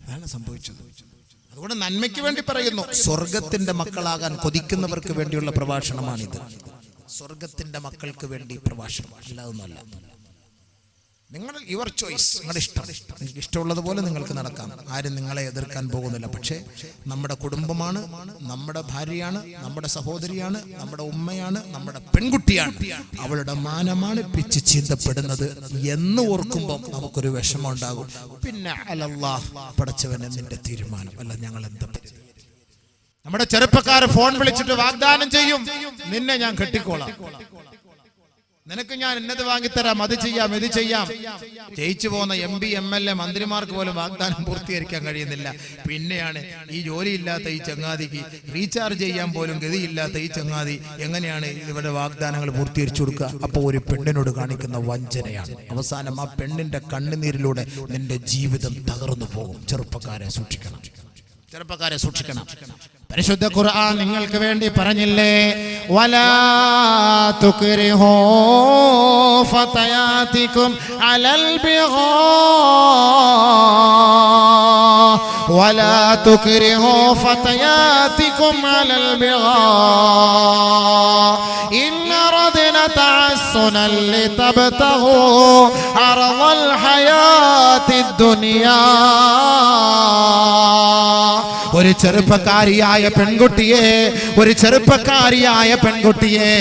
അതാണ് സംഭവിച്ചത്. അതുകൊണ്ട് നന്മയ്ക്ക് വേണ്ടി പറയുന്നു. സ്വർഗത്തിന്റെ മക്കളാകാൻ കൊതിക്കുന്നവർക്ക് വേണ്ടിയുള്ള പ്രഭാഷണമാണിത്. സ്വർഗത്തിന്റെ മക്കൾക്ക് വേണ്ടി പ്രഭാഷണം, അല്ലാതൊന്നുമല്ല. നിങ്ങൾ യുവർ ചോയ്സ്, നിങ്ങളുടെ ഇഷ്ടം, നിങ്ങൾക്ക് ഇഷ്ടമുള്ളതുപോലെ നിങ്ങൾക്ക് നടക്കാം. ആരും നിങ്ങളെ എതിർക്കാൻ പോകുന്നില്ല. പക്ഷേ നമ്മുടെ കുടുംബമാണ്, നമ്മുടെ ഭാര്യയാണ്, നമ്മുടെ സഹോദരിയാണ്, നമ്മുടെ ഉമ്മയാണ്, നമ്മുടെ പെൺകുട്ടിയാണ്, അവളുടെ മാനമാണ് പിച്ച് ചീന്തപ്പെടുന്നത് എന്ന് ഓർക്കുമ്പോൾ നമുക്കൊരു വിഷമം ഉണ്ടാകും. പിന്നെ അലല്ലാഹ്, പടച്ചവനെ നിന്റെ തീരുമാനം, അല്ല ഞങ്ങൾ എന്താ. നമ്മുടെ ചെറുപ്പക്കാർ ഫോൺ വിളിച്ചിട്ട് വാഗ്ദാനം ചെയ്യും, നിന്നെ ഞാൻ കെട്ടിക്കോളാം, നിനക്ക് ഞാൻ ഇന്നത് വാങ്ങിത്തരാം, അത് ചെയ്യാം, ഇത് ചെയ്യാം. ജയിച്ചു പോകുന്ന MP, MLA, മന്ത്രിമാർക്ക് പോലും വാഗ്ദാനം പൂർത്തീകരിക്കാൻ കഴിയുന്നില്ല. പിന്നെയാണ് ഈ ജോലിയില്ലാത്ത ഈ ചങ്ങാതിക്ക് റീചാർജ് ചെയ്യാൻ പോലും ഗതിയില്ലാത്ത ഈ ചങ്ങാതി എങ്ങനെയാണ് ഇവരുടെ വാഗ്ദാനങ്ങൾ പൂർത്തീകരിച്ചു കൊടുക്കുക? അപ്പോൾ ഒരു പെണ്ണിനോട് കാണിക്കുന്ന വഞ്ചനയാണ്. അവസാനം ആ പെണ്ണിന്റെ കണ്ണുനീരിലൂടെ നിന്റെ ജീവിതം തകർന്നു പോകും. ചെറുപ്പക്കാരെ സൂക്ഷിക്കണം. പരിശുദ്ധ ഖുർആൻ നിങ്ങൾക്ക് വേണ്ടി പറഞ്ഞില്ലേ, വലാ തുക്രിഹൂ ഫതയാതികും അലൽ ബിഗാ, വലാ തുക്രിഹൂ ഫതയാതികും അലൽ ബിഗാ ഇൻ അറദ്ന തഅസ്സുനൻ ലിതബ്തഗൂ അർളൽ ഹയാത്തിദ് ദുനിയാ. ഒരു ചെറുപ്പക്കാരിയായ പെൺകുട്ടിയെ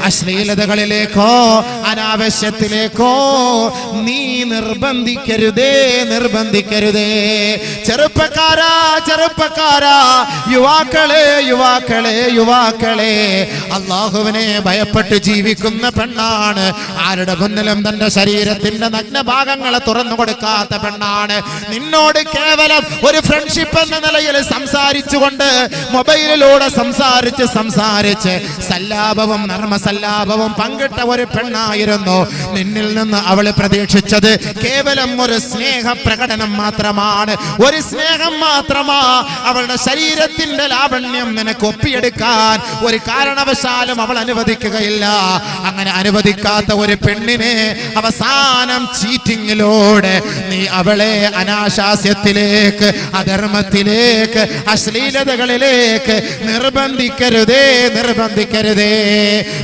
അശ്ലീലതകളിലേക്കോ അനാവശ്യത്തിലേക്കോ നീ നിർബന്ധിക്കരുതേ. ചെറുപ്പക്കാരാ, യുവാക്കളെ, അല്ലാഹുവിനെ ഭയപ്പെട്ട് ജീവിക്കുന്ന പെണ്ണാണ്. ആരുടെ മുന്നിലും തന്റെ ശരീരത്തിന്റെ നഗ്നഭാഗങ്ങളെ തുറന്നു കൊടുക്കാത്ത പെണ്ണാണ്. നിന്നോട് കേവലം ഒരു ഫ്രണ്ട്ഷിപ്പ് എന്ന നിലയിൽ സംസാരിച്ചുകൊണ്ട് മൊബൈലിലൂടെ സംസാരിച്ച് സല്ലാപവും നർമ്മസല്ലാപവും പങ്കിട്ട ഒരു പെണ്ണായിരുന്നു. നിന്നിൽ നിന്ന് അവൾ പ്രതീക്ഷിച്ചത് കേവലം ഒരു സ്നേഹ പ്രകടനം മാത്രമാണ്, ഒരു സ്നേഹം മാത്രമാ. അവളുടെ ശരീരത്തിന്റെ ലാവണ്യം നിനക്ക് ഒപ്പിയെടുക്കാൻ ഒരു കാരണവശാലും അവൾ അനുവദിക്കുകയില്ല. അങ്ങനെ അനുവദിക്കാത്ത ഒരു പെണ്ണിനെ അവസാനം ചീറ്റിങ്ങിലൂടെ നീ അവളെ അനാശാസ്യത്തിലേക്ക്, അധർമ്മത്തിലേക്ക്, അശ്ലീലതകളിലേക്ക് നിർബന്ധിക്കരുതേ.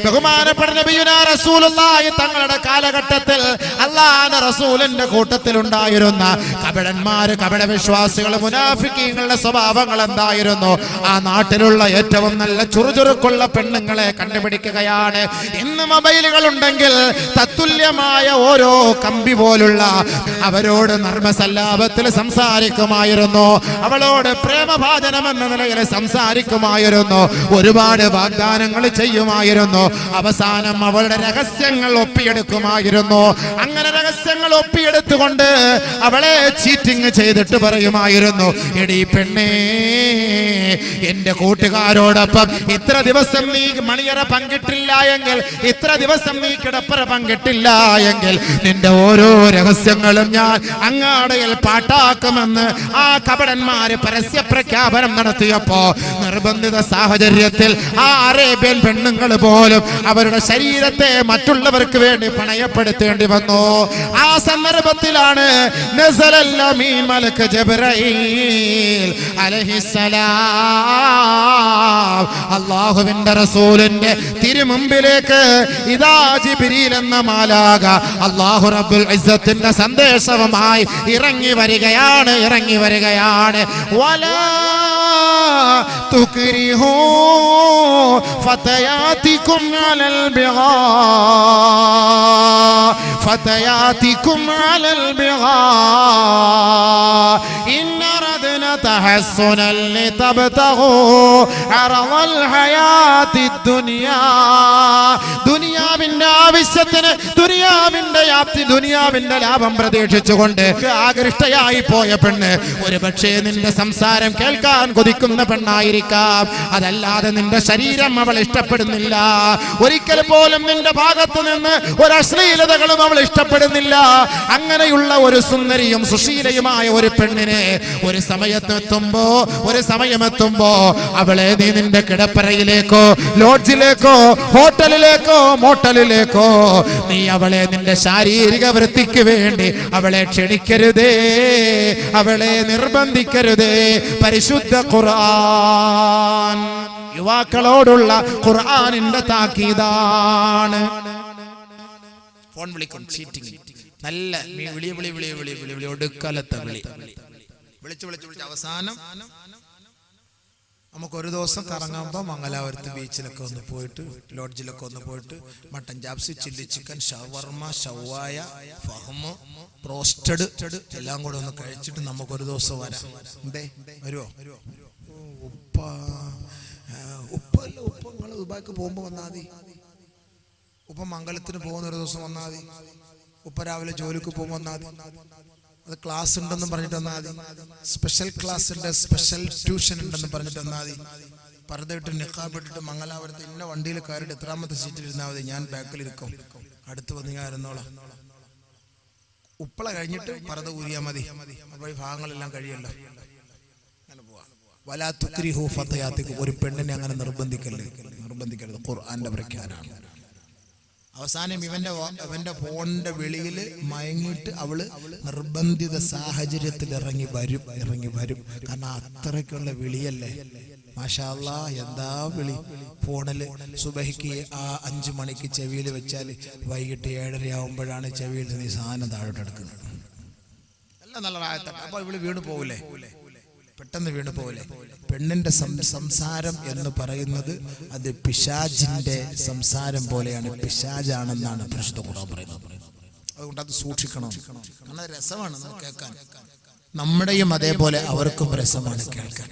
ബഹുമാനപ്പെട്ട നബിയുനാ റസൂലുള്ളാഹി തങ്ങളുടെ കാലഘട്ടത്തിൽ അല്ലാഹുവിന്റെ റസൂലിന്റെ കൂട്ടത്തിൽ ഉണ്ടായിരുന്ന കപടന്മാര്, കപടവിശ്വാസികൾ, മുനാഫിക്കീങ്ങളുടെ സ്വഭാവങ്ങൾ എന്തായിരുന്നു? ആ നാട്ടിലുള്ള ഏറ്റവും നല്ല ചുറുചുറുക്കുള്ള പെണ്ണുങ്ങളെ കണ്ടുപിടിക്കുകയാണ്. ഇന്ന് മൊബൈലുകൾ ഉണ്ടെങ്കിൽ തത്തുല്യമായ ഓരോ കമ്പി പോലുള്ള അവരോട് നർമ്മസല്ലാപത്തിൽ സംസാരിക്കുമായിരുന്നു, അവളോട് പ്രേമഭാജനം എന്ന നിലയിൽ സംസാരിക്കുമായിരുന്നു, ഒരുപാട് വാഗ്ദാനങ്ങൾ ചെയ്യുമായിരുന്നു. അവസാനം അവളുടെ രഹസ്യങ്ങൾ ഒപ്പിയെടുക്കുമായിരുന്നു. അങ്ങനെ രഹസ്യങ്ങൾ ഒപ്പിയെടുത്തുകൊണ്ട് അവളെ ചീറ്റിംഗ് ചെയ്തിട്ട് പറയുമായിരുന്നു, എടീ പെണ്ണേ, എന്റെ കൂട്ടുകാരോടൊപ്പം ഇത്ര ദിവസം നീ മണിയറ പങ്കിട്ടില്ല എങ്കിൽ, ഇത്ര ദിവസം നീ കിടപ്പറ പങ്കിട്ടില്ല എങ്കിൽ നിന്റെ ഓരോ രഹസ്യങ്ങളും ഞാൻ അങ്ങാടയിൽ പാട്ടാക്കുമെന്ന് ആ കപടന്മാര് പരസ്യ പ്രഖ്യാപനം നടത്തിയപ്പോ നിർബന്ധിത സാഹചര്യത്തിൽ ആ അറേബ്യൻ പെണ്ണുങ്ങൾ പോലും അവരുടെ ശരീരത്തെ മറ്റുള്ളവർക്ക് വേണ്ടി പണയപ്പെടുത്തേണ്ടി വന്നു. ആ സന്ദർഭത്തിലാണ് നസലൽ അമീൻ മലക്ക് ജിബ്രീൽ അലൈഹിസ്സലാം അല്ലാഹുവിന്റെ റസൂലിന്റെ തിരുമുമ്പിലേക്ക് ഇദാ ജിബ്രീൽ എന്ന മാലാക അല്ലാഹു റബ്ബുൽ ഇസ്സത്തിന്റെ സന്ദേശവുമായി ഇറങ്ങി വരികയാണ്. വലാ തുക്രിഹൂ ഫതയാതികും അലൽ ബിഗാ ഇന്ന റദ്ന തഹസ്സുനൻ ലിതബ്തഗൂ അറളൽ ഹയാത്തിദ് ദുനിയാ. ദുനിയാവിന്റെ ആവശ്യത്തിന്, ദുനിയാവിന്റെ ലാഭം പ്രതീക്ഷിച്ചുകൊണ്ട് ആകൃഷ്ടയായി പോയ പെണ്ണ് ഒരുപക്ഷേ നിന്റെ സംസാരം കേൾക്കാൻ കൊതിക്കുന്ന പെണ്ണായിരിക്കാം. അതല്ലാതെ നിന്റെ ശരീരം അവൾ ഇഷ്ടപ്പെടുന്നില്ല. ഒരിക്കൽ പോലും നിന്റെ ഭാഗത്ത് നിന്ന് ഒരു അശ്ലീലതകളും അവൾ ഇഷ്ടപ്പെടുന്നില്ല. അങ്ങനെയുള്ള ഒരു സുന്ദരിയും സുശീലയുമായ ഒരു പെണ്ണിനെ ഒരു സമയമെത്തുമ്പോ അവളെ നീ നിന്റെ കിടപ്പറയിലേക്കോ, ലോഡ്ജിലേക്കോ, ഹോട്ടലിലേക്കോ, മോട്ടലിലേക്കോ നീ അവളെ നിന്റെ ശാരീരിക വൃത്തിക്ക് വേണ്ടി അവളെ ക്ഷണിക്കരുതേ, അവളെ നിർബന്ധിക്കരുതേ. പരിശുദ്ധ ഖുർആൻ യുവാക്കളോടുള്ള ഖുർആനിന്റെ താക്കീതാണ്. ഫോൺ വിളിക്കും, ചീറ്റിംഗ്, നല്ല വിളി ഒടുക്കാലത്തെ വിളിച്ച് അവസാനം നമുക്കൊരു ദിവസം കറങ്ങുമ്പോൾ മംഗലാപുരത്ത് ബീച്ചിലൊക്കെ ഒന്ന് പോയിട്ട്, ലോഡ്ജിലൊക്കെ ഒന്ന് പോയിട്ട് മട്ടൻ ചാപ്സ്, ചില്ലി ചിക്കൻ, ഷവർമ, ഷവായ, ഫഹ്മ്, റോസ്റ്റഡ് എല്ലാം കൂടെ ഒന്ന് കഴിച്ചിട്ട് നമുക്കൊരു ദിവസം വരാം. വരുമോ? ഉപ്പ നിങ്ങൾ ദുബായ്ക്ക് പോകുമ്പോൾ വന്നാൽ മതി. ഉപ്പ മംഗലത്തിന് പോകുന്ന ഒരു ദിവസം വന്നാൽ മതി. ഉപ്പ രാവിലെ ജോലിക്ക് പോകുമ്പോൾ വന്നാൽ മതി. അത് ക്ലാസ് ഉണ്ടെന്ന് പറഞ്ഞിട്ട് വന്നാൽ മതി. സ്പെഷ്യൽ ക്ലാസ് ഉണ്ട്, സ്പെഷ്യൽ ട്യൂഷൻ ഉണ്ടെന്ന് പറഞ്ഞിട്ട് വന്നാൽ മതി. പർദ്ദയിട്ട് നിഖാബ് ഇട്ടിട്ട് മംഗലാപുരത്ത് ഇന്ന വണ്ടിയിൽ കയറിയിട്ട് എത്രാമത്തെ സീറ്റിൽ ഇരുന്നാൽ മതി. ഞാൻ ബാക്കിലിരിക്കും, അടുത്ത് വന്ന് ഞാൻ ഇരുന്നോളാം. ഉപ്പള കഴിഞ്ഞിട്ട് പർദ്ദ ഊരിയാൽ മതി. അപ്പോൾ ഈ ഭാഗങ്ങളെല്ലാം കഴിയല്ലോ. അങ്ങനെ പോവാം. വലാ തുക്രിഹു ഫതയാതികും. ഒരു പെണ്ണിനെ അങ്ങനെ നിർബന്ധിക്കരുത്. ഖുർആന്റെ പ്രഖ്യാപനമാണ്. അവസാനം ഇവന്റെ ഫോണിന്റെ വെളിയിൽ മയങ്ങിയിട്ട് അവള് നിർബന്ധിത സാഹചര്യത്തിൽ ഇറങ്ങി വരും. കാരണം അത്രയ്ക്കുള്ള വിളിയല്ലേ. മാഷാ അല്ലാഹ്, എന്താ വിളി! ഫോണില് സുബഹിക്ക് ആ 5 മണിക്ക് ചെവിയിൽ വെച്ചാൽ വൈകിട്ട് 7:30 ആവുമ്പോഴാണ് ചെവിയിൽ നീ സാധനം താഴോട്ടെടുക്കുന്നത്. എല്ലാം നല്ല ആയത്താണ്. അപ്പൊ ഇവള് വീണ് പോകൂലേ? പെട്ടെന്ന് വീണ് പോകൂലേ? പെണ്ണിന്റെ സംസാരം എന്ന് പറയുന്നത് അത് പിശാചിന്റെ സംസാരം പോലെയാണ്, പിശാചാണെന്നാണ് പരിശുദ്ധ ഖുർആൻ പറയുന്നത്. അതുകൊണ്ട് അത് സൂക്ഷിക്കണം. കാരണം രസമാണ് നമുക്ക് കേൾക്കാൻ. നമ്മുടെയും അതേപോലെ അവർക്കും രസമാണ് കേൾക്കാൻ.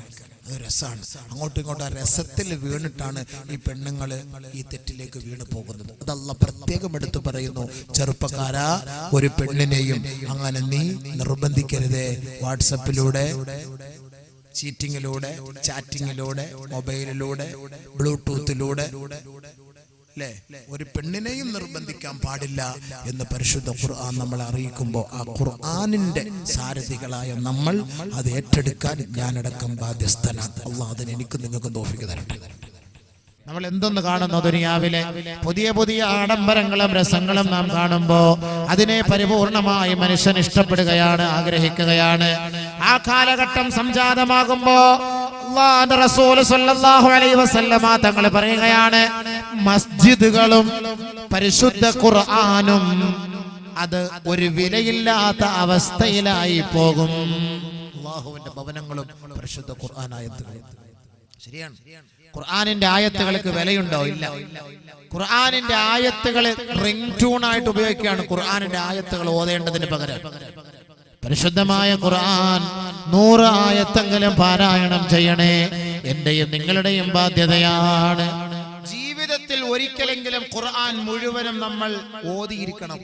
അത് രസമാണ്. അങ്ങോട്ടും ഇങ്ങോട്ടും ആ രസത്തിൽ വീണിട്ടാണ് ഈ പെണ്ണുങ്ങള് ഈ തെറ്റിലേക്ക് വീണ് പോകുന്നത്. അത് അല്ലാഹ് പ്രത്യേകം എടുത്തു പറയുന്നു. ചെറുപ്പക്കാരാ, ഒരു പെണ്ണിനെയും അങ്ങനെ നീ നിർബന്ധിക്കരുതേ. വാട്സപ്പിലൂടെ ചീറ്റിങ്ങിലൂടെ, ചാറ്റിങ്ങിലൂടെ, മൊബൈലിലൂടെ, ബ്ലൂടൂത്തിലൂടെ അല്ലേ? ഒരു പെണ്ണിനെയും നിർബന്ധിക്കാൻ പാടില്ല എന്ന് പരിശുദ്ധ ഖുർആൻ നമ്മളെ അറിയിക്കുമ്പോൾ ആ ഖുർആനിന്റെ സാരഥികളായ നമ്മൾ അത് ഏറ്റെടുക്കാൻ ഞാനടക്കം ബാധ്യസ്ഥനാണ്. അള്ളാഹ് അതിന് എനിക്കും നിങ്ങൾക്കും തൗഫീഖ് തരട്ടെ. നമ്മൾ എന്തൊന്ന് കാണുന്നു ദുനിയാവിലെ പുതിയ പുതിയ ആഡംബരങ്ങളും രസങ്ങളും നാം കാണുമ്പോ അതിനെ പരിപൂർണമായി മനുഷ്യൻ ഇഷ്ടപ്പെടുകയാണ്, ആഗ്രഹിക്കുകയാണ്. ആ കാലഘട്ടം സംജാതമാകുമ്പോ അല്ലാഹുവിന്റെ റസൂൽ സ്വല്ലല്ലാഹു അലൈഹി വസല്ലമ തങ്ങൾ പറയുകയാണ്, മസ്ജിദുകളും പരിശുദ്ധ ഖുർആനും അത് ഒരു വിലയില്ലാത്ത അവസ്ഥയിലായി പോകും. അല്ലാഹുവിന്റെ ഭവനങ്ങളും പരിശുദ്ധ ഖുർആൻ ആയത്തുകളും. ശരിയാണ്. ഖുർആനിന്റെ ആയത്തുകൾക്ക് വിലയുണ്ടോ? ഇല്ല. ഖുർആനിന്റെ ആയത്തുകൾ റിംഗ് ട്യൂൺ ആയിട്ട് ഉപയോഗിക്കുകയാണ്. ഖുർആനിന്റെ ആയത്തുകൾ ഓതേണ്ടതിന് പകരം പരിശുദ്ധമായ ഖുർആൻ 100 ആയത്തെങ്കിലും പാരായണം ചെയ്യണേ. എന്റെയും നിങ്ങളുടെയും ബാധ്യതയാണ്. ജീവിതത്തിൽ ഒരിക്കലെങ്കിലും ഖുർആൻ മുഴുവനും നമ്മൾ ഓതിയിരിക്കണം.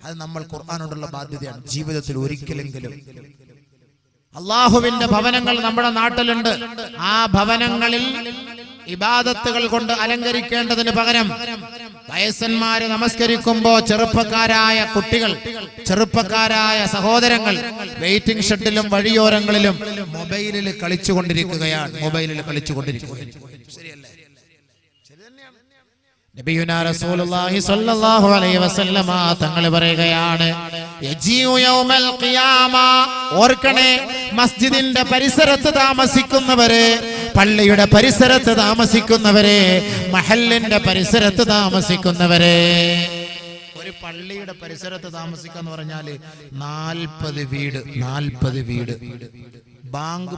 അത് നമ്മൾ ഖുർആനോടുള്ള ബാധ്യതയാണ്. ജീവിതത്തിൽ ഒരിക്കലെങ്കിലും. അള്ളാഹുവിന്റെ ഭവനങ്ങൾ നമ്മുടെ നാട്ടിലുണ്ട്. ആ ഭവനങ്ങളിൽ ഇബാദത്തുകൾ കൊണ്ട് അലങ്കരിക്കേണ്ടതിന് പകരം വയസ്സന്മാര് നമസ്കരിക്കുമ്പോ ചെറുപ്പക്കാരായ കുട്ടികൾ, ചെറുപ്പക്കാരായ സഹോദരങ്ങൾ വെയിറ്റിംഗ് ഷെഡിലും വഴിയോരങ്ങളിലും മൊബൈലിൽ കളിച്ചുകൊണ്ടിരിക്കുകയാണ്. ശരിയല്ലേ? നബിയുനാ റസൂലുള്ളാഹി സ്വല്ലല്ലാഹു അലൈഹി വസല്ലമ തങ്ങൾ പറയുകയാണ്, യജിഉ യൗമൽ ഖിയാമ. ഓർക്കണേ, മസ്ജിദിന്റെ പരിസരത്ത് താമസിക്കുന്നവരെ, പള്ളിയുടെ പരിസരത്ത് താമസിക്കുന്നവരെ, മഹല്ലിന്റെ പരിസരത്ത് താമസിക്കുന്നവരെ. ഒരു പള്ളിയുടെ പരിസരത്ത് താമസിക്കാന്ന് പറഞ്ഞാല് 40 വീട്. ബാങ്ക്,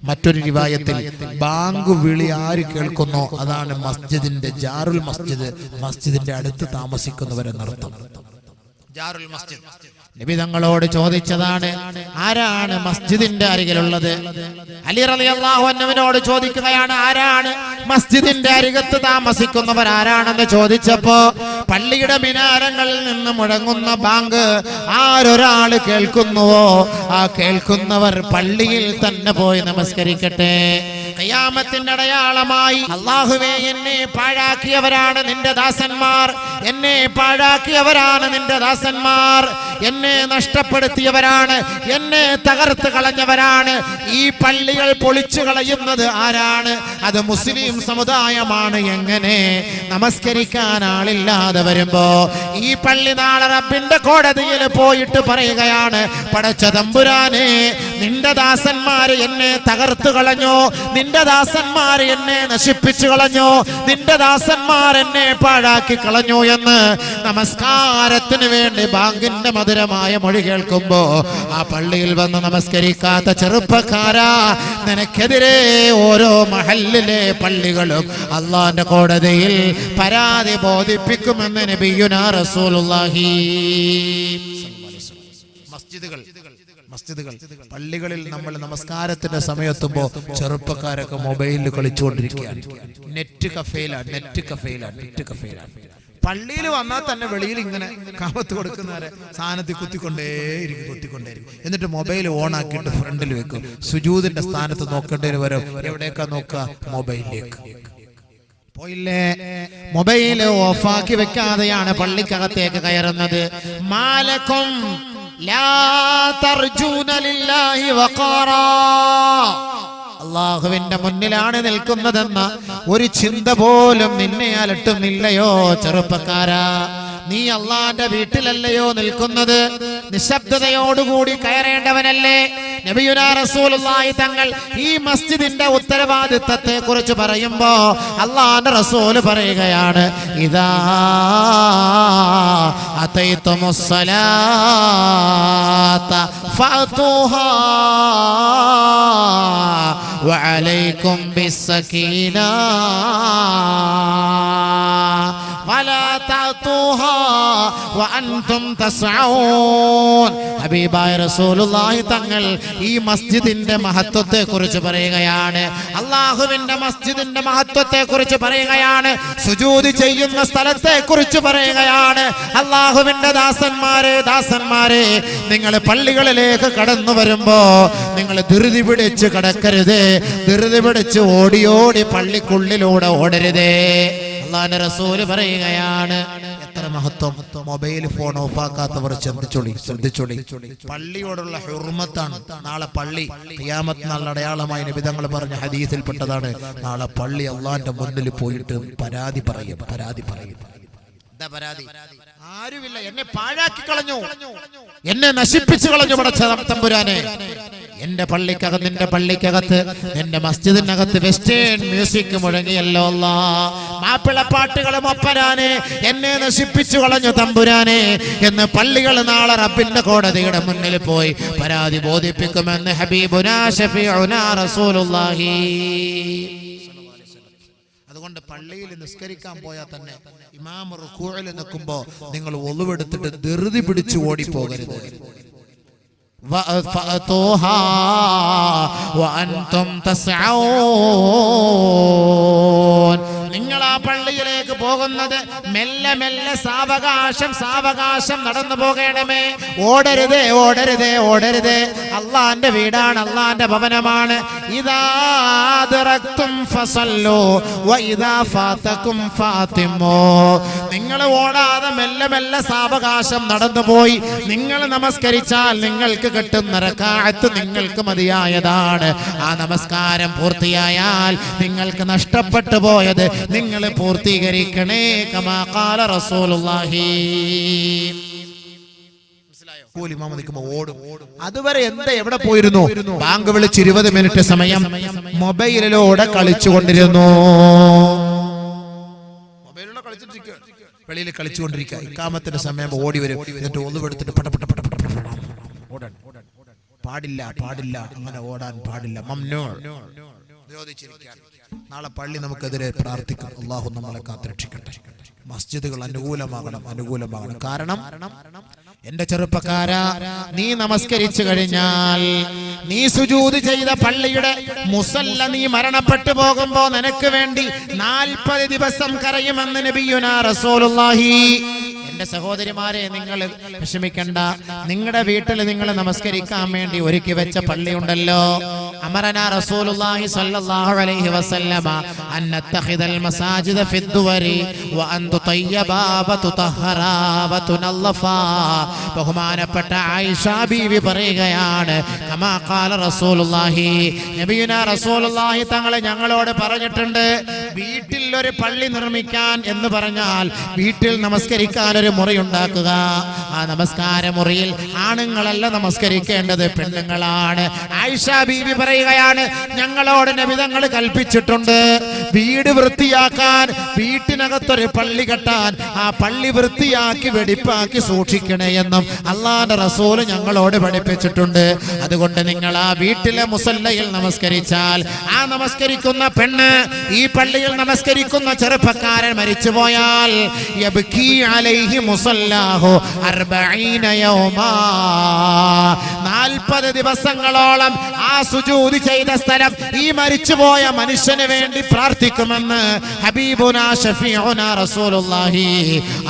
മറ്റൊരു റിവായത്തിൽ ബാങ്ക് വിളി ആര് കേൾക്കുന്നോ അതാണ് മസ്ജിദിന്റെ ജാറുൽ മസ്ജിദ്, മസ്ജിദിന്റെ അടുത്ത് താമസിക്കുന്നവരെന്നർത്ഥം. ജാറുൽ മസ്ജിദ്. നബി തങ്ങളോട് ചോദിച്ചതാണ്, ആരാണ് മസ്ജിദിന്റെ അരികിലുള്ളത്? അലി റളിയല്ലാഹു അൻഹുവിനോട് ചോദിക്കുകയാണ്, ആരാണ് മസ്ജിദിന്റെ അരികത്ത് താമസിക്കുന്നവർ ആരാണെന്ന് ചോദിച്ചപ്പോ പള്ളിയുടെ മിനാരങ്ങളിൽ നിന്ന് മുഴങ്ങുന്ന ബാങ്ക് ആരൊരാൾ കേൾക്കുന്നുവോ ആ കേൾക്കുന്നവർ പള്ളിയിൽ തന്നെ പോയി നമസ്കരിക്കട്ടെ. ഖിയാമത്തിന്റെ അടയാളമായി, അല്ലാഹുവേ, എന്നെ പാഴാക്കിയവരാണ് നിന്റെ ദാസന്മാർ, എന്നെ പാഴാക്കിയവരാണ് നിന്റെ ദാസന്മാർ, എന്നെ നഷ്ടപ്പെടുത്തിയവരാണ്, എന്നെ തകർത്ത് കളഞ്ഞവരാണ്. ഈ പള്ളികൾ പൊളിച്ചു കളയുന്നത് ആരാണ്? അത് മുസ്ലിം സമുദായമാണ്. എങ്ങനെ നമസ്കരിക്കാൻ ആളില്ലാതെ വരുമ്പോ ഈ പള്ളി നാളെ റബ്ബിന്റെ കോടതിയിൽ പോയിട്ട് പറയുകയാണ്, പടച്ച തമ്പുരാനെ, നിന്റെ ദാസന്മാര് എന്നെ തകർത്തു കളഞ്ഞു, നിന്റെ ദാസന്മാർ എന്നെ നശിപ്പിച്ചു കളഞ്ഞു, നിന്റെ ദാസന്മാർ എന്നെ പാഴാക്കി കളഞ്ഞു എന്ന് നമസ്കാരത്തിന് വേണ്ടി ബാങ്കിന്റെ മധുരമായ മൊഴി കേൾക്കുമ്പോ ആ പള്ളിയിൽ വന്ന് നമസ്കരിക്കാത്ത ചെറുപ്പക്കാരാ, നിനക്കെതിരെ ഓരോ മഹല്ലിലെ പള്ളികളും അള്ളാന്റെ കോടതിയിൽ പരാതി ബോധിപ്പിക്കുമെന്ന് നബിയുനാ റസൂലുള്ളാഹി. മസ്ജിദുകൾ, പള്ളികളിൽ നമ്മൾ നമസ്കാരത്തിന്റെ സമയത്തുമ്പോ ചെറുപ്പക്കാരൊക്കെ മൊബൈലിൽ കളിച്ചുകൊണ്ടിരിക്കുകയാണ്. നെറ്റ് കഫേയിലാണ്. പള്ളിയിൽ വന്നാൽ തന്നെ വെളിയിൽ ഇങ്ങനെ കാമത്ത് കൊടുക്കുന്നവരെ സാധനത്തിൽ കുത്തിക്കൊണ്ടേയിരിക്കും. എന്നിട്ട് മൊബൈൽ ഓൺ ആക്കിയിട്ട് ഫ്രണ്ടിൽ വെക്കും. സുജൂദിന്റെ സ്ഥാനത്ത് നോക്കേണ്ടതിന് വരും. എവിടേക്കാ നോക്കുക? മൊബൈലിലേക്ക്. പോയില്ലേ? മൊബൈൽ ഓഫാക്കി വെക്കാതെയാണ് പള്ളിക്കകത്തേക്ക് കയറുന്നത്. മാലക്കും ലാ തർജൂന ലില്ലാഹി വഖാറാ. അള്ളാഹുവിന്റെ മുന്നിലാണ് നിൽക്കുന്നതെന്ന ഒരു ചിന്ത പോലും നിന്നെ അലട്ടുന്നില്ലയോ ചെറുപ്പക്കാരാ? നീ അള്ളാന്റെ വീട്ടിലല്ലയോ നിൽക്കുന്നത്? നിശബ്ദതയോടുകൂടി കയറേണ്ടവനല്ലേ? നബിയുനാ റസൂലുള്ളാഹി തങ്ങൾ ഈ മസ്ജിദിന്റെ ഉത്തരവാദിത്തത്തെ കുറിച്ച് പറയുമ്പോ അള്ളാന്റെ റസൂല് പറയുകയാണ്, ഇദാ അതൈതുമുസ്സലാത്ത ഫഅതൂഹാ വഅലൈക്കും ബിസ്സകീന വലാ തഅതൂഹാ വഅൻതും തസ്ഊൻ. ഹബീബായ റസൂലുള്ളാഹി തങ്ങൾ ഈ മസ്ജിദിന്റെ മഹത്വത്തെ കുറിച്ച് പറയുകയാണ്. അല്ലാഹുവിന്റെ മസ്ജിദിന്റെ മഹത്വത്തെ കുറിച്ച് പറയുകയാണ്. സുജൂദ് ചെയ്യുന്ന സ്ഥലത്തെ കുറിച്ച് പറയുകയാണ്. അല്ലാഹുവിന്റെ ദാസന്മാരെ നിങ്ങൾ പള്ളികളിലേക്ക് കടന്നു വരുമ്പോ നിങ്ങൾ ധൃതി പിടിച്ച് കടക്കരുത്. ധൃതി പിടിച്ച് ഓടി പള്ളിക്കുള്ളിലൂടെ ഓടരുതേ. അല്ലാഹുവിന്റെ റസൂൽ പറയുകയാണ്. എത്ര മഹത്വം! മൊബൈൽ ഫോൺ ഓഫാക്കാത്തവർ ശ്രദ്ധിച്ചോളി. പള്ളിയോടുള്ള ഹുർമത്താണ്. നാളെ പള്ളി ഖിയാമത്ത് നാളിന്റെ അടയാളമായി നബി തങ്ങൾ പറഞ്ഞ ഹദീസിൽപ്പെട്ടതാണ്. നാളെ പള്ളി അള്ളാന്റെ മുന്നിൽ പോയിട്ട് പരാതി പറയും. എന്താ പരാതി? ആരുമില്ല, എന്നെ പാഴാക്കി കളഞ്ഞു, എന്നെ നശിപ്പിച്ചു കളഞ്ഞു പടച്ച തമ്പുരാനെ. എന്റെ പള്ളിക്കകത്ത്, നിന്റെ പള്ളിക്കകത്ത്, നിന്റെ മസ്ജിദിനകത്ത് വെസ്റ്റേൺ മ്യൂസിക് മുഴങ്ങിയല്ലോ അല്ലാ. മാപ്പിളപ്പാട്ടുകളും ഒപ്പരാനെ എന്നെ നശിപ്പിച്ചു കളഞ്ഞു തമ്പുരാനെ എന്ന് പള്ളികൾ നാളെ റബ്ബിന്റെ കോടതിയുടെ മുന്നിൽ പോയി പരാതി ബോധിപ്പിക്കുമെന്ന് ഹബീബുനാ ശഫീഉനാ റസൂലുള്ളാഹി. അതുകൊണ്ട് പള്ളിയിൽ നിസ്കരിക്കാൻ പോയാൽ തന്നെ ഇമാം റുകൂഇൽ നിൽക്കുമ്പോ നിങ്ങൾ ഒളുവെടുത്തിട്ട് ധൃതി പിടിച്ച് ഓടിപ്പോകരുത്. فأتوها وأنتم تسعون. നിങ്ങൾ ആ പള്ളിയിലേക്ക് പോകുന്നത് മെല്ലെ മെല്ലെ സാവകാശം നടന്നു പോകണമേ. ഓടരുതേ. അള്ളാന്റെ വീടാണ്, അള്ളാന്റെ ഭവനമാണ്. ഇദാ അദ്റക്തും ഫസല്ലു വഇദാ ഫാതകും ഫാതിമു. നിങ്ങൾ ഓടാതെ മെല്ലെ സാവകാശം നടന്നുപോയി നിങ്ങൾ നമസ്കരിച്ചാൽ നിങ്ങൾക്ക് കിട്ടുന്ന റക്അത്ത് നിങ്ങൾക്ക് മതിയായതാണ്. ആ നമസ്കാരം പൂർത്തിയായാൽ നിങ്ങൾക്ക് നഷ്ടപ്പെട്ടു പോയത് നിങ്ങൾ പൂർത്തീകരിക്കണേ. കമാ ഖാല റസൂലുള്ളാഹി. ഓടും. അതുവരെ എവിടെ പോയിരുന്നു? ബാങ്ക് വിളിച്ച് 20 മിനിറ്റ് സമയം മൊബൈലിലൂടെ കളിച്ചുകൊണ്ടിരുന്നു. വെളിയിൽ കളിച്ചുകൊണ്ടിരിക്കുക. ഇക്കാമത്തിന്റെ സമയം ഓടി വരും. എന്നിട്ട് ഒന്നുവെടുത്തിട്ട് പാടില്ല, അങ്ങനെ ഓടാൻ പാടില്ല. മംനൂ. നാളെ പള്ളി നമുക്കെതിരെ പ്രാർത്ഥിക്കാം. അള്ളാഹു നമ്മളെ കാത്തുരക്ഷിക്കട്ടെ. മസ്ജിദുകൾ അനുകൂലമാകണം. കാരണം എന്റെ ചെറുപ്പക്കാരാ, നീ നമസ്കരിച്ചു കഴിഞ്ഞാൽ നീ സുജൂദ് ചെയ്ത പള്ളിയുടെ മുസല്ല നീ മരണപ്പെട്ടു പോകുമ്പോ നിനക്ക് വേണ്ടി 40 ദിവസം കരയുമെന്ന് നബിയുനാ റസൂലുള്ളാഹി. എന്റെ സഹോദരിമാരെ, നിങ്ങൾ വിഷമിക്കണ്ട. നിങ്ങളുടെ വീട്ടിൽ നിങ്ങൾ നമസ്കരിക്കാൻ വേണ്ടി ഒരുക്കി വെച്ച പള്ളിയുണ്ടല്ലോ. അമറനാ റസൂലുള്ളാഹി സ്വല്ലല്ലാഹു അലൈഹി വസല്ലമ അൻ നത്തഖിദൽ മസാജിദ ഫിദ്ദുവരി വ അൻ തുതയ്യബാ വ തുതഹറാ വ തുനല്ലഫാ. ബഹുമാനപ്പെട്ട ആയിഷ ബീവി പറയുകയാണ്, കമാ ഖാല റസൂലുള്ളാഹി, നബിയുനാ റസൂലുള്ളാഹി തങ്ങളെ ഞങ്ങളോട് പറഞ്ഞിട്ടുണ്ട്, വീട്ടിൽ ഒരു പള്ളി നിർമ്മിക്കാൻ എന്ന് പറഞ്ഞാൽ വീട്ടിൽ നമസ്കരിക്കാൻ ഒരു മുറി ഉണ്ടാക്കുക. ആ നമസ്കാര മുറിയിൽ ആണുങ്ങളല്ല നമസ്കരിക്കേണ്ടത്, പെണ്ണുങ്ങളാണ്. ആയിഷ ബീവി പറയുകയാണ്, ഞങ്ങളോട് നബി തങ്ങൾ കൽപ്പിച്ചിട്ടുണ്ട് വീട് വൃത്തിയാക്കാൻ, വീട്ടിനകത്തൊരു പള്ളി കെട്ടാൻ, ആ പള്ളി വൃത്തിയാക്കി വെടിപ്പാക്കി സൂക്ഷിക്കണേ എന്നും അല്ലാഹുവിന്റെ റസൂൽ ഞങ്ങളോട് പഠിപ്പിച്ചിട്ടുണ്ട്. അതുകൊണ്ട് നിങ്ങൾ ആ വീട്ടിലെ മുസല്ലയിൽ നമസ്കരിച്ചാൽ, ആ നമസ്കരിക്കുന്ന പെണ്ണ്, ഈ പള്ളിയിൽ നമസ്കരിക്കുന്ന ചെറുപ്പക്കാരൻ മരിച്ചുപോയാൽ 40 ദിവസങ്ങളോളം ആ സുജൂദ് ചെയ്ത സ്ഥലം ഈ മരിച്ചുപോയ മനുഷ്യന് വേണ്ടി പ്രാർത്ഥിക്കുമെന്ന് ഹബീബുനാ ശഫീഉനാ റസൂലുള്ളാഹി.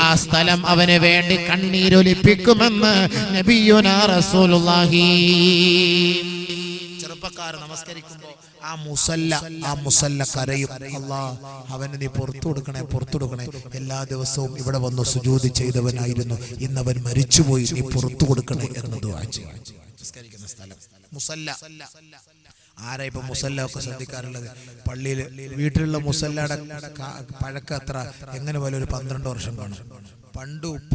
ആ സ്ഥലം അവന് വേണ്ടി കണ്ണീരൊലിപ്പിക്കുമെന്ന് നബിയുനാ റസൂലുള്ളാഹി. ചെറുപ്പക്കാർ നമസ്കരിക്കുമ്പോൾ ആ മുസല്ല കരയും, അല്ലാ അവന് നീ പുറത്തു കൊടുക്കണേ. എല്ലാ ദിവസവും ഇവിടെ വന്ന് സുജൂദ് ചെയ്തവനായിരുന്നു, ഇന്നവൻ മരിച്ചുപോയി, നീ പുറത്തു കൊടുക്കണേ എന്ന് ദുആ ചെയ്യും. നമസ്കരിക്കുന്ന സ്ഥലം മുസല്ല. ആരാ ഇപ്പൊ മുസല്ല ഒക്കെ ശ്രദ്ധിക്കാറുള്ളത്? പള്ളിയിൽ വീട്ടിലുള്ള മുസല്ലയുടെ പഴക്കം എത്ര? എങ്ങനെ പോലെ ഒരു 12 വർഷം കാണും. പണ്ട് ഉപ്പ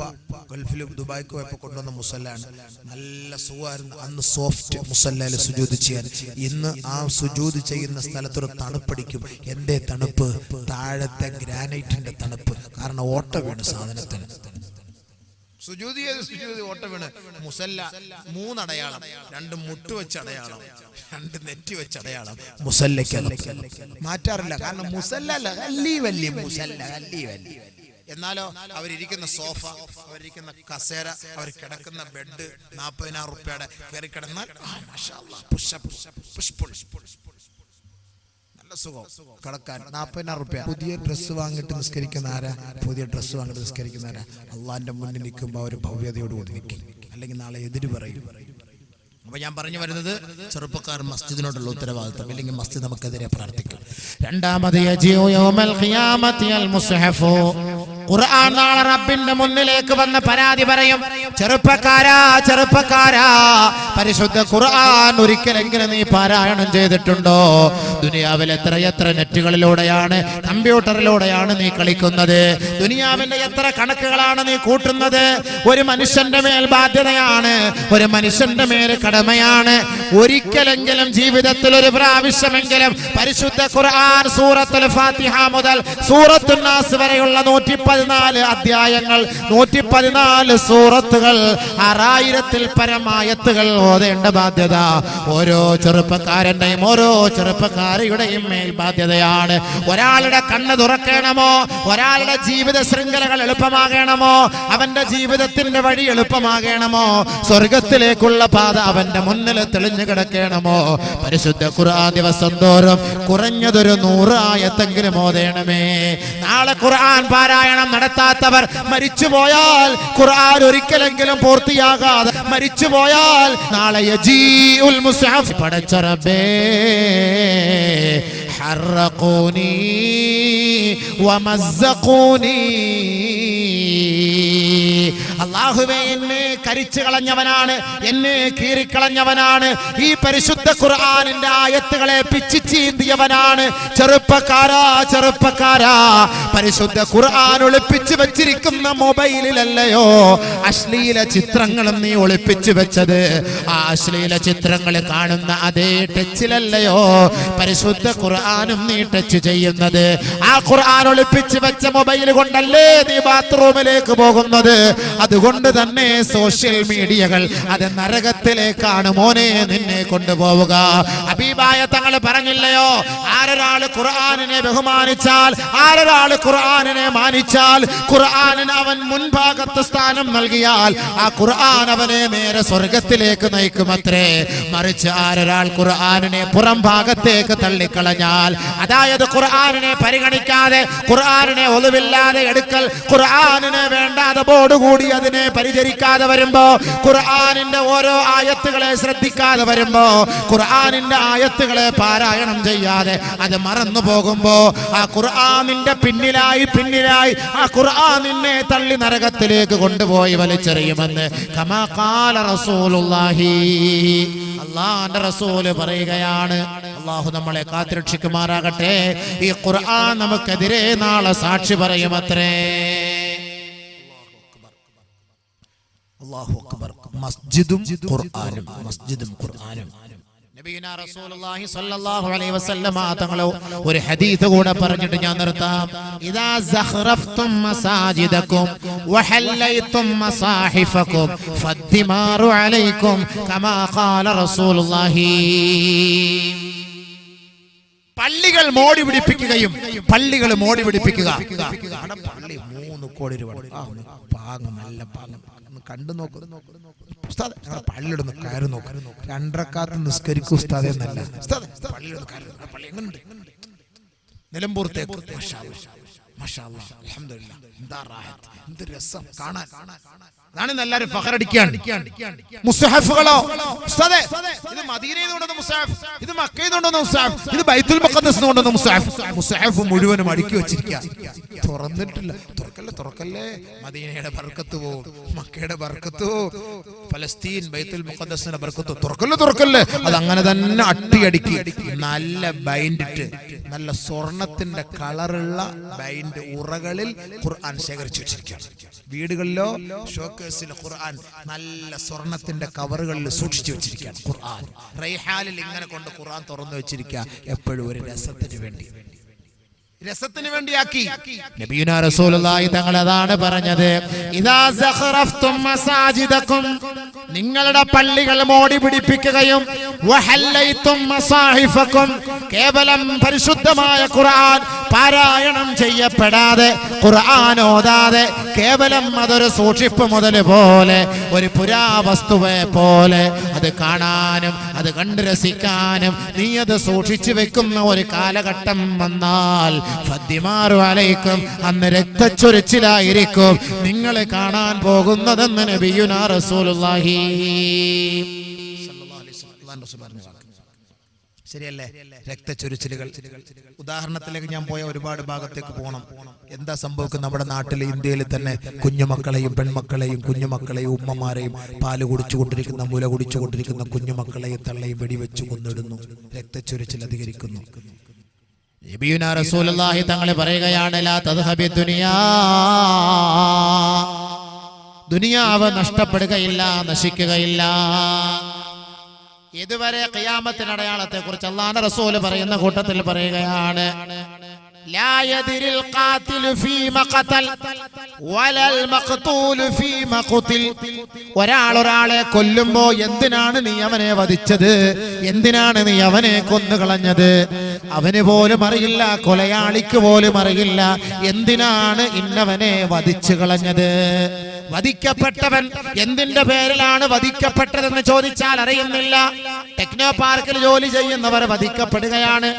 ഗൾഫിലും ദുബായ്ക്ക് പോയപ്പോ കൊണ്ടുവന്ന മുസല്ലാണ്. നല്ല സുഖമായിരുന്നു അന്ന്, സോഫ്റ്റ് മുസല്ലയിൽ സുജൂദ് ചെയ്യാൻ. ഇന്ന് ആ സുജൂദ് ചെയ്യുന്ന സ്ഥലത്തൊരു തണുപ്പടിക്കും. എന്തേ തണുപ്പ്? താഴത്തെ ഗ്രാനൈറ്റിന്റെ തണുപ്പ്. കാരണം ഓട്ട വീണ് സാധനത്തിന്. സുജൂദ് ഓട്ട വീണ്. മുസല്ല 3 അടയാളം, 2 മുട്ട് വെച്ച അടയാളം, 2 നെറ്റി വെച്ച അടയാളം. മുസല്ലയ്ക്ക് മാറ്റാറില്ല. കാരണം മുസല്ല വലിയ മുസല്ല, എന്നാലോ അവരിയ്ക്കുന്ന സോഫ, അവരിയ്ക്കുന്ന കസേര, അവർ കിടക്കുന്ന ബെഡ് 40,000 റുപ്യയുടെ കയറി കിടന്നാൽ നല്ല സുഖം കിടക്കാൻ. 40,000 റുപ്യ. പുതിയ ഡ്രസ്സ് വാങ്ങിട്ട് നിസ്കരിക്കുന്ന ആരാ? പുതിയ ഡ്രസ്സ് വാങ്ങിട്ട് നിസ്കരിക്കുന്ന ആരാ? അള്ളാന്റെ മുന്നിൽ നിൽക്കുമ്പോൾ അവർ ഭവ്യതയോടുകൂടി നിൽക്കും, അല്ലെങ്കിൽ നാളെ എതിര് പറയും. അപ്പൊ ഞാൻ പറഞ്ഞു വരുന്നത്, ചെറുപ്പക്കാർ മസ്ജിദിനോടുള്ള ഉത്തരവാദിത്വം, ഇല്ലെങ്കിൽ മസ്ജിദ് നമുക്കെതിരെ പ്രാർത്ഥിക്കും. രണ്ടാമത് ഖുർആൻ നാളെ റബ്ബിന്റെ മുന്നിലേക്ക് വന്ന് പരാതി പറയും. ചെറുപ്പക്കാരാ, ചെറുപ്പക്കാരാ, പരിശുദ്ധ ഖുർആൻ ഒരിക്കലെങ്കിലും നീ പാരായണം ചെയ്തിട്ടുണ്ടോ? ദുനിയാവിൽ എത്ര നെറ്റുകളിലൂടെയാണ്, കമ്പ്യൂട്ടറിലൂടെയാണ് നീ കളിക്കുന്നത്? ദുനിയാവിന്റെ എത്ര കണക്കുകളാണ് നീ കൂട്ടുന്നത്? ഒരു മനുഷ്യന്റെ മേൽ ബാധ്യതയാണ്, ഒരു മനുഷ്യന്റെ മേൽ കടമയാണ്. ഒരിക്കലെങ്കിലും ജീവിതത്തിൽ ഒരു പ്രാവശ്യമെങ്കിലും പരിശുദ്ധ ഖുർആൻ സൂറത്തുൽ ഫാത്തിഹ മുതൽ സൂറത്തുൻ നാസ് വരെയുള്ള 114 അധ്യായങ്ങൾ, 114 സൂറത്തുകൾ, 6000-ൽ പരം ആയത്തുകൾ ഓതേണ്ട ബാധ്യത ഓരോ ചെറുപ്പക്കാരന്റെയും ഓരോ ചെറുപ്പക്കാരിയുടെയും മേൽ ബാധ്യതയാണ്. ഒരാളുടെ കണ്ണ് തുറക്കണമോ, ഒരാളുടെ ജീവിത ശൃംഖലകൾ എളുപ്പമാകണമോ, അവന്റെ ജീവിതത്തിന്റെ വഴി എളുപ്പമാകണമോ, സ്വർഗത്തിലേക്കുള്ള പാത അവന്റെ മുന്നിൽ തെളിഞ്ഞു കിടക്കണമോ, പരിശുദ്ധ ഖുർആൻ ദിവസം തോറും കുറഞ്ഞതൊരു 100 ആയത്തെങ്കിലും ഓതേണമേ. നാളെ ഖുർആൻ പാരായണം നടത്താത്തവർ മരിച്ചുപോയാൽ, ഖുർആൻ ഒരിക്കലെങ്കിലും പൂർത്തിയാകാതെ മരിച്ചുപോയാൽ, നാളെ യജീഉൽ മുസ്ഹഫ് പടച്ച റബ്ബേ ഹറഖൂനി വമസ്സഖൂനി, അല്ലാഹുവേ എന്നെ കരിച്ചു കളഞ്ഞവനാണ്, എന്നെ കീറിക്കളഞ്ഞവനാണ്, ഈ പരിശുദ്ധ ഖുർആനിന്റെ ആയത്തുകളെ പിച്ചിച്ചീന്തിയവനാണ്. ചെറുപ്പക്കാരാ, ചെറുപ്പക്കാരാ, പരിശുദ്ധ ഖുർആൻ ഒളിപ്പിച്ചു വെച്ചിരിക്കുന്ന മൊബൈലിലല്ലയോ അശ്ലീല ചിത്രങ്ങളും നീ ഒളിപ്പിച്ചു വെച്ചത്? ആ അശ്ലീല ചിത്രങ്ങൾ കാണുന്ന അതേ ടച്ചിലല്ലയോ പരിശുദ്ധ ഖുർആനും നീ ടച്ച് ചെയ്യുന്നത്? ആ ഖുർആൻ ഒളിപ്പിച്ചു വെച്ച മൊബൈൽ കൊണ്ടല്ലേ നീ ബാത്റൂമിലേക്ക് പോകുന്നത്? അതുകൊണ്ട് തന്നെ സോഷ്യൽ മീഡിയകൾ അത് നരകത്തിലേക്കാണ് മോനെ നിന്നെ കൊണ്ടുപോവുക. ഹബീബായ തങ്ങൾ പറഞ്ഞില്ലയോ, ആരൊരാൾ ഖുർആനിനെ ബഹുമാനിച്ചാൽ, ആരൊരാൾ ഖുർആനിനെ മാനിച്ചാൽ, ഖുർആനിന് അവൻ മുൻഭാഗത്ത് സ്ഥാനം നൽകിയാൽ ആ ഖുർആൻ അവനെ നേരെ സ്വർഗത്തിലേക്ക് നയിക്കുമത്രേ. മറിച്ച് ആരൊരാൾ ഖുർആനിനെ പുറം ഭാഗത്തേക്ക് തള്ളിക്കളഞ്ഞാൽ, അതായത് ഖുർആനിനെ പരിഗണിക്കാതെ, ഖുർആനിനെ ഒളിവില്ലാതെ എടുക്കൽ, ഖുർആനിനെ വേണ്ടാതോടുകൂടി അതിനെ പരിചരിക്കാതെ വരുമ്പോ, ഖുർആനിന്റെ ഓരോ ആയത്തുകളെ ശ്രദ്ധിക്കാതെ വരുമ്പോ, ഖുർആനിന്റെ ആയത്തുകളെ പാരായണം ചെയ്യാതെ അത് മറന്നു പോകുമ്പോ, ആ ഖുർആനിന്റെ പിന്നിലായി ആ ഖുർആൻ നിന്നെ തള്ളി നരകത്തിലേക്ക് കൊണ്ടുപോയി വലിച്ചെറിയുമെന്ന് കമാ ഖാല റസൂലുള്ളാഹി, അല്ലാഹുവിന്റെ റസൂൽ പറയുകയാണ്. അല്ലാഹു നമ്മളെ കാത്തുരക്ഷിക്കുമാറാകട്ടെ. ഈ ഖുർആൻ നമുക്കെതിരെ നാളെ സാക്ഷി പറയുമത്രേ. അല്ലാഹു അക്ബർ. മസ്ജിദും ഖുർആനും, മസ്ജിദും ഖുർആനും. നബിയുനാ റസൂലുള്ളാഹി സ്വല്ലല്ലാഹു അലൈഹി വസല്ലമ തങ്ങൾ ഒരു ഹദീസ് കൂടെ പറഞ്ഞിട്ട് ഞാൻ നിർത്താം. ഇദാ സഖറഫ്തും മസാജിദകും വഹല്ലൈതും മസാഹിഫകും ഫദ്ദിമാറു അലൈക്കും കമാ ഖാല റസൂലുള്ളാഹി. പള്ളികൾ മോടി പിടിപ്പിക്കുകയും, പള്ളികൾ മോടി പിടിപ്പിക്കുക. പള്ളി 3 കോടി രൂപ പാങ്ങ്, നല്ല പാങ്ങ് കണ്ടു നോക്കൂ ഉസ്താദ്. പള്ളിയുടെ കയറി നോക്ക്, 2 റക്അത്ത് നിസ്കരിക്കും ഉസ്താദ് എന്നല്ല. പള്ളിയുടെ പള്ളി എങ്ങനെയുണ്ട്? നിലമ്പൂർത്തേക്ക് മാഷാ അല്ലാഹ് അൽഹംദുലില്ലാഹ്, എന്താ റാഹത്ത്, എന്ത് രസം കാണാൻ. അതാണ് എല്ലാവരും ഫഖറടിക്കുകയാണ്. മുസ്ഹഫുകളോ ഉസ്താദേ, ഇത് മദീനയിൽ നിന്ന് കൊണ്ടുവന്ന മുസ്ഹഫ്, ഇത് മക്കയിൽ നിന്ന് കൊണ്ടുവന്ന മുസ്ഹഫ്, ഇത് ബൈത്തുൽ മുഖദ്ദസിൽ നിന്ന് കൊണ്ടുവന്ന മുസ്ഹഫ്. മുസ്ഹഫ് മുഴുവനും അടുക്കി വെച്ചിരിക്കുക, തുറന്നിട്ടില്ല. തുറക്കല്ലേ, മദീനയുടെ ബർക്കത്ത് പോവും, മക്കയുടെ ബർക്കത്ത് പോവും, ഫലസ്തീൻ ബൈത്തുൽ മുഖദ്ദസിന്റെ ബർക്കത്ത്. തുറക്കല്ലേ. അത് അങ്ങനെ തന്നെ അട്ടിയടിക്കി നല്ല ബൈൻഡിട്ട്, നല്ല സ്വർണത്തിന്റെ കളറുള്ള ബൈൻഡ് ഉറകളിൽ ഖുർആൻ ശേഖരിച്ചു വെച്ചിരിക്കുകയാണ്. വീടുകളിലോ ഷോക്കേഴ്സിലെ ഖുർആൻ നല്ല സ്വർണത്തിന്റെ കവറുകളിൽ സൂക്ഷിച്ചു വെച്ചിരിക്കുകയാണ്. ഖുർആൻ റൈഹാലിൽ ഇങ്ങനെ കൊണ്ട് ഖുർആൻ തുറന്നു വെച്ചിരിക്കുക, എപ്പോഴും ഒരു രസത്തിന് വേണ്ടിയാക്കി. നബിയുനാ റസൂലുള്ളാഹി തങ്ങൾ അതാണ് പറഞ്ഞത്. ഇദാ സഖറഫ്തും മസാജിദകും, നിങ്ങളുടെ പള്ളികൾ മോടി പിടിപ്പിക്കുകയും, വഹല്ലൈതും മസാഹിഫകും, കേവലം പരിശുദ്ധമായ ഖുർആൻ പാരായണം ചെയ്യപ്പെടാതെ ഖുർആൻ ഓതാതെ കേവലം അതൊരു സൂക്ഷിപ്പ് മുതൽ പോലെ ഒരു പുരാവസ്തുവെ പോലെ അത് കാണാനും അത് കണ്ട് രസിക്കാനും നീ അത് സൂക്ഷിച്ചു വെക്കുന്ന ഒരു കാലഘട്ടം വന്നാൽ ഫദ്ദിമാറു അലൈക്കും അന്ന് രക്തച്ചൊരിച്ചിലായിരിക്കും നിങ്ങൾ കാണാൻ പോകുന്നതെന്ന് നബിയുനാ റസൂലുള്ളാഹി ശരിയല്ലേ? രക്തച്ചൊരിച്ചിലുകൾ. ഉദാഹരണത്തിലേക്ക് ഞാൻ പോയ ഒരുപാട് ഭാഗത്തേക്ക് പോകണം. എന്താ സംഭവിക്കുന്നത്? നമ്മുടെ നാട്ടിൽ, ഇന്ത്യയിൽ തന്നെ കുഞ്ഞുമക്കളെയും പെൺമക്കളെയും കുഞ്ഞുമക്കളെയും ഉമ്മമാരെയും പാല് കുടിച്ചുകൊണ്ടിരിക്കുന്ന, മുല കുടിച്ചുകൊണ്ടിരിക്കുന്ന കുഞ്ഞുമക്കളെയും തള്ളയും വെടിവെച്ചു കൊന്നിടുന്നു. രക്തച്ചൊരിച്ചിൽ അധികരിക്കുന്നു. നബിയുനാ റസൂലുള്ളാഹി തങ്ങൾ പറയുകയാണ്, ലാ തദ്ഹബി ദുനിയാ, ദുനിയാവ് നഷ്ടപ്പെടുകയില്ല, നശിക്കുകയില്ല. ഇതുവരെ ഖിയാമത്തിന്റെ അടയാളത്തെ കുറിച്ച് അല്ലാഹുവിന്റെ റസൂൽ പറയുന്ന കൂട്ടത്തിൽ പറയുകയാണ്, ലാ യദ്രിൽ ഖാതിലു ഫീമ ഖതൽ വലൽ മഖ്തൂലു ഫീമ ഖുതിൽ. ഒരാളെ കൊല്ലുമ്പോൾ എന്തിനാണ് നീ അവനെ വധിച്ചത്, എന്തിനാണ് നീ അവനെ കൊന്നുകളഞ്ഞത്, അവന് പോലും അറിയില്ല, കൊലയാളിക്ക് പോലും അറിയില്ല എന്തിനാണ് ഇന്നവനെ വധിച്ചു കളഞ്ഞത്. വധിക്കപ്പെട്ടവൻ എന്തിന്റെ പേരിലാണ് വധിക്കപ്പെട്ടതെന്ന് ചോദിച്ചാൽ അറിയുന്നില്ല. ടെക്നോ പാർക്കിൽ ജോലി ചെയ്യുന്നവർ വധിക്കപ്പെടുകയാണ്.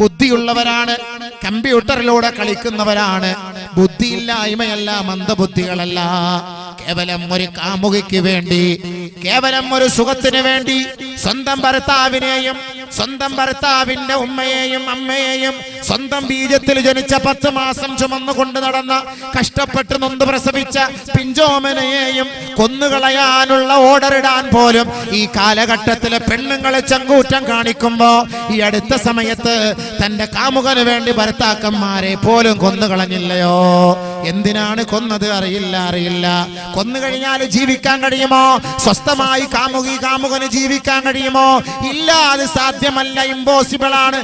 ബുദ്ധിയുള്ളവരാണ്, കമ്പ്യൂട്ടറിലൂടെ കളിക്കുന്നവരാണ്. ബുദ്ധിയില്ലായ്മയല്ല, മന്ദബുദ്ധികളല്ല. കേവലം ഒരു കാമുകിക്ക് വേണ്ടി, കേവലം ഒരു സുഖത്തിന് വേണ്ടി സ്വന്തം ഭർത്താവിനെയും സ്വന്തം ഭർത്താവിന്റെ ഉമ്മയെയും അമ്മയെയും സ്വന്തം ബീജത്തിൽ ജനിച്ച 10 മാസം ചുമന്നുകൊണ്ട് നടന്ന, കഷ്ടപ്പെട്ട് നൊന്ത് പ്രസവിച്ച പിഞ്ചോമനയെയും കൊന്നുകളയാനുള്ള ഓർഡർ ഇടാൻ പോലും ഈ കാലഘട്ടത്തിലെ പെണ്ണുങ്ങളെ ചങ്കൂറ്റം കാണിക്കുമ്പോ ഈ അടുത്ത സമയത്ത് തന്റെ കാമുകന് വേണ്ടി ഭർത്താക്കന്മാരെ പോലും കൊന്നുകളഞ്ഞില്ലയോ? എന്തിനാണ് കൊന്നത്? അറിയില്ല. കൊന്നുകഴിഞ്ഞാൽ ജീവിക്കാൻ കഴിയുമോ? സ്വസ്ഥമായി കാമുകന് ജീവിക്കാൻ കഴിയുമോ? ഇല്ല, അത് സാധ്യമല്ല, ഇമ്പോസിബിൾ ആണ്,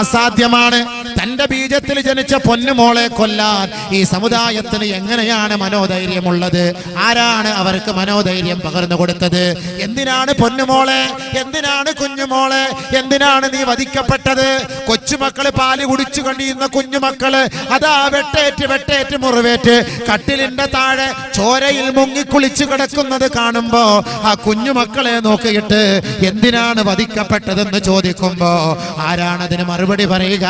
അസാധ്യമാണ്. തന്റെ ബീജത്തിൽ ജനിച്ച പൊന്നുമോളെ കൊല്ലാൻ ഈ സമുദായത്തിന് എങ്ങനെയാണ് മനോധൈര്യമുള്ളത്? ആരാണ് അവർക്ക് മനോധൈര്യം പകർന്നു കൊടുത്തത്? എന്തിനാണ് പൊന്നുമോളെ, എന്തിനാണ് കുഞ്ഞുമോളെ, എന്തിനാണ് നീ വധിക്കപ്പെട്ടത്? കൊച്ചുമക്കള് പാല് കുടിച്ചു കഴിയുന്ന കുഞ്ഞുമക്കള് അതാ വെട്ടേറ്റ് മുറിവേറ്റ് കട്ടിലിന്റെ താഴെ ചോരയിൽ മുങ്ങിക്കുളിച്ചു കിടക്കുന്നത് കാണുമ്പോ ആ കുഞ്ഞുമക്കളെ നോക്കിയിട്ട് എന്തിനാണ് വധിക്കപ്പെട്ടതെന്ന് ചോദിക്കുമ്പോ ആരാണതിന് മറുപടി പറയുക?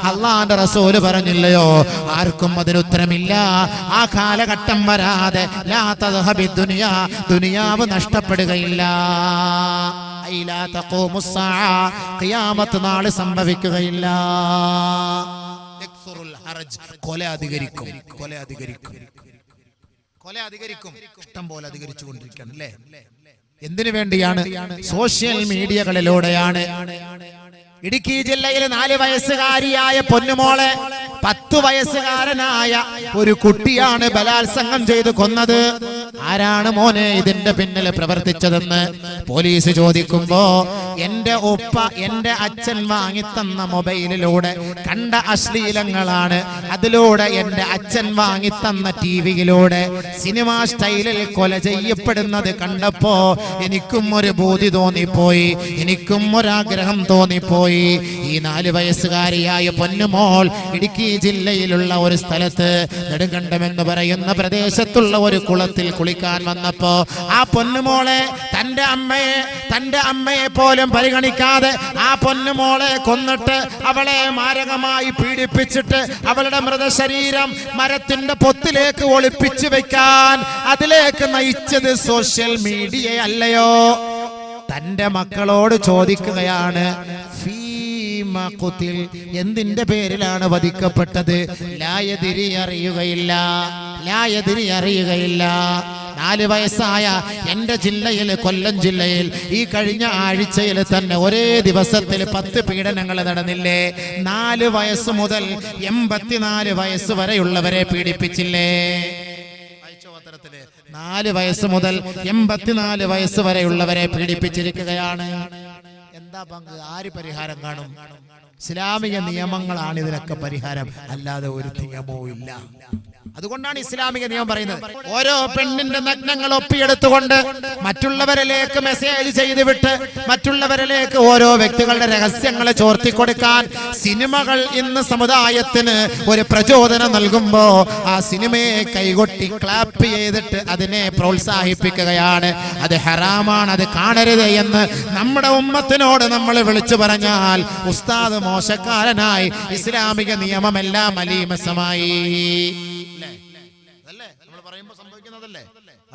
അല്ലാഹുവിന്റെ റസൂല് പറഞ്ഞില്ലയോ? ആർക്കും അതിനുത്തരമില്ല. ആ കാലഘട്ടം വരാതെ ലാ തദ്ഹബി ദുനിയാ, ദുനിയാവ് നഷ്ടപ്പെടുകയില്ല. ലാ തഖൂമുസ് സാഅ, ഖിയാമത്ത് നാൾ സംഭവിക്കുകയില്ല. കൊല അധികരിക്കും. ഇഷ്ടം പോലെ അധികരിച്ചുകൊണ്ടിരിക്കുകയാണ് അല്ലേ? എന്തിനു വേണ്ടിയാണ്? സോഷ്യൽ മീഡിയകളിലൂടെയാണ്. ഇടുക്കി ജില്ലയിൽ 4 വയസ്സുകാരിയായ പൊന്നുമോളെ 10 വയസ്സുകാരനായ ഒരു കുട്ടിയാണ് ബലാത്സംഗം ചെയ്ത് കൊന്നത്. ആരാണ് മോനെ ഇതിന്റെ പിന്നിൽ പ്രവർത്തിച്ചതെന്ന് പോലീസ് ചോദിക്കുമ്പോ എന്റെ ഉപ്പ, എന്റെ അച്ഛൻ വാങ്ങിത്തന്ന മൊബൈലിലൂടെ കണ്ട അശ്ലീലങ്ങളാണ്. അതിലൂടെ എന്റെ അച്ഛൻ വാങ്ങിത്തന്ന ടിവിയിലൂടെ സിനിമാ സ്റ്റൈലിൽ കൊല ചെയ്യപ്പെടുന്നത് കണ്ടപ്പോ എനിക്കും ഒരു ബോധി തോന്നിപ്പോയി, എനിക്കും ഒരാഗ്രഹം തോന്നിപ്പോയി. ഈ 4 വയസ്സുകാരിയായ പൊന്നുമോൾ ഇടുക്കി ജില്ലയിലുള്ള ഒരു സ്ഥലത്ത് നെടുങ്കണ്ടം പറയുന്ന പ്രദേശത്തുള്ള ഒരു കുളത്തിൽ കുളിക്കാൻ വന്നപ്പോ ആ പൊന്നുമോളെ തന്റെ അമ്മയെ പോലും പരിഗണിക്കാതെ ആ പൊന്നുമോളെ കൊന്നിട്ട് അവളെ മാരകമായി പീഡിപ്പിച്ചിട്ട് അവളുടെ മൃതശരീരം മരത്തിന്റെ പൊത്തിലേക്ക് ഒളിപ്പിച്ചു വെക്കാൻ അതിലേക്ക് നയിച്ചത് സോഷ്യൽ മീഡിയ അല്ലയോ? തന്റെ മക്കളോട് ചോദിക്കുകയാണ്, എന്തിന്റെ പേരിലാണ് വധിക്കപ്പെട്ടത്? ലായതിരി അറിയുകയില്ല. 4 വയസ്സായ എന്റെ ജില്ലയിൽ, കൊല്ലം ജില്ലയിൽ ഈ കഴിഞ്ഞ ആഴ്ചയിൽ തന്നെ ഒരേ ദിവസത്തിൽ 10 പീഡനങ്ങൾ നടന്നില്ലേ? 4 വയസ്സ് മുതൽ 84 വയസ്സ് വരെയുള്ളവരെ പീഡിപ്പിച്ചില്ലേ? 4 വയസ്സ് മുതൽ 84 വയസ്സ് വരെയുള്ളവരെ പീഡിപ്പിച്ചിരിക്കുകയാണ്. എന്താ പങ്ക്? ആര് പരിഹാരം കാണും? ഇസ്ലാമിക നിയമങ്ങളാണ് ഇതിനൊക്കെ പരിഹാരം, അല്ലാതെ ഒരു നിയമവും ഇല്ല. അതുകൊണ്ടാണ് ഇസ്ലാമിക നിയമം പറയുന്നത് ഓരോ പെണ്ണിന്റെ നഗ്നങ്ങൾ ഒപ്പിയെടുത്തുകൊണ്ട് മറ്റുള്ളവരിലേക്ക് മെസ്സേജ് ചെയ്ത് വിട്ട് മറ്റുള്ളവരിലേക്ക് ഓരോ വ്യക്തികളുടെ രഹസ്യങ്ങളെ ചോർത്തിക്കൊടുക്കാൻ സിനിമകൾ ഇന്ന് സമുദായത്തിന് ഒരു പ്രചോദനം നൽകുമ്പോ ആ സിനിമയെ കൈകൊട്ടി ക്ലാപ്പ് ചെയ്തിട്ട് അതിനെ പ്രോത്സാഹിപ്പിക്കുകയാണ്. അത് ഹറാമാണ്, അത് കാണരുത് എന്ന് നമ്മുടെ ഉമ്മത്തിനോട് നമ്മൾ വിളിച്ചു പറഞ്ഞാൽ ഉസ്താദ് മോശക്കാരനായി, ഇസ്ലാമിക നിയമമെല്ലാം മലീമസമായി.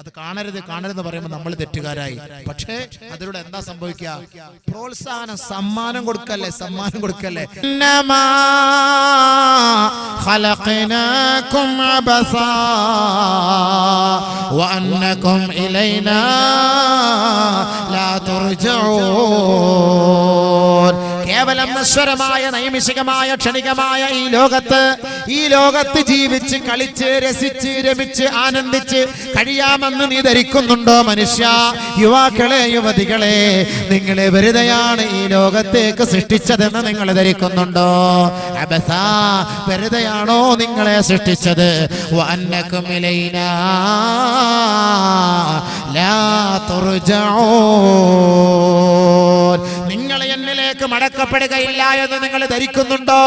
അത് കാണരുത് കാണരുത് പറയുമ്പോൾ നമ്മൾ തെറ്റുകാരായി. പക്ഷേ അതിലൂടെ എന്താ സംഭവിക്കുക? പ്രോത്സാഹനം, സമ്മാനം കൊടുക്കല്ലേ, സമ്മാനം കൊടുക്കല്ലേ. ഖലഖനാകും അബസാ വഅന്നകും ഇലൈനാ ലാ തുർജഊൻ. കേവലം നശ്വരമായ, നൈമിഷികമായ, ക്ഷണികമായ ഈ ലോകത്ത് ജീവിച്ച് കളിച്ച് രസിച്ച് രമിച്ച് ആനന്ദിച്ച് കഴിയാമെന്ന് നീ ധരിക്കുന്നുണ്ടോ മനുഷ്യ? യുവാക്കളെ, യുവതികളെ, നിങ്ങളെ വെറുതെയാണ് ഈ ലോകത്തേക്ക് സൃഷ്ടിച്ചതെന്ന് നിങ്ങൾ ധരിക്കുന്നുണ്ടോ? അബസാ, വെറുതെയാണോ നിങ്ങളെ സൃഷ്ടിച്ചത്? വഅന്നകും ഇലൈനാ ലാ തുർജഊൻ. നിങ്ങളെ എന്നിലേക്ക് മടക്കപ്പെടുകയില്ല എന്ന് നിങ്ങൾ ധരിക്കുന്നുണ്ടോ?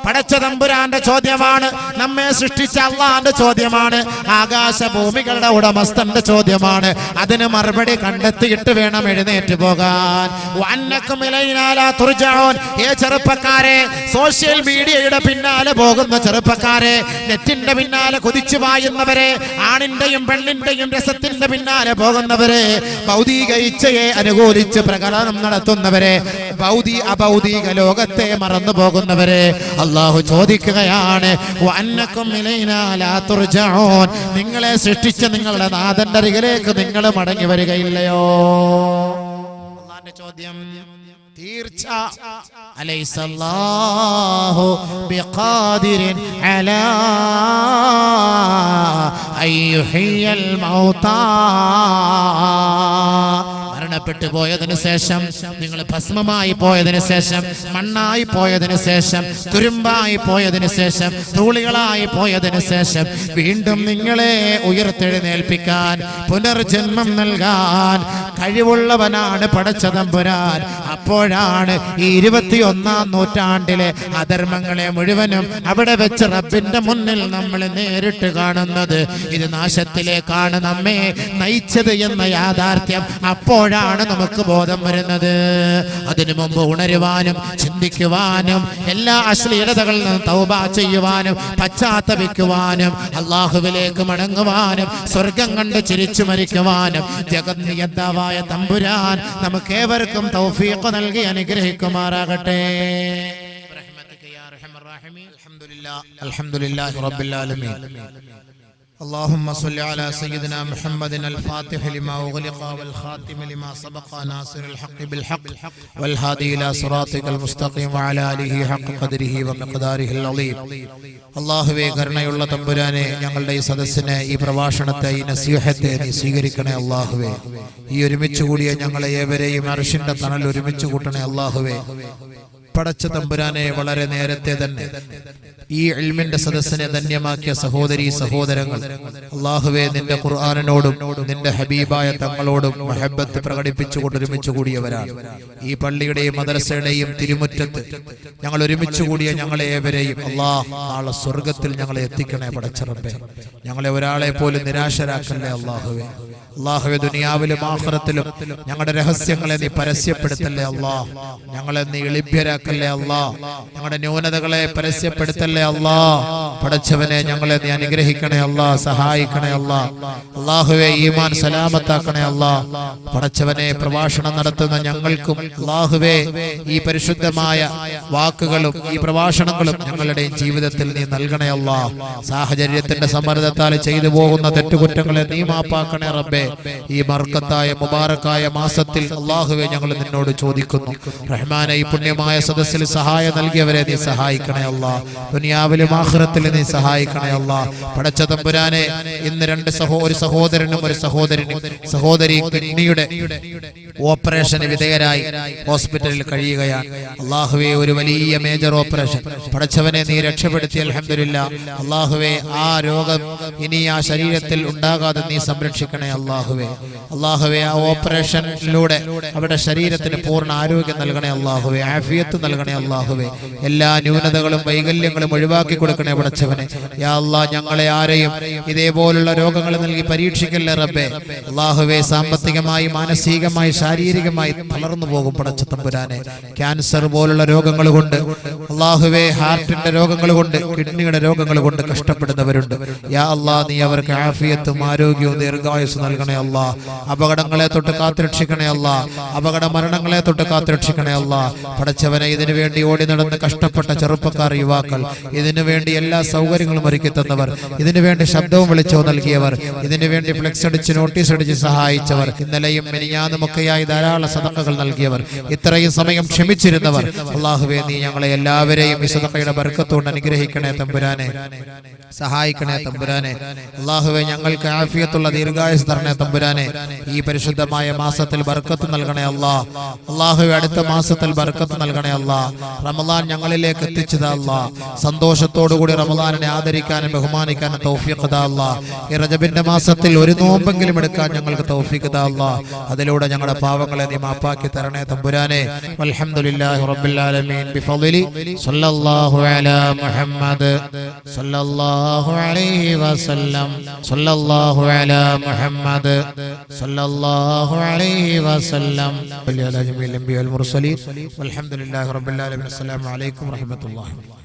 പടച്ച തമ്പുരാന്റെ ചോദ്യമാണ്, നമ്മെ സൃഷ്ടിച്ച അള്ളാന്റെ ചോദ്യമാണ്, ആകാശഭൂമികളുടെ ഉടമസ്ഥന്റെ ചോദ്യമാണ്. അതിന് മറുപടി കണ്ടെത്തിയിട്ട് വേണം എഴുന്നേറ്റ് പോകാൻ. വഅന്നകും ഇലൈനാ ലാ തുർജഊൻ. ചെറുപ്പക്കാരെ, സോഷ്യൽ മീഡിയയുടെ പിന്നാലെ പോകുന്ന ചെറുപ്പക്കാരെ, നെറ്റിന്റെ പിന്നാലെ കുതിച്ചു പായുന്നവരെ, ആണിന്റെയും പെണ്ണിന്റെയും രസത്തിന്റെ പിന്നാലെ പോകുന്നവരെ, ഭൗതിക ഇച്ഛയെ അനുകൂലിച്ച് പ്രകടനം നടത്തുന്നവരെ, അഭൗതിക ലോകത്തെ മറന്നു പോകുന്നവരെ അല്ലാഹു ചോദിക്കുകയാണ്, വഅന്നകും ഇലൈനാ ലാ തുർജഊൻ. നിങ്ങളെ സൃഷ്ടിച്ച നിങ്ങളുടെ നാഥന്റെ അരികിലേക്ക് നിങ്ങൾ മടങ്ങി വരികയില്ലയോ? അല്ലാഹുവിന്റെ ചോദ്യം തീർച്ച. അലൈസല്ലാഹു ബിഖാദിരിൻ അലാ അയ്യുഹിയൽ മൗതാ. മരണപ്പെട്ടു പോയതിനു ശേഷം, നിങ്ങൾ ഭസ്മമായി പോയതിനു ശേഷം, മണ്ണായി പോയതിനു ശേഷം, തുരുമ്പായി പോയതിനു ശേഷം, ധൂളികളായി പോയതിനു ശേഷം വീണ്ടും നിങ്ങളെ ഉയർത്തെഴുന്നേൽപ്പിക്കാൻ, പുനർജന്മം നൽകാൻ കഴിവുള്ളവനാണ് പടച്ച തമ്പുരാൻ. അപ്പോഴാണ് ഈ 21-ാം നൂറ്റാണ്ടിലെ അധർമ്മങ്ങളെ മുഴുവനും അവിടെ വെച്ച് റബ്ബിന്റെ മുന്നിൽ നമ്മൾ നേരിട്ട് കാണുന്നത്. ഇത് നാശത്തിലേക്കാണ് നമ്മെ നയിച്ചത് എന്ന യാഥാർത്ഥ്യം അപ്പോഴാണ് നമുക്ക് ബോധം വരുന്നത്. അതിനു മുമ്പ് ഉണരുവാനും ചിന്തിക്കുവാനും എല്ലാ അശ്ലീലതകളിൽ നിന്നും തൗബ ചെയ്യുവാനും പശ്ചാത്തപിക്കുവാനും അള്ളാഹുവിലേക്ക് മടങ്ങുവാനും സ്വർഗം കണ്ട് ചിരിച്ചു മരിക്കുവാനും ജഗന്നിയന്താവായ തമ്പുരാൻ നമുക്ക് ഏവർക്കും തൗഫീഖ് നൽകി അനുഗ്രഹിക്കുമാറാകട്ടെ. അൽഹംദുലില്ലാഹി റബ്ബിൽ ആലമീൻ. اللهم صل على سيدنا محمد الفاتح لما أغلق والخاتم لما سبق ناصر الحق بالحق والهادي إلى صراطك المستقيم وعلى آله حق قدره ومقداره العظيم. അല്ലാഹുവേ, കരുണയുള്ള തമ്പുരാനെ, ഞങ്ങളുടെ ഈ സദസ്സിനെ, ഈ പ്രഭാഷണത്തെ, ഈ നസീഹത്തെ നീ സ്വീകരിക്കണേ അല്ലാഹുവേ. ഈ ഒരുമിച്ച് കൂടിയ ഞങ്ങളെ ഏവരെയും അർശിന്റെ തണൽ ഒരുമിച്ച് കൂട്ടണേ അല്ലാഹുവേ. പടച്ച തമ്പുരാനെ, വളരെ നേരത്തെ തന്നെ ഈ ഇൽമിന്റെ സദസ്സിനെ ധന്യമാക്കിയ സഹോദരീ സഹോദരങ്ങൾ, അല്ലാഹുവേ, നിന്റെ ഖുർആനിനോടും നിന്റെ ഹബീബായ തങ്ങളോടും മഹബ്ബത്ത് പ്രകടിപ്പിച്ചുകൊണ്ട് ഒരുമിച്ച് കൂടിയവരാണ്. ഈ പള്ളിയുടെയും മദ്രസയുടെയും തിരുമുറ്റത്ത് ഞങ്ങൾ ഒരുമിച്ച് കൂടിയ ഞങ്ങളെ ഏവരെയും അല്ലാഹ് നാളെ സ്വർഗത്തിൽ ഞങ്ങളെ എത്തിക്കണേ പടച്ച റബ്ബേ. ഞങ്ങളെ ഒരാളെ പോലും നിരാശരാക്കല്ലേ അല്ലാഹുവേ. അല്ലാഹുവേ, ദുനിയാവിലും ആഖിറത്തിലും ഞങ്ങളുടെ രഹസ്യങ്ങളെ നീ പരസ്യപ്പെടുത്തല്ലേ അല്ലാഹ്. ഞങ്ങളെ നീ എളിഭ്യരാക്കല്ലേ അല്ലാഹ്. ഞങ്ങളുടെ ന്യൂനതകളെ പരസ്യപ്പെടുത്തല്ലേ അല്ലാഹ്. പടച്ചവനെ, ഞങ്ങളെ നീ അനുഗ്രഹിക്കണേ അല്ലാഹ്, സഹായിക്കണേ അല്ലാഹ്. അല്ലാഹുവേ, ഈമാൻ സലാമത്താക്കണേ അല്ലാഹ്. പടച്ചവനെ, പ്രഭാഷണം നടത്തുന്ന ഞങ്ങൾക്കും അല്ലാഹുവേ ഈ പരിശുദ്ധമായ വാക്കുകളും ഈ പ്രഭാഷണങ്ങളും ഞങ്ങളുടെ ജീവിതത്തിൽ നീ നൽകണേ അല്ലാഹ്. സാഹചര്യത്തിന്റെ സമ്മർദ്ദത്താൽ ചെയ്തു പോകുന്ന തെറ്റുകുറ്റങ്ങളെ നീ മാപ്പാക്കണേ റബ്ബേ. റബ്ബേ ഈ ബർക്കത്തായ മുബാറക്കായ മാസത്തിൽ അല്ലാഹുവേ ഞങ്ങൾ നിന്നോട് ചോദിക്കുന്നു റഹ്മാനെ ഈ പുണ്യമായ സദസ്സിൽ സഹായം നൽകിയവരെ നീ സഹായിക്കണേ അല്ലാ ദുനിയാവിലും ആഖിറത്തിലും നീ സഹായിക്കണേ അല്ലാ പടച്ച തമ്പുരാനെ ഇന്ന് ഒരു സഹോദരനും ഒരു സഹോദരി കിഡ്നിയുടെ ഓപ്പറേഷന് വിധേയരായി ഹോസ്പിറ്റലിൽ കഴിയുകയാണ് അല്ലാഹുവേ ഒരു വലിയ മേജർ ഓപ്പറേഷൻ പടച്ചവനെ നീ രക്ഷപ്പെടുത്തി അൽഹംദുലില്ലാ അല്ലാഹുവേ ആ രോഗം ഇനി ആ ശരീരത്തിൽ ഉണ്ടാകാതെ നീ സംരക്ഷിക്കണേ അല്ലാഹുവേ ആ ഓപ്പറേഷനിലൂടെ അവരുടെ ശരീരത്തിന് പൂർണ്ണ ആരോഗ്യം നൽകണേ അല്ലാഹുവേ ആഫിയത്ത് നൽകണേ അല്ലാഹുവേ എല്ലാ ന്യൂനതകളും വൈകല്യങ്ങളും ഒഴിവാക്കി കൊടുക്കണേ പടച്ചവനെ യാ അല്ലാഹ് ഞങ്ങളെ ആരെയും ഇതേപോലുള്ള രോഗങ്ങൾ നൽകി പരീക്ഷിക്കല്ലേ റബ്ബേ അല്ലാഹുവേ സാമ്പത്തികമായി മാനസികമായി ശാരീരികമായി തളർന്നു പോകും പടച്ച തമ്പുരാനെ ക്യാൻസർ പോലുള്ള രോഗങ്ങൾ കൊണ്ട് അല്ലാഹുവേ ഹാർട്ടിന്റെ രോഗങ്ങൾ കൊണ്ട് കിഡ്നിയുടെ രോഗങ്ങൾ കൊണ്ട് കഷ്ടപ്പെടുന്നവരുണ്ട് യാ അല്ലാഹ് നീ അവർക്ക് ആഫിയത്തും ആരോഗ്യവും ദീർഘായുസ് നൽകണേ അല്ലാഹ് അപകടങ്ങളെ തൊട്ട് കാത്തുരക്ഷിക്കണേ അല്ലാഹ് അപകട മരണങ്ങളെ തൊട്ട് കാത്തുരക്ഷിക്കണേ അല്ലാഹ് പടച്ചവനെ ഇതിനു വേണ്ടി ഓടി നടന്ന് കഷ്ടപ്പെട്ട ചെറുപ്പക്കാർ യുവാക്കൾ ഇതിനു വേണ്ടി എല്ലാ സൗകര്യങ്ങളും ഒരുക്കി തന്നവർ ഇതിനു വേണ്ടി ശബ്ദവും വിളിച്ചോ നൽകിയവർ ഇതിനു വേണ്ടി ഫ്ലെക്സ് അടിച്ച് നോട്ടീസ് അടിച്ച് സഹായിച്ചവർ ഇന്നലെയും മിനിഞ്ഞാന്നുമൊക്കെയായി ധാരാളം സദഖകൾ നൽകിയവർ ഇത്രയും സമയം ക്ഷമിച്ചിരുന്നവർ അല്ലാഹുവേ നീ ഞങ്ങളെ എല്ലാവരെയും ഈ സദഖയുടെ ബർക്കത്തുകൊണ്ട് അനുഗ്രഹിക്കണേ തമ്പുരാനെ സഹായിക്കണേ തമ്പുരാനെ അല്ലാഹുവേ ഞങ്ങൾക്ക് ആഫിയത്തുള്ള ദീർഘായുസ് തരണേ തമ്പുരാനെ ഈ പരിശുദ്ധമായ മാസത്തിൽ ബർക്കത്ത് നൽകണേ അല്ലാഹുവേ അടുത്ത മാസത്തിൽ ബർക്കത്ത് നൽകണേ റമളാൻ ഞങ്ങളിലേക്ക് എത്തിച്ചതാ സന്തോഷത്തോടുകൂടി റമളാനിനെ ആദരിക്കാനും ബഹുമാനിക്കാനും തൗഫീഖ് താ ഈ റജബിന്റെ മാസത്തിൽ ഒരു നോമ്പെങ്കിലും എടുക്കാൻ ഞങ്ങൾക്ക് തൗഫീഖ് താ അതിലൂടെ ഞങ്ങളുടെ പാവങ്ങളെ നീ മാപ്പാക്കി തരണേ തമ്പുരാനെ അൽഹംദുലില്ലാഹി റബ്ബിൽ ആലമീൻ ബിഫളിലി സല്ലല്ലാഹു അലാ മുഹമ്മദ് സല്ലല്ലാഹു അലൈഹി വസല്ലം സല്ലല്ലാഹു അലാ മുഹമ്മദ് സല്ലല്ലാഹു അലൈഹി വസല്ലം വഅലാ ജമീഇൽ അംബിയാ വൽ മുർസലീൻ വൽഹംദുലില്ലാഹി റബ്ബിൽ ആലമീൻ അസ്സലാമു അലൈക്കും വറഹ്മത്തുള്ളാഹി